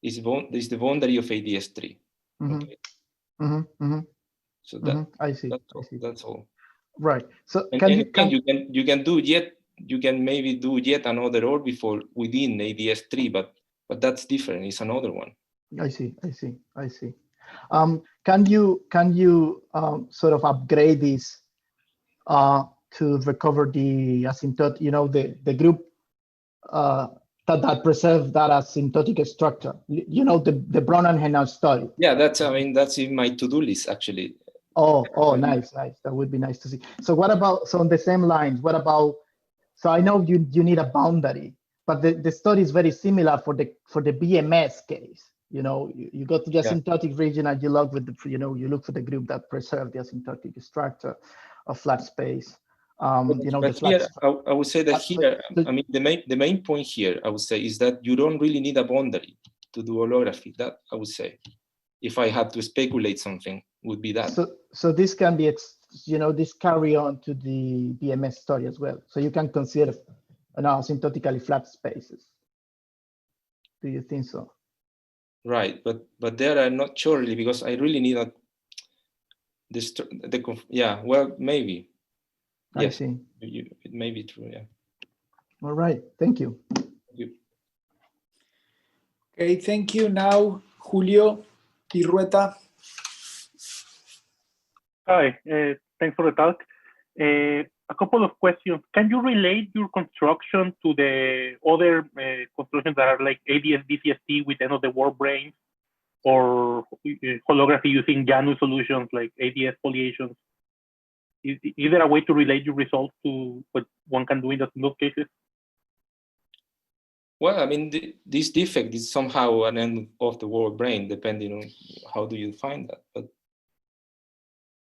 is the boundary of ADS3. Okay. So I see. That's all. Right. So you can maybe do yet another orbifold within ADS3, but that's different. It's another one. I see. Can you sort of upgrade this to recover the asymptotic, the group that preserve that asymptotic structure? The Brown and Hennard study. Yeah, that's in my to-do list actually. Oh, nice. That would be nice to see. So what about, so on the same lines, what about, so I know you need a boundary, but the study is very similar for the BMS case. You go to the asymptotic region and you look with you look for the group that preserve the asymptotic structure of flat space. But here, I would say that here, the main point here, I would say, is that you don't really need a boundary to do holography. That I would say, if I had to speculate something, would be that. So this can be, this carry on to the BMS study as well. So you can consider asymptotically flat spaces. Do you think so? Right, but there I'm not sure really, because I really need well, maybe. Yes, I see. It may be true, yeah. All right, thank you. Thank you. Okay, thank you. Now, Julio Irrueta. Hi, thanks for the talk. A couple of questions. Can you relate your construction to the other constructions that are like ADS DCST with end of the world brain, or holography using Janus solutions like ADS foliations? Is there a way to relate your results to what one can do in those cases? Well, this defect is somehow an end of the world brain, depending on how do you find that. But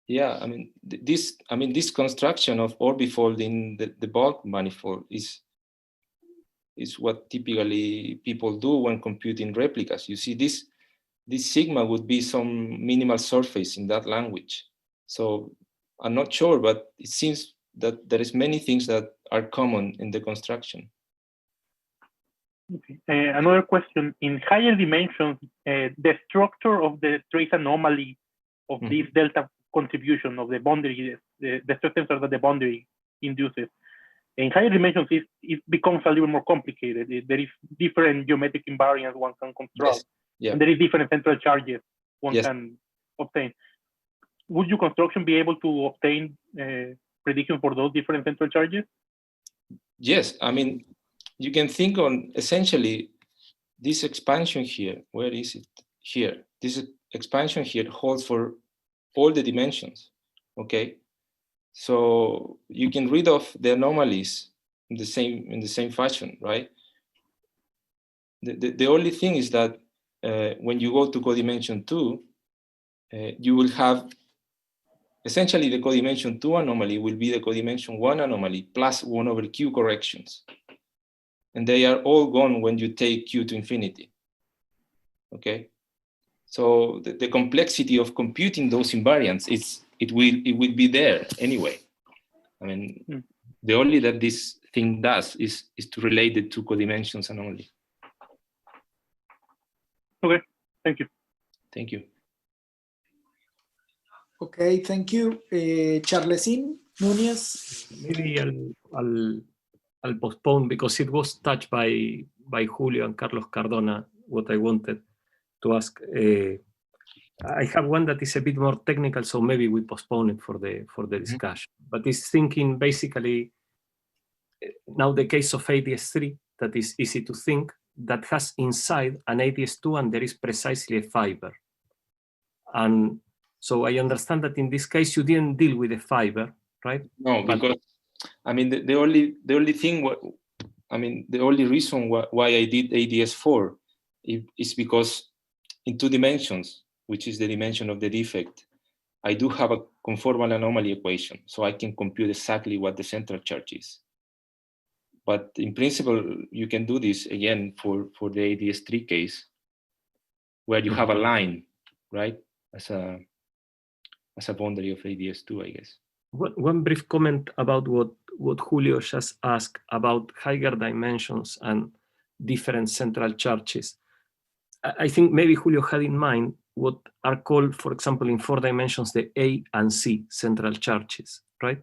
yeah, this construction of orbifold in the bulk manifold is what typically people do when computing replicas. You see, this sigma would be some minimal surface in that language. So I'm not sure, but it seems that there is many things that are common in the construction. Okay. Another question: in higher dimensions, the structure of the trace anomaly of this delta contribution of the boundary, the stress tensor that the boundary induces, in higher dimensions, it becomes a little more complicated. There is different geometric invariance one can control. Yes. Yeah. And there is different central charges one can obtain. Would your construction be able to obtain prediction for those different central charges? Yes, you can think on essentially this expansion here. Where is it? Here. This expansion here holds for all the dimensions. Okay, so you can read off the anomalies in the same fashion, right? The only thing is that when you go to codimension 2, you will have essentially the codimension 2 anomaly will be the codimension 1 anomaly plus 1 over q corrections. And they are all gone when you take q to infinity. Okay? So the complexity of computing those invariants, it will be there anyway. The only that this thing does is to relate the two codimensions anomaly. Okay, thank you. Thank you. Okay, thank you. Charlesin Núñez. Maybe I'll postpone because it was touched by Julio and Carlos Cardona, what I wanted to ask. I have one that is a bit more technical, so maybe we postpone it for the discussion. But it's thinking basically, now the case of ADS3, that is easy to think, that has inside an ADS2 and there is precisely a fiber. And so I understand that in this case you didn't deal with a fiber, right? No, because the only thing, the only reason why I did ADS4 is because in 2 dimensions, which is the dimension of the defect, I do have a conformal anomaly equation, so I can compute exactly what the central charge is. But in principle, you can do this again for the ADS3 case, where you have a line, right, as a boundary of ADS2, I guess. One brief comment about what Julio just asked about higher dimensions and different central charges. I think maybe Julio had in mind what are called, for example, in 4 dimensions, the A and C central charges, right?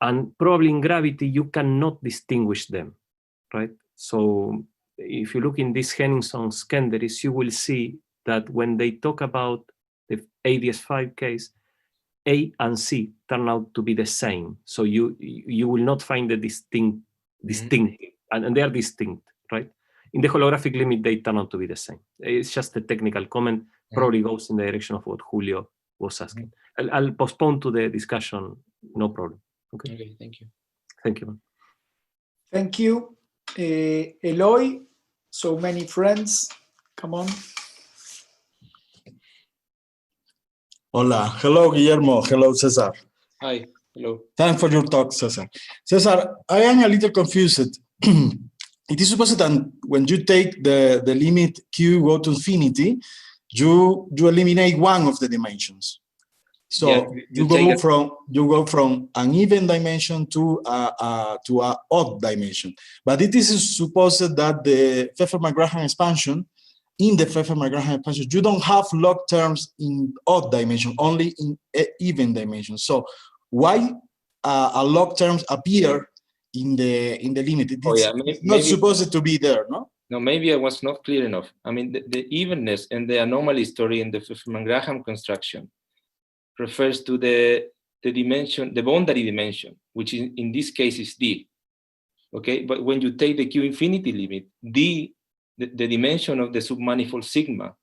And probably in gravity, you cannot distinguish them, right? So if you look in this Henningson Skenderis, you will see that when they talk about the ADS5 case, A and C turn out to be the same. So you will not find the distinct, and they are distinct, right? In the holographic limit, they turn out to be the same. It's just a technical comment, probably goes in the direction of what Julio was asking. I'll postpone to the discussion, no problem. Okay, thank you. Thank you. Thank you. Eloy, so many friends, come on. Hola, hello Guillermo, hello Cesar. Hi, hello. Thanks for your talk, Cesar. Cesar, I am a little confused. It is supposed that when you take the limit Q go to infinity, you eliminate one of the dimensions. So yeah, you go from an even dimension to a odd dimension. But it is supposed that the Pfeffer-McGraham expansion, in the Pfeffer-McGraham expansion, you don't have log terms in odd dimension, only in even dimension. So why a log terms appear in the limit? It's not supposed to be there, no? No, maybe I was not clear enough. I mean, the evenness and the anomaly story in the Pfeffer-McGraham construction refers to the dimension, the boundary dimension, which in this case is D. Okay, but when you take the Q infinity limit, D, the dimension of the submanifold sigma,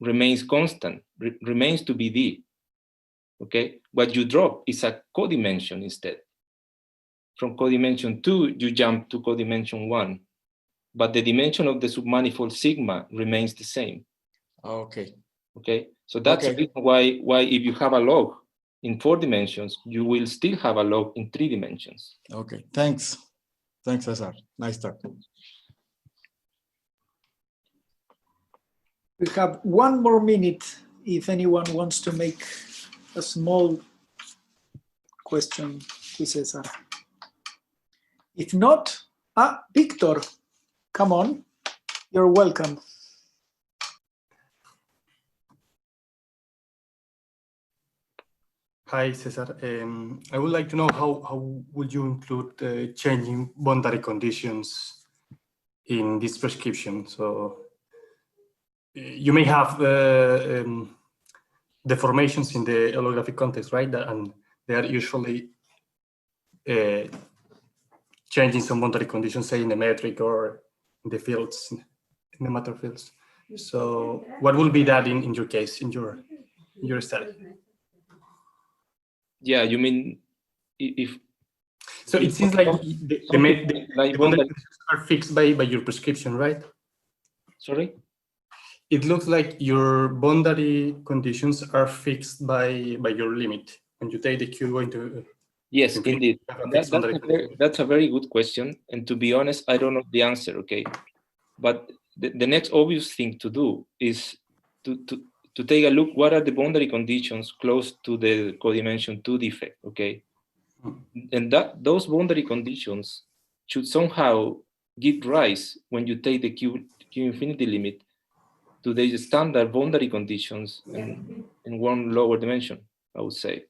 remains constant, remains to be D. Okay, what you drop is a codimension instead. From codimension 2, you jump to codimension 1, but the dimension of the submanifold sigma remains the same. Okay. Okay, so that's the reason why if you have a log in 4 dimensions, you will still have a log in 3 dimensions. Okay, thanks. Thanks, Cesar. Nice talk. We have 1 more minute if anyone wants to make a small question to Cesar. If not, Victor, come on, you're welcome. Hi, Cesar. I would like to know how would you include changing boundary conditions in this prescription? So you may have deformations in the holographic context, right? And they are usually changing some boundary conditions, say in the metric or in the fields, in the matter fields. So what will be that in your case, in your study? Yeah, you mean if... So it seems like the boundary conditions are fixed by your prescription, right? Sorry? It looks like your boundary conditions are fixed by your limit. When you take the Q into... Yes, indeed. That's a very good question. And to be honest, I don't know the answer, okay? But the next obvious thing to do is to take a look, what are the boundary conditions close to the codimension 2 defect, okay? And those boundary conditions should somehow give rise, when you take the Q infinity limit, to the standard boundary conditions in one lower dimension, I would say.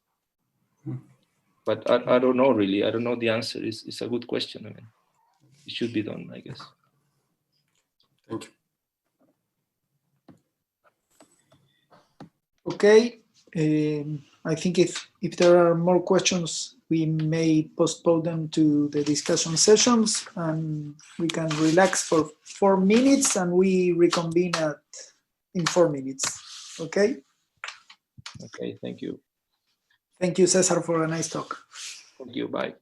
But I don't know really. I don't know the answer. It's a good question. I mean, it should be done, I guess. Thank you. Okay. I think if there are more questions, we may postpone them to the discussion sessions, and we can relax for 4 minutes, and we reconvene in 4 minutes. Okay. Okay. Thank you. Thank you, Cesar, for a nice talk. Thank you. Bye.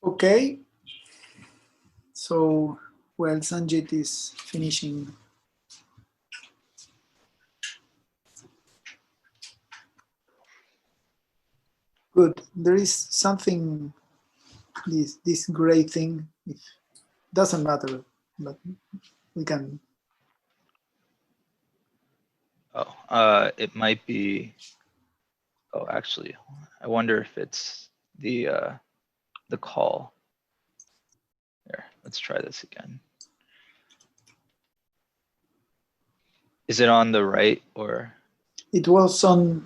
Okay. So, well, Sanjit is finishing. Good. There is something, this gray thing. It doesn't matter, but we can. Oh, it might be. Oh, actually, I wonder if it's the call. Here, let's try this again. Is it on the right or? It was on,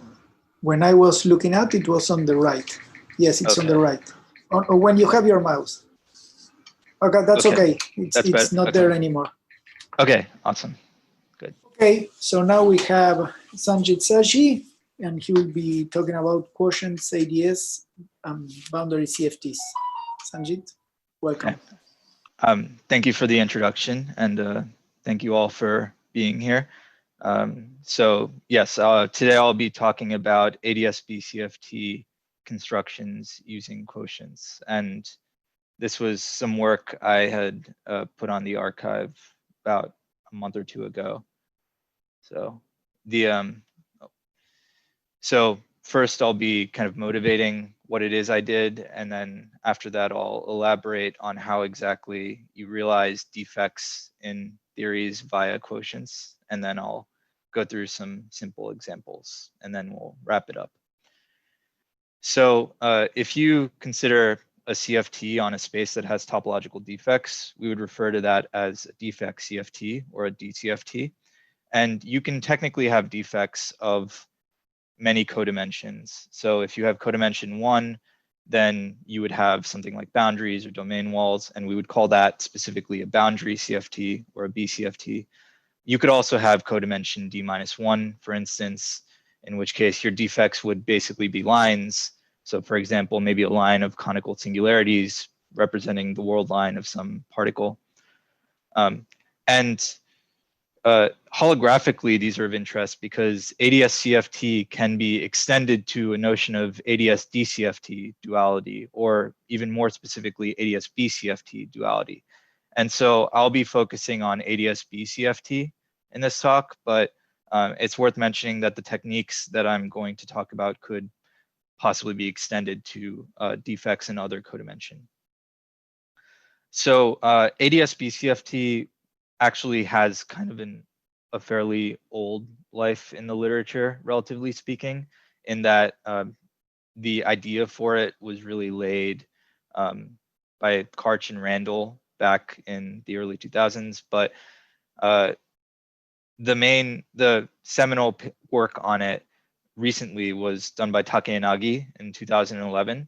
when I was looking at it, was on the right. Yes, it's on the right. Or when you have your mouse. Okay, that's okay. It's not there anymore. Okay, awesome. Good. Okay, so now we have Sanjit Sashi, and he will be talking about quotients, ADS, and boundary CFTs. Sanjit, welcome. Okay. Thank you for the introduction, and thank you all for being here. So yes, today I'll be talking about ADS-B CFT constructions using quotients, and this was some work I had put on the archive about a month or two ago. So so first I'll be kind of motivating what it is I did, and then after that I'll elaborate on how exactly you realize defects in theories via quotients, and then I'll go through some simple examples, and then we'll wrap it up. So if you consider a CFT on a space that has topological defects, we would refer to that as a defect CFT or a DCFT. And you can technically have defects of many codimensions. So if you have codimension 1, then you would have something like boundaries or domain walls, and we would call that specifically a boundary CFT or a BCFT. You could also have codimension D-1, for instance, in which case your defects would basically be lines. So for example, maybe a line of conical singularities representing the world line of some particle. Holographically, these are of interest because ADS-CFT can be extended to a notion of ADS-DCFT duality, or even more specifically, ADS-BCFT duality. And so I'll be focusing on ADS-BCFT in this talk, but it's worth mentioning that the techniques that I'm going to talk about could possibly be extended to defects in other codimension. So ADS-BCFT actually has kind of a fairly old life in the literature, relatively speaking, in that the idea for it was really laid by Karch and Randall back in the early 2000s, but the seminal work on it recently was done by Takeyanagi in 2011.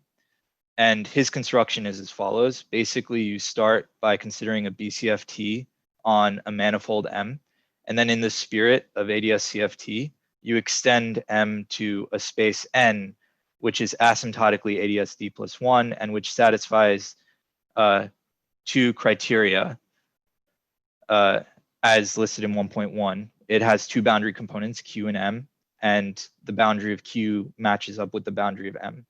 And his construction is as follows. Basically, you start by considering a BCFT on a manifold M. And then in the spirit of ADS-CFT, you extend M to a space N, which is asymptotically ADS-D+1 and which satisfies two criteria as listed in 1.1. It has two boundary components, Q and M, and the boundary of Q matches up with the boundary of M.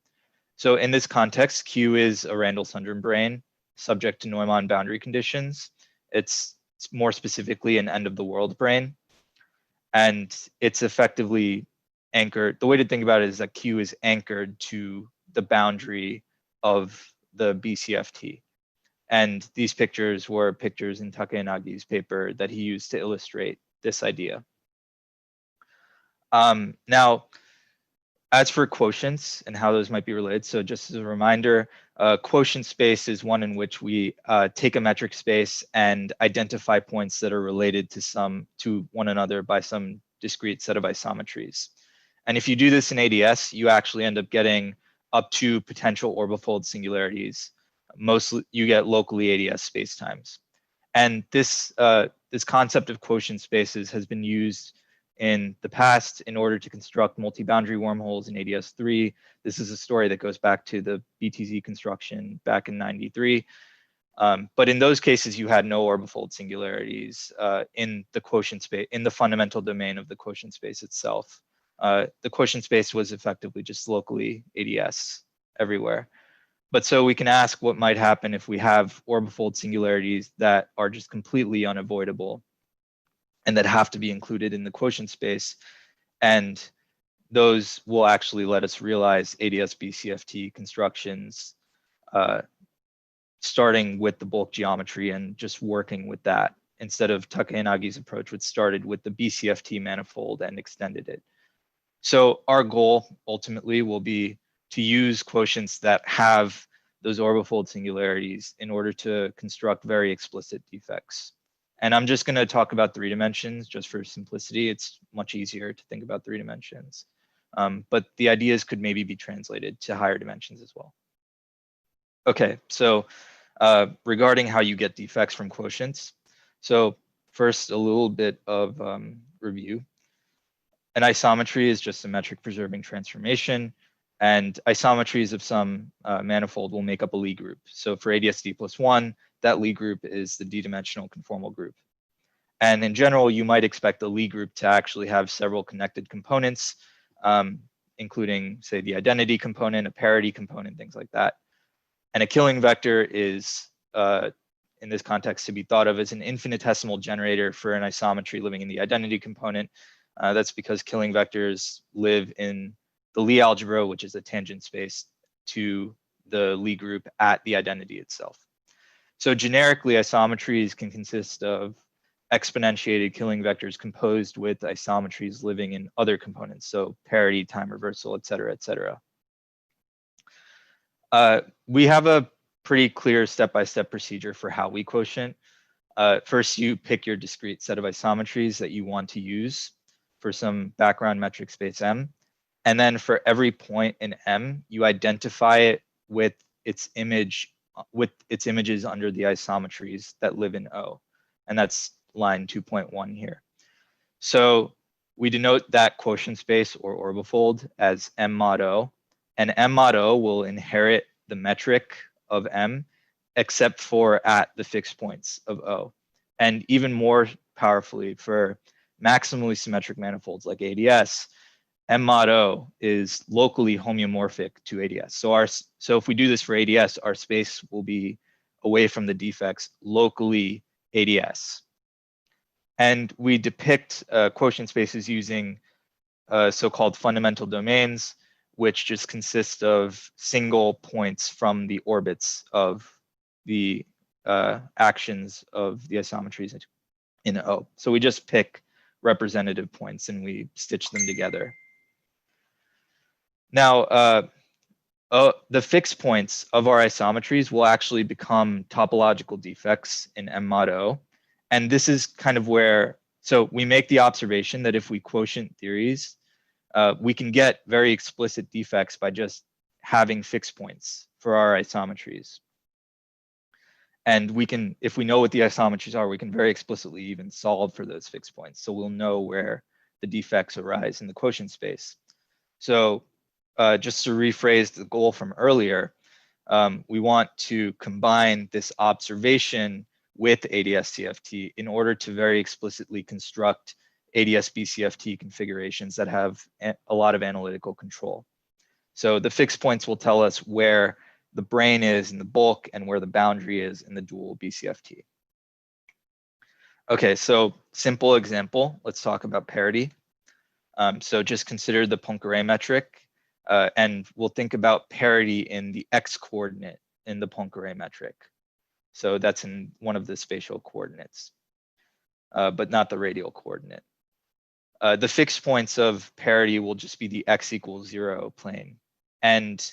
So in this context, Q is a Randall-Sundrum brane subject to Neumann boundary conditions. It's more specifically an end-of-the-world brane. And it's effectively anchored. The way to think about it is that Q is anchored to the boundary of the BCFT. And these pictures were pictures in Takayanagi's paper that he used to illustrate this idea. Now, as for quotients and how those might be related, so just as a reminder, quotient space is one in which we take a metric space and identify points that are related to one another by some discrete set of isometries. And if you do this in ADS, you actually end up getting up to potential orbifold singularities. Mostly, you get locally ADS spacetimes. And this concept of quotient spaces has been used in the past in order to construct multi-boundary wormholes in ADS3. This is a story that goes back to the BTZ construction back in '93. But in those cases, you had no orbifold singularities in the quotient space, in the fundamental domain of the quotient space itself. The quotient space was effectively just locally ADS everywhere. But so we can ask what might happen if we have orbifold singularities that are just completely unavoidable and that have to be included in the quotient space. And those will actually let us realize ADS-BCFT constructions, starting with the bulk geometry and just working with that, instead of Takayanagi's approach, which started with the BCFT manifold and extended it. So our goal ultimately will be to use quotients that have those orbifold singularities in order to construct very explicit defects. And I'm just going to talk about 3 dimensions just for simplicity. It's much easier to think about 3 dimensions. But the ideas could maybe be translated to higher dimensions as well. Okay, so regarding how you get defects from quotients. So first, a little bit of review. An isometry is just a metric preserving transformation, and isometries of some manifold will make up a Lie group. So for ADS-D plus 1, that Lie group is the D-dimensional conformal group. And in general, you might expect the Lie group to actually have several connected components, including, say, the identity component, a parity component, things like that. And a killing vector is, in this context, to be thought of as an infinitesimal generator for an isometry living in the identity component. That's because killing vectors live in the Lie algebra, which is a tangent space to the Lie group at the identity itself. So generically, isometries can consist of exponentiated killing vectors composed with isometries living in other components, so parity, time reversal, et cetera, et cetera. We have a pretty clear step-by-step procedure for how we quotient. First, you pick your discrete set of isometries that you want to use for some background metric space M. And then for every point in M, you identify it with its image, with its images under the isometries that live in O. And that's line 2.1 here. So we denote that quotient space or orbifold as M mod O. And M mod O will inherit the metric of M, except for at the fixed points of O. And even more powerfully, for maximally symmetric manifolds like ADS, M mod O is locally homeomorphic to ADS. So if we do this for ADS, our space will be away from the defects locally ADS. And we depict quotient spaces using so-called fundamental domains, which just consist of single points from the orbits of the actions of the isometries in O. So we just pick representative points and we stitch them together. Now, the fixed points of our isometries will actually become topological defects in M mod O. And this is kind of where, so we make the observation that if we quotient theories, we can get very explicit defects by just having fixed points for our isometries. And we can, if we know what the isometries are, we can very explicitly even solve for those fixed points. So we'll know where the defects arise in the quotient space. So just to rephrase the goal from earlier, we want to combine this observation with ADS-CFT in order to very explicitly construct ADS-BCFT configurations that have a lot of analytical control. So the fixed points will tell us where the brane is in the bulk and where the boundary is in the dual BCFT. Okay, so simple example, let's talk about parity. So just consider the Poincare metric, and we'll think about parity in the x coordinate in the Poincare metric. So that's in one of the spatial coordinates, but not the radial coordinate. The fixed points of parity will just be the x equals 0 plane. And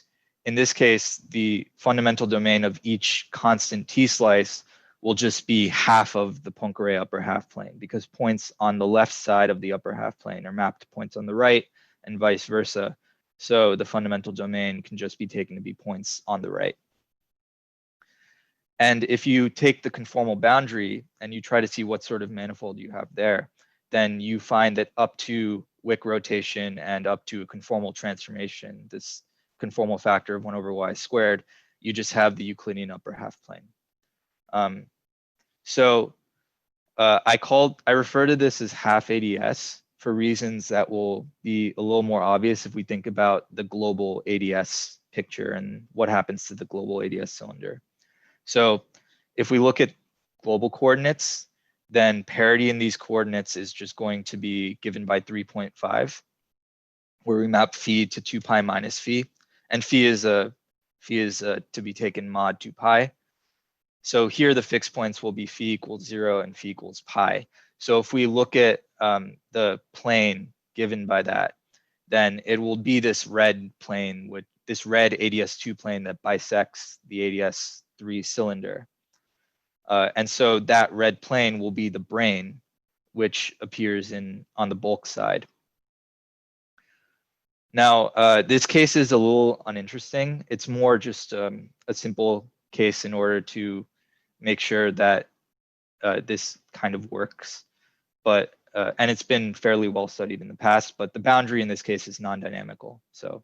in this case, the fundamental domain of each constant t-slice will just be half of the Poincare upper half plane, because points on the left side of the upper half plane are mapped to points on the right and vice versa. So the fundamental domain can just be taken to be points on the right. And if you take the conformal boundary and you try to see what sort of manifold you have there, then you find that up to Wick rotation and up to a conformal transformation, this conformal factor of 1 over y squared, you just have the Euclidean upper half plane. I refer to this as half ADS for reasons that will be a little more obvious if we think about the global ADS picture and what happens to the global ADS cylinder. So if we look at global coordinates, then parity in these coordinates is just going to be given by 3.5, where we map phi to 2 pi minus phi, and phi is to be taken mod 2 pi. So here the fixed points will be phi equals 0 and phi equals pi. So if we look at the plane given by that, then it will be this red plane with this red ADS2 plane that bisects the ADS3 cylinder. And so that red plane will be the brane, which appears on the bulk side. Now, this case is a little uninteresting. It's more just a simple case in order to make sure that this kind of works. But and it's been fairly well studied in the past, but the boundary in this case is non-dynamical. So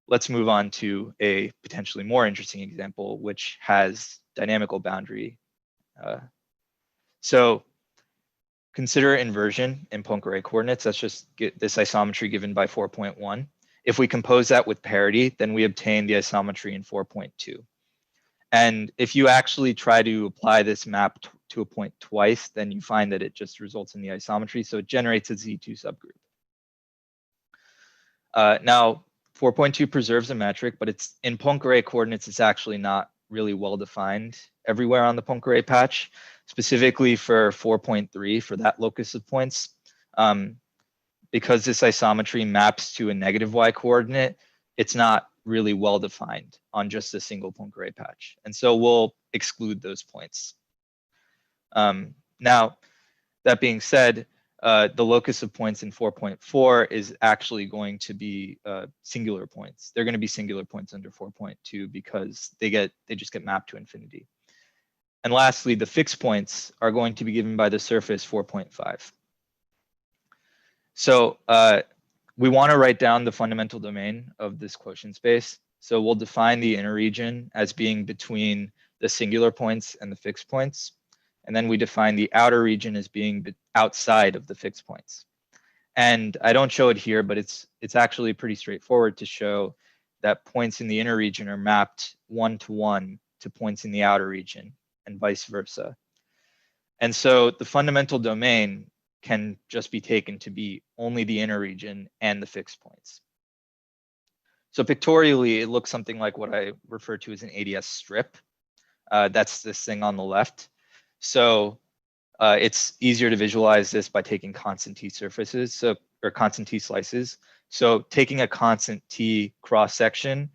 let's move on to a potentially more interesting example, which has dynamical boundary. So consider inversion in Poincare coordinates. Let's just get this isometry given by 4.1. If we compose that with parity, then we obtain the isometry in 4.2. And if you actually try to apply this map to a point twice, then you find that it just results in the isometry. So it generates a Z2 subgroup. Now, 4.2 preserves a metric, but it's in Poincare coordinates, it's actually not really well defined everywhere on the Poincare patch, specifically for 4.3 for that locus of points. Because this isometry maps to a negative y coordinate, it's not really well defined on just a single Poincare patch. And so we'll exclude those points. Now, that being said, the locus of points in 4.4 is actually going to be singular points. They're going to be singular points under 4.2 because they just get mapped to infinity. And lastly, the fixed points are going to be given by the surface 4.5. So we want to write down the fundamental domain of this quotient space. So we'll define the inner region as being between the singular points and the fixed points. And then we define the outer region as being outside of the fixed points. And I don't show it here, but it's actually pretty straightforward to show that points in the inner region are mapped 1-to-1 to points in the outer region and vice versa. And so the fundamental domain can just be taken to be only the inner region and the fixed points. So pictorially, it looks something like what I refer to as an ADS strip. That's this thing on the left. So it's easier to visualize this by taking constant t surfaces, or constant t slices. So taking a constant t cross section,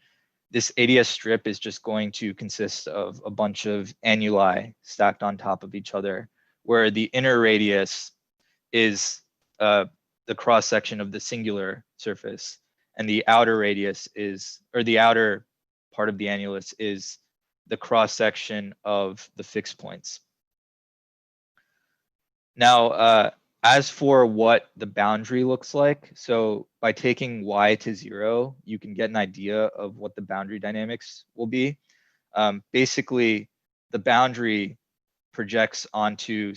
this ADS strip is just going to consist of a bunch of annuli stacked on top of each other, where the inner radius is the cross section of the singular surface, and the outer radius is, or the outer part of the annulus is the cross section of the fixed points. Now, as for what the boundary looks like, so by taking y to 0, you can get an idea of what the boundary dynamics will be. Basically, the boundary projects onto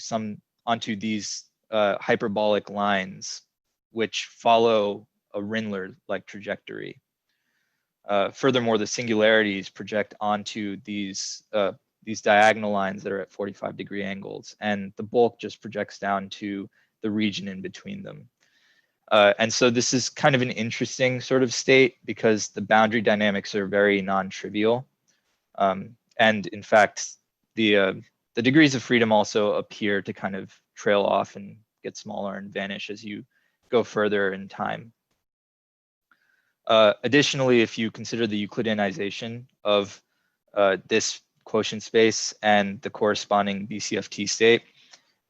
these hyperbolic lines, which follow a Rindler-like trajectory. Furthermore, the singularities project onto these diagonal lines that are at 45-degree angles, and the bulk just projects down to the region in between them. And so this is kind of an interesting sort of state because the boundary dynamics are very non-trivial. And in fact, the degrees of freedom also appear to kind of trail off and get smaller and vanish as you go further in time. Additionally, if you consider the Euclideanization of this quotient space and the corresponding BCFT state,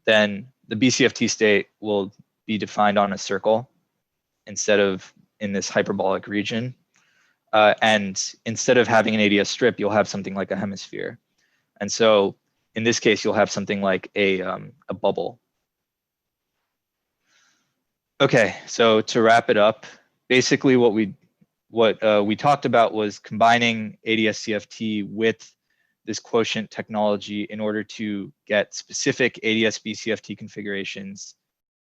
then the BCFT state will be defined on a circle instead of in this hyperbolic region. And instead of having an ADS strip, you'll have something like a hemisphere. And so in this case, you'll have something like a bubble. Okay, so to wrap it up, basically what we talked about was combining ADS-CFT with this quotient technology in order to get specific ADS-BCFT configurations,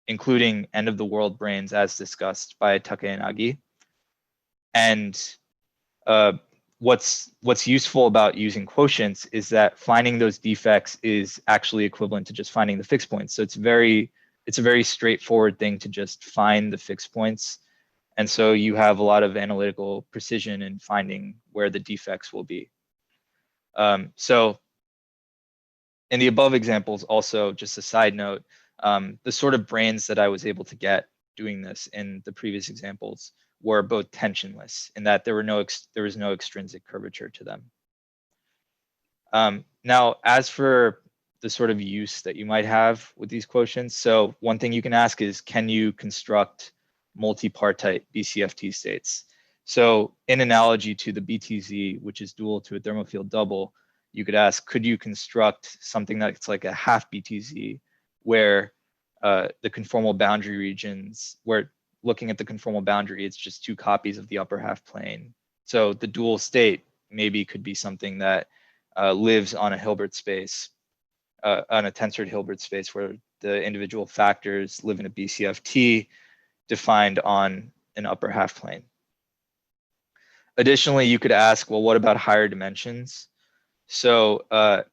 including end-of-the-world branes as discussed by Take and Agi. And what's useful about using quotients is that finding those defects is actually equivalent to just finding the fixed points. So it's a very straightforward thing to just find the fixed points. And so you have a lot of analytical precision in finding where the defects will be. So in the above examples, also just a side note, the sort of brains that I was able to get doing this in the previous examples were both tensionless in that there was no extrinsic curvature to them. Now, as for the sort of use that you might have with these quotients, so one thing you can ask is, can you construct multipartite BCFT states? So in analogy to the BTZ, which is dual to a thermofield double, you could ask, could you construct something that's like a half BTZ where the conformal boundary regions, where looking at the conformal boundary, it's just two copies of the upper half plane. So the dual state maybe could be something that lives on a Hilbert space, on a tensored Hilbert space where the individual factors live in a BCFT defined on an upper half plane. Additionally, you could ask, well, what about higher dimensions? So part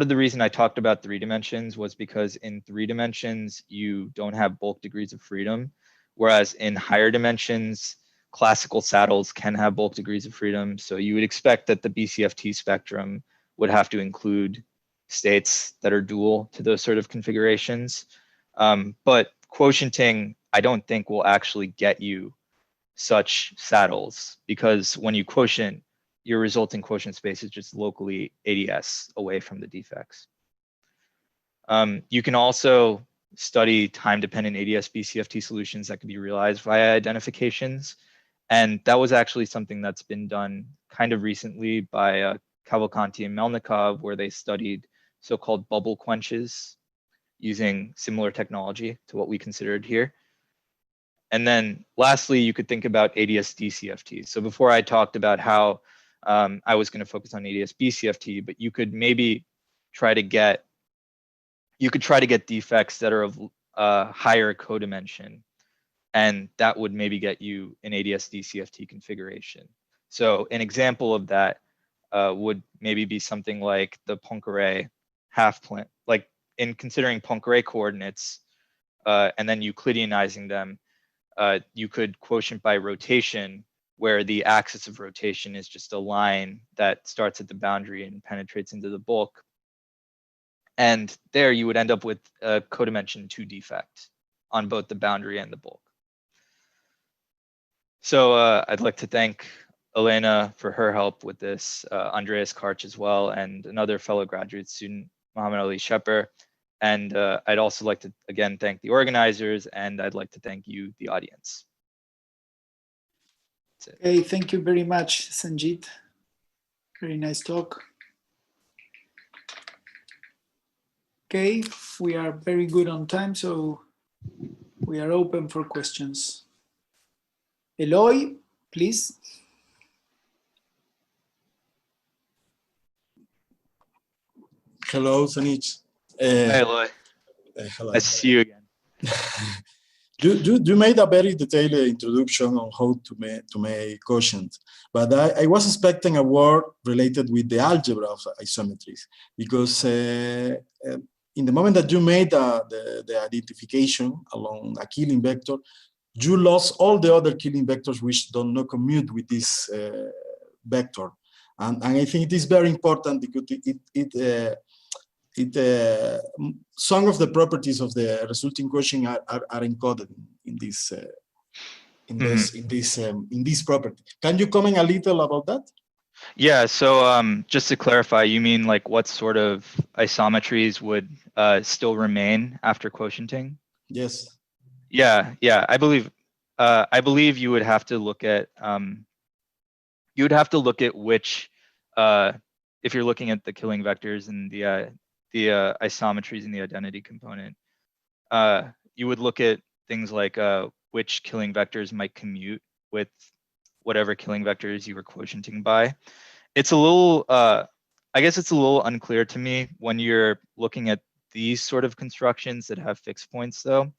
of the reason I talked about 3 dimensions was because in 3 dimensions, you don't have bulk degrees of freedom, whereas in higher dimensions, classical saddles can have bulk degrees of freedom. So you would expect that the BCFT spectrum would have to include states that are dual to those sort of configurations. But quotienting, I don't think will actually get you such saddles, because when you quotient, your resulting quotient space is just locally ADS away from the defects. You can also study time-dependent ADS BCFT solutions that can be realized via identifications. And that was actually something that's been done kind of recently by Cavalcanti and Melnikov, where they studied so-called bubble quenches using similar technology to what we considered here. And then lastly, you could think about ADS DCFT. So before I talked about how I was going to focus on ADS BCFT, but you could maybe try to get defects that are of higher codimension, and that would maybe get you an ADS DCFT configuration. So an example of that would maybe be something like the Poincare half plane, like in considering Poincare coordinates and then Euclideanizing them. You could quotient by rotation, where the axis of rotation is just a line that starts at the boundary and penetrates into the bulk. And there you would end up with a codimension 2 defect on both the boundary and the bulk. So I'd like to thank Elena for her help with this, Andreas Karch as well, and another fellow graduate student, Mohammed Ali Shepper. And I'd also like to, again, thank the organizers, and I'd like to thank you, the audience. Okay, thank you very much, Sanjit. Very nice talk. Okay, we are very good on time, so we are open for questions. Eloy, please. Hello, Sanich. Hey, Eloy. Hello. Nice to see you again. You made a very detailed introduction on how to make quotient, but I was expecting a word related with the algebra of isometries, because in the moment that you made the identification along a Killing vector, you lost all the other Killing vectors which do not commute with this vector. And I think it is very important because some of the properties of the resulting quotient are encoded in this property. Can you comment a little about that? Yeah, so just to clarify, you mean like what sort of isometries would still remain after quotienting? Yes. Yeah, I believe you would have to look at which if you're looking at the Killing vectors and the isometries in the identity component, you would look at things like which Killing vectors might commute with whatever Killing vectors you were quotienting by. It's a little, I guess it's a little unclear to me when you're looking at these sort of constructions that have fixed points though,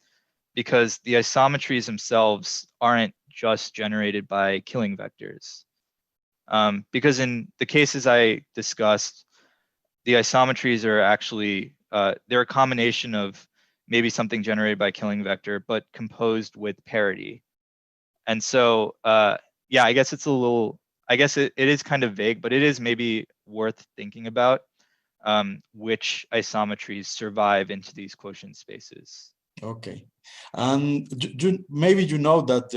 because the isometries themselves aren't just generated by Killing vectors. Because in the cases I discussed, the isometries are actually, they're a combination of maybe something generated by killing vector, but composed with parity. And so, yeah, I guess it's a little, I guess it is kind of vague, but it is maybe worth thinking about which isometries survive into these quotient spaces. Okay, and maybe you know that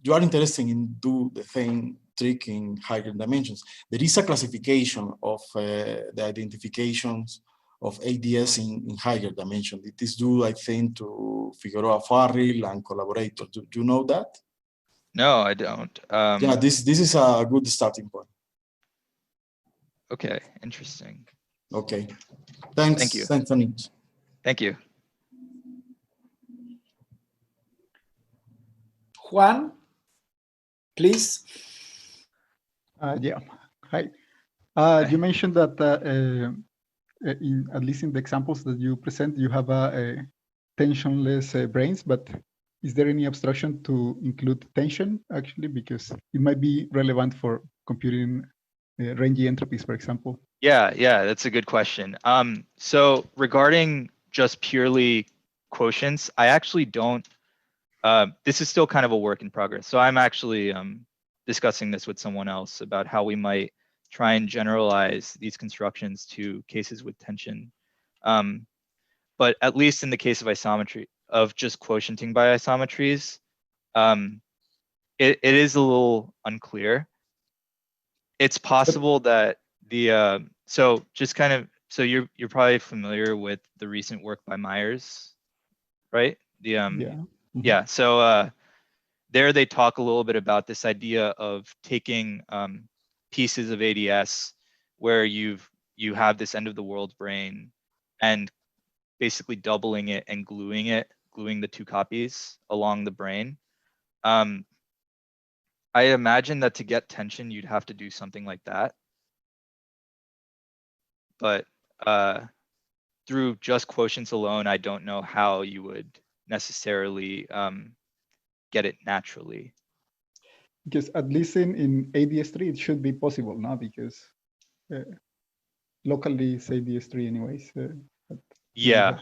you are interested in do the same trick in higher dimensions. There is a classification of the identifications of ADS in higher dimension. It is due, I think, to Figueroa Farrell and collaborators. Do you know that? No, I don't. Yeah, this is a good starting point. Okay, interesting. Okay, thanks. Thank you. Thanks, Anish. Thank you. Juan, please. Yeah, hi. You mentioned that at least in the examples that you present, you have a tensionless brains, but is there any abstraction to include tension actually? Because it might be relevant for computing rangy entropies, for example. Yeah, that's a good question. So regarding just purely quotients, I actually don't, this is still kind of a work in progress. So I'm actually discussing this with someone else about how we might try and generalize these constructions to cases with tension. But at least in the case of isometry, of just quotienting by isometries, it is a little unclear. It's possible that the so just kind of, so you're probably familiar with the recent work by Myers, right? The yeah. So there they talk a little bit about this idea of taking pieces of ADS where you have this end of the world brain and basically doubling it and gluing the two copies along the brain. I imagine that to get tension, you'd have to do something like that. But through just quotients alone, I don't know how you would necessarily get it naturally. Because at least in ADS3, it should be possible now, because locally it's ADS3 anyways. Yeah.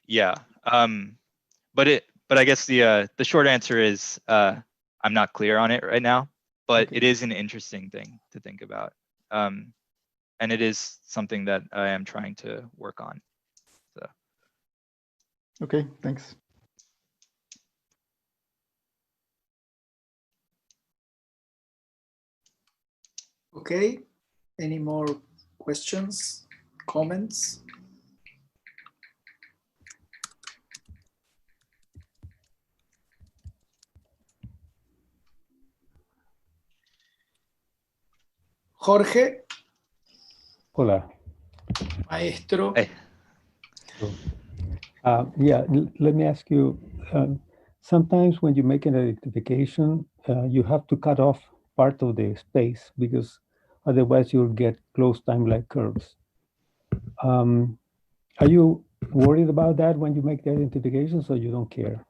Yeah. But I guess the short answer is I'm not clear on it right now, but it is an interesting thing to think about. And it is something that I am trying to work on. So. Okay, thanks. Okay, any more questions, comments? Jorge. Hola. Maestro. Hey. Yeah, let me ask you, sometimes when you make an identification, you have to cut off part of the space because otherwise you'll get closed time-like curves. Are you worried about that when you make the identifications, or you don't care?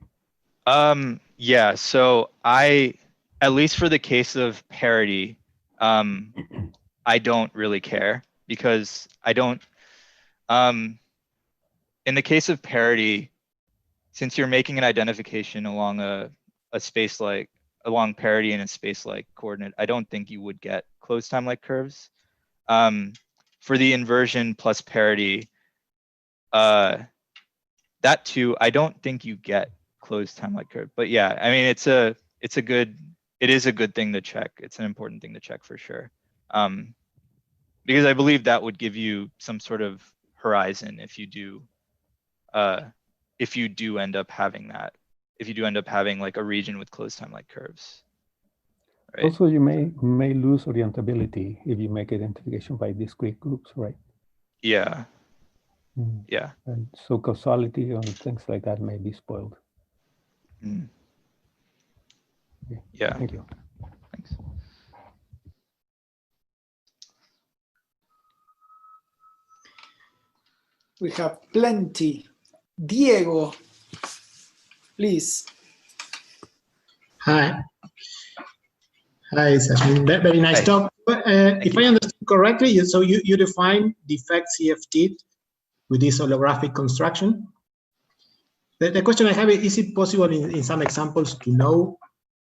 Yeah, so at least for the case of parity, I don't really care because I don't, in the case of parity, since you're making an identification along a space like, along parity in a space like coordinate, I don't think you would get closed time-like curves. For the inversion plus parity, that too, I don't think you get closed time-like curve. But yeah, I mean, it is a good thing to check. It's an important thing to check for sure. Because I believe that would give you some sort of horizon if you do end up having that, if you do end up having like a region with closed time-like curves. Right? Also, you may lose orientability if you make identification by discrete groups, right? Yeah. Yeah. And so causality and things like that may be spoiled. Okay. Yeah. Thank you. Thanks. We have plenty. Diego, please. Hi. Hi, Sachin. Very nice talk. If I understand correctly, so you define defect CFT with this holographic construction. The question I have is it possible in some examples to know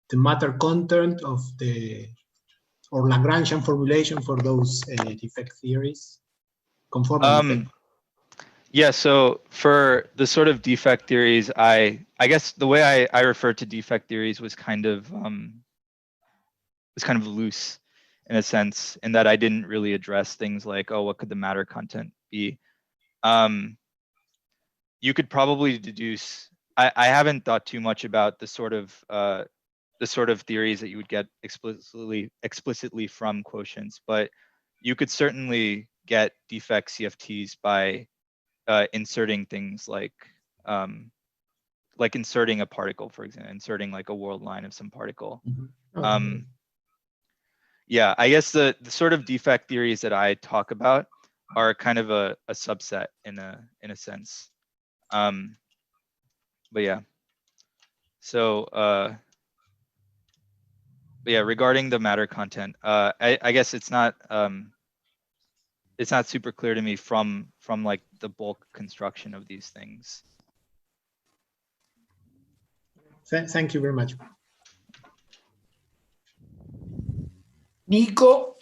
the matter content of the or Lagrangian formulation for those defect theories? Conformal defect. Yeah, so for the sort of defect theories, I guess the way I refer to defect theories was kind of loose in a sense, in that I didn't really address things like, oh, what could the matter content be? You could probably deduce. I haven't thought too much about the sort of theories that you would get explicitly from quotients, but you could certainly get defect CFTs by inserting things like inserting a particle, for example, inserting like a world line of some particle. Yeah, I guess the sort of defect theories that I talk about are kind of a subset in a sense. But yeah. So but yeah, regarding the matter content, I guess it's not super clear to me from like the bulk construction of these things. Thank you very much. Nico,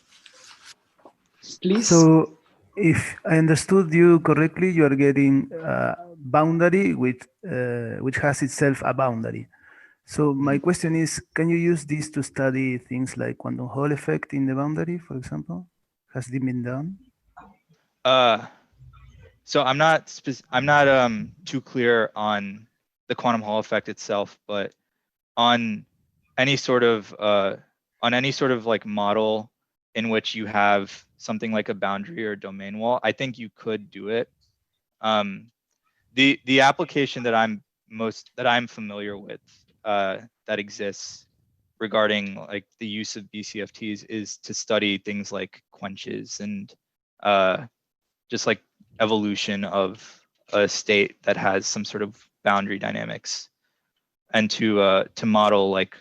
please. So if I understood you correctly, you are getting a boundary which has itself a boundary. So my question is, can you use this to study things like quantum Hall effect in the boundary, for example? Has it been done? So I'm not too clear on the quantum Hall effect itself, but on any sort of like model in which you have something like a boundary or domain wall, I think you could do it. The application that I'm familiar with that exists regarding like the use of BCFTs is to study things like quenches and just like evolution of a state that has some sort of boundary dynamics, and to model like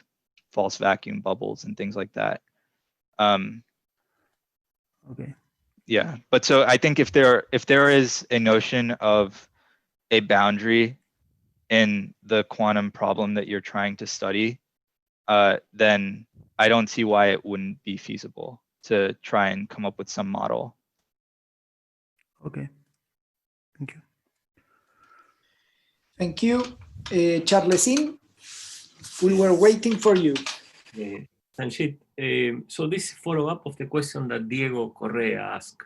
false vacuum bubbles and things like that. Okay. Yeah, but so I think if there is a notion of a boundary in the quantum problem that you're trying to study, then I don't see why it wouldn't be feasible to try and come up with some model. Okay. Thank you. Thank you. Charlesin, we were waiting for you. Sanjit, so this follow-up of the question that Diego Correa asked.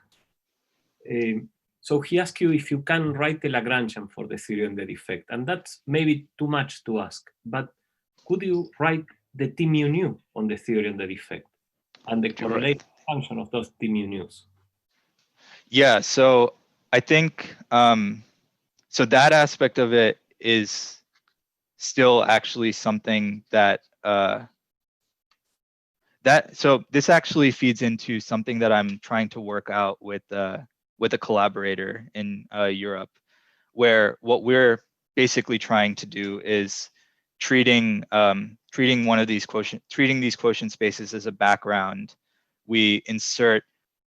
So he asked you if you can write the Lagrangian for the theory of the defect, and that's maybe too much to ask, but could you write the T mu nu on the theory of the defect and the correlated function of those T mu nus? Yeah, so I think, so that aspect of it is still actually something that, so this actually feeds into something that I'm trying to work out with a collaborator in Europe, where what we're basically trying to do is treating these quotient spaces as a background. We insert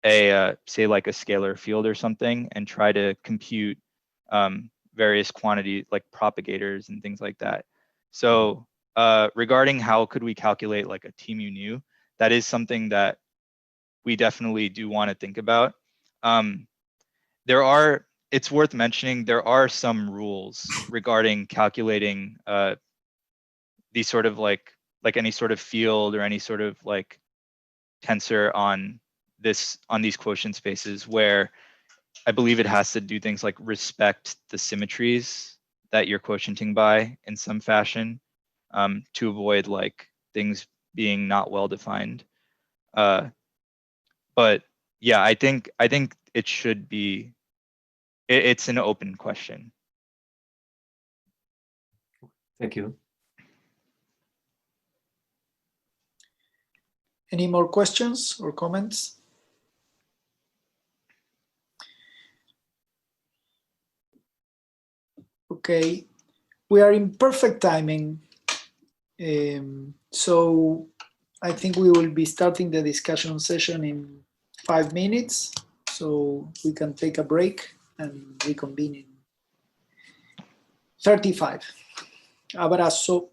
a say like a scalar field or something and try to compute various quantities like propagators and things like that. So regarding how could we calculate like a T mu nu, that is something that we definitely do want to think about. It's worth mentioning, there are some rules regarding calculating these sort of like any sort of field or any sort of like tensor on these quotient spaces, where I believe it has to do things like respect the symmetries that you're quotienting by in some fashion, to avoid like things being not well defined. But yeah, I think it should be, it's an open question. Thank you. Any more questions or comments? Okay, we are in perfect timing. So I think we will be starting the discussion session in 5 minutes, so we can take a break and reconvene in 35. Abrazo.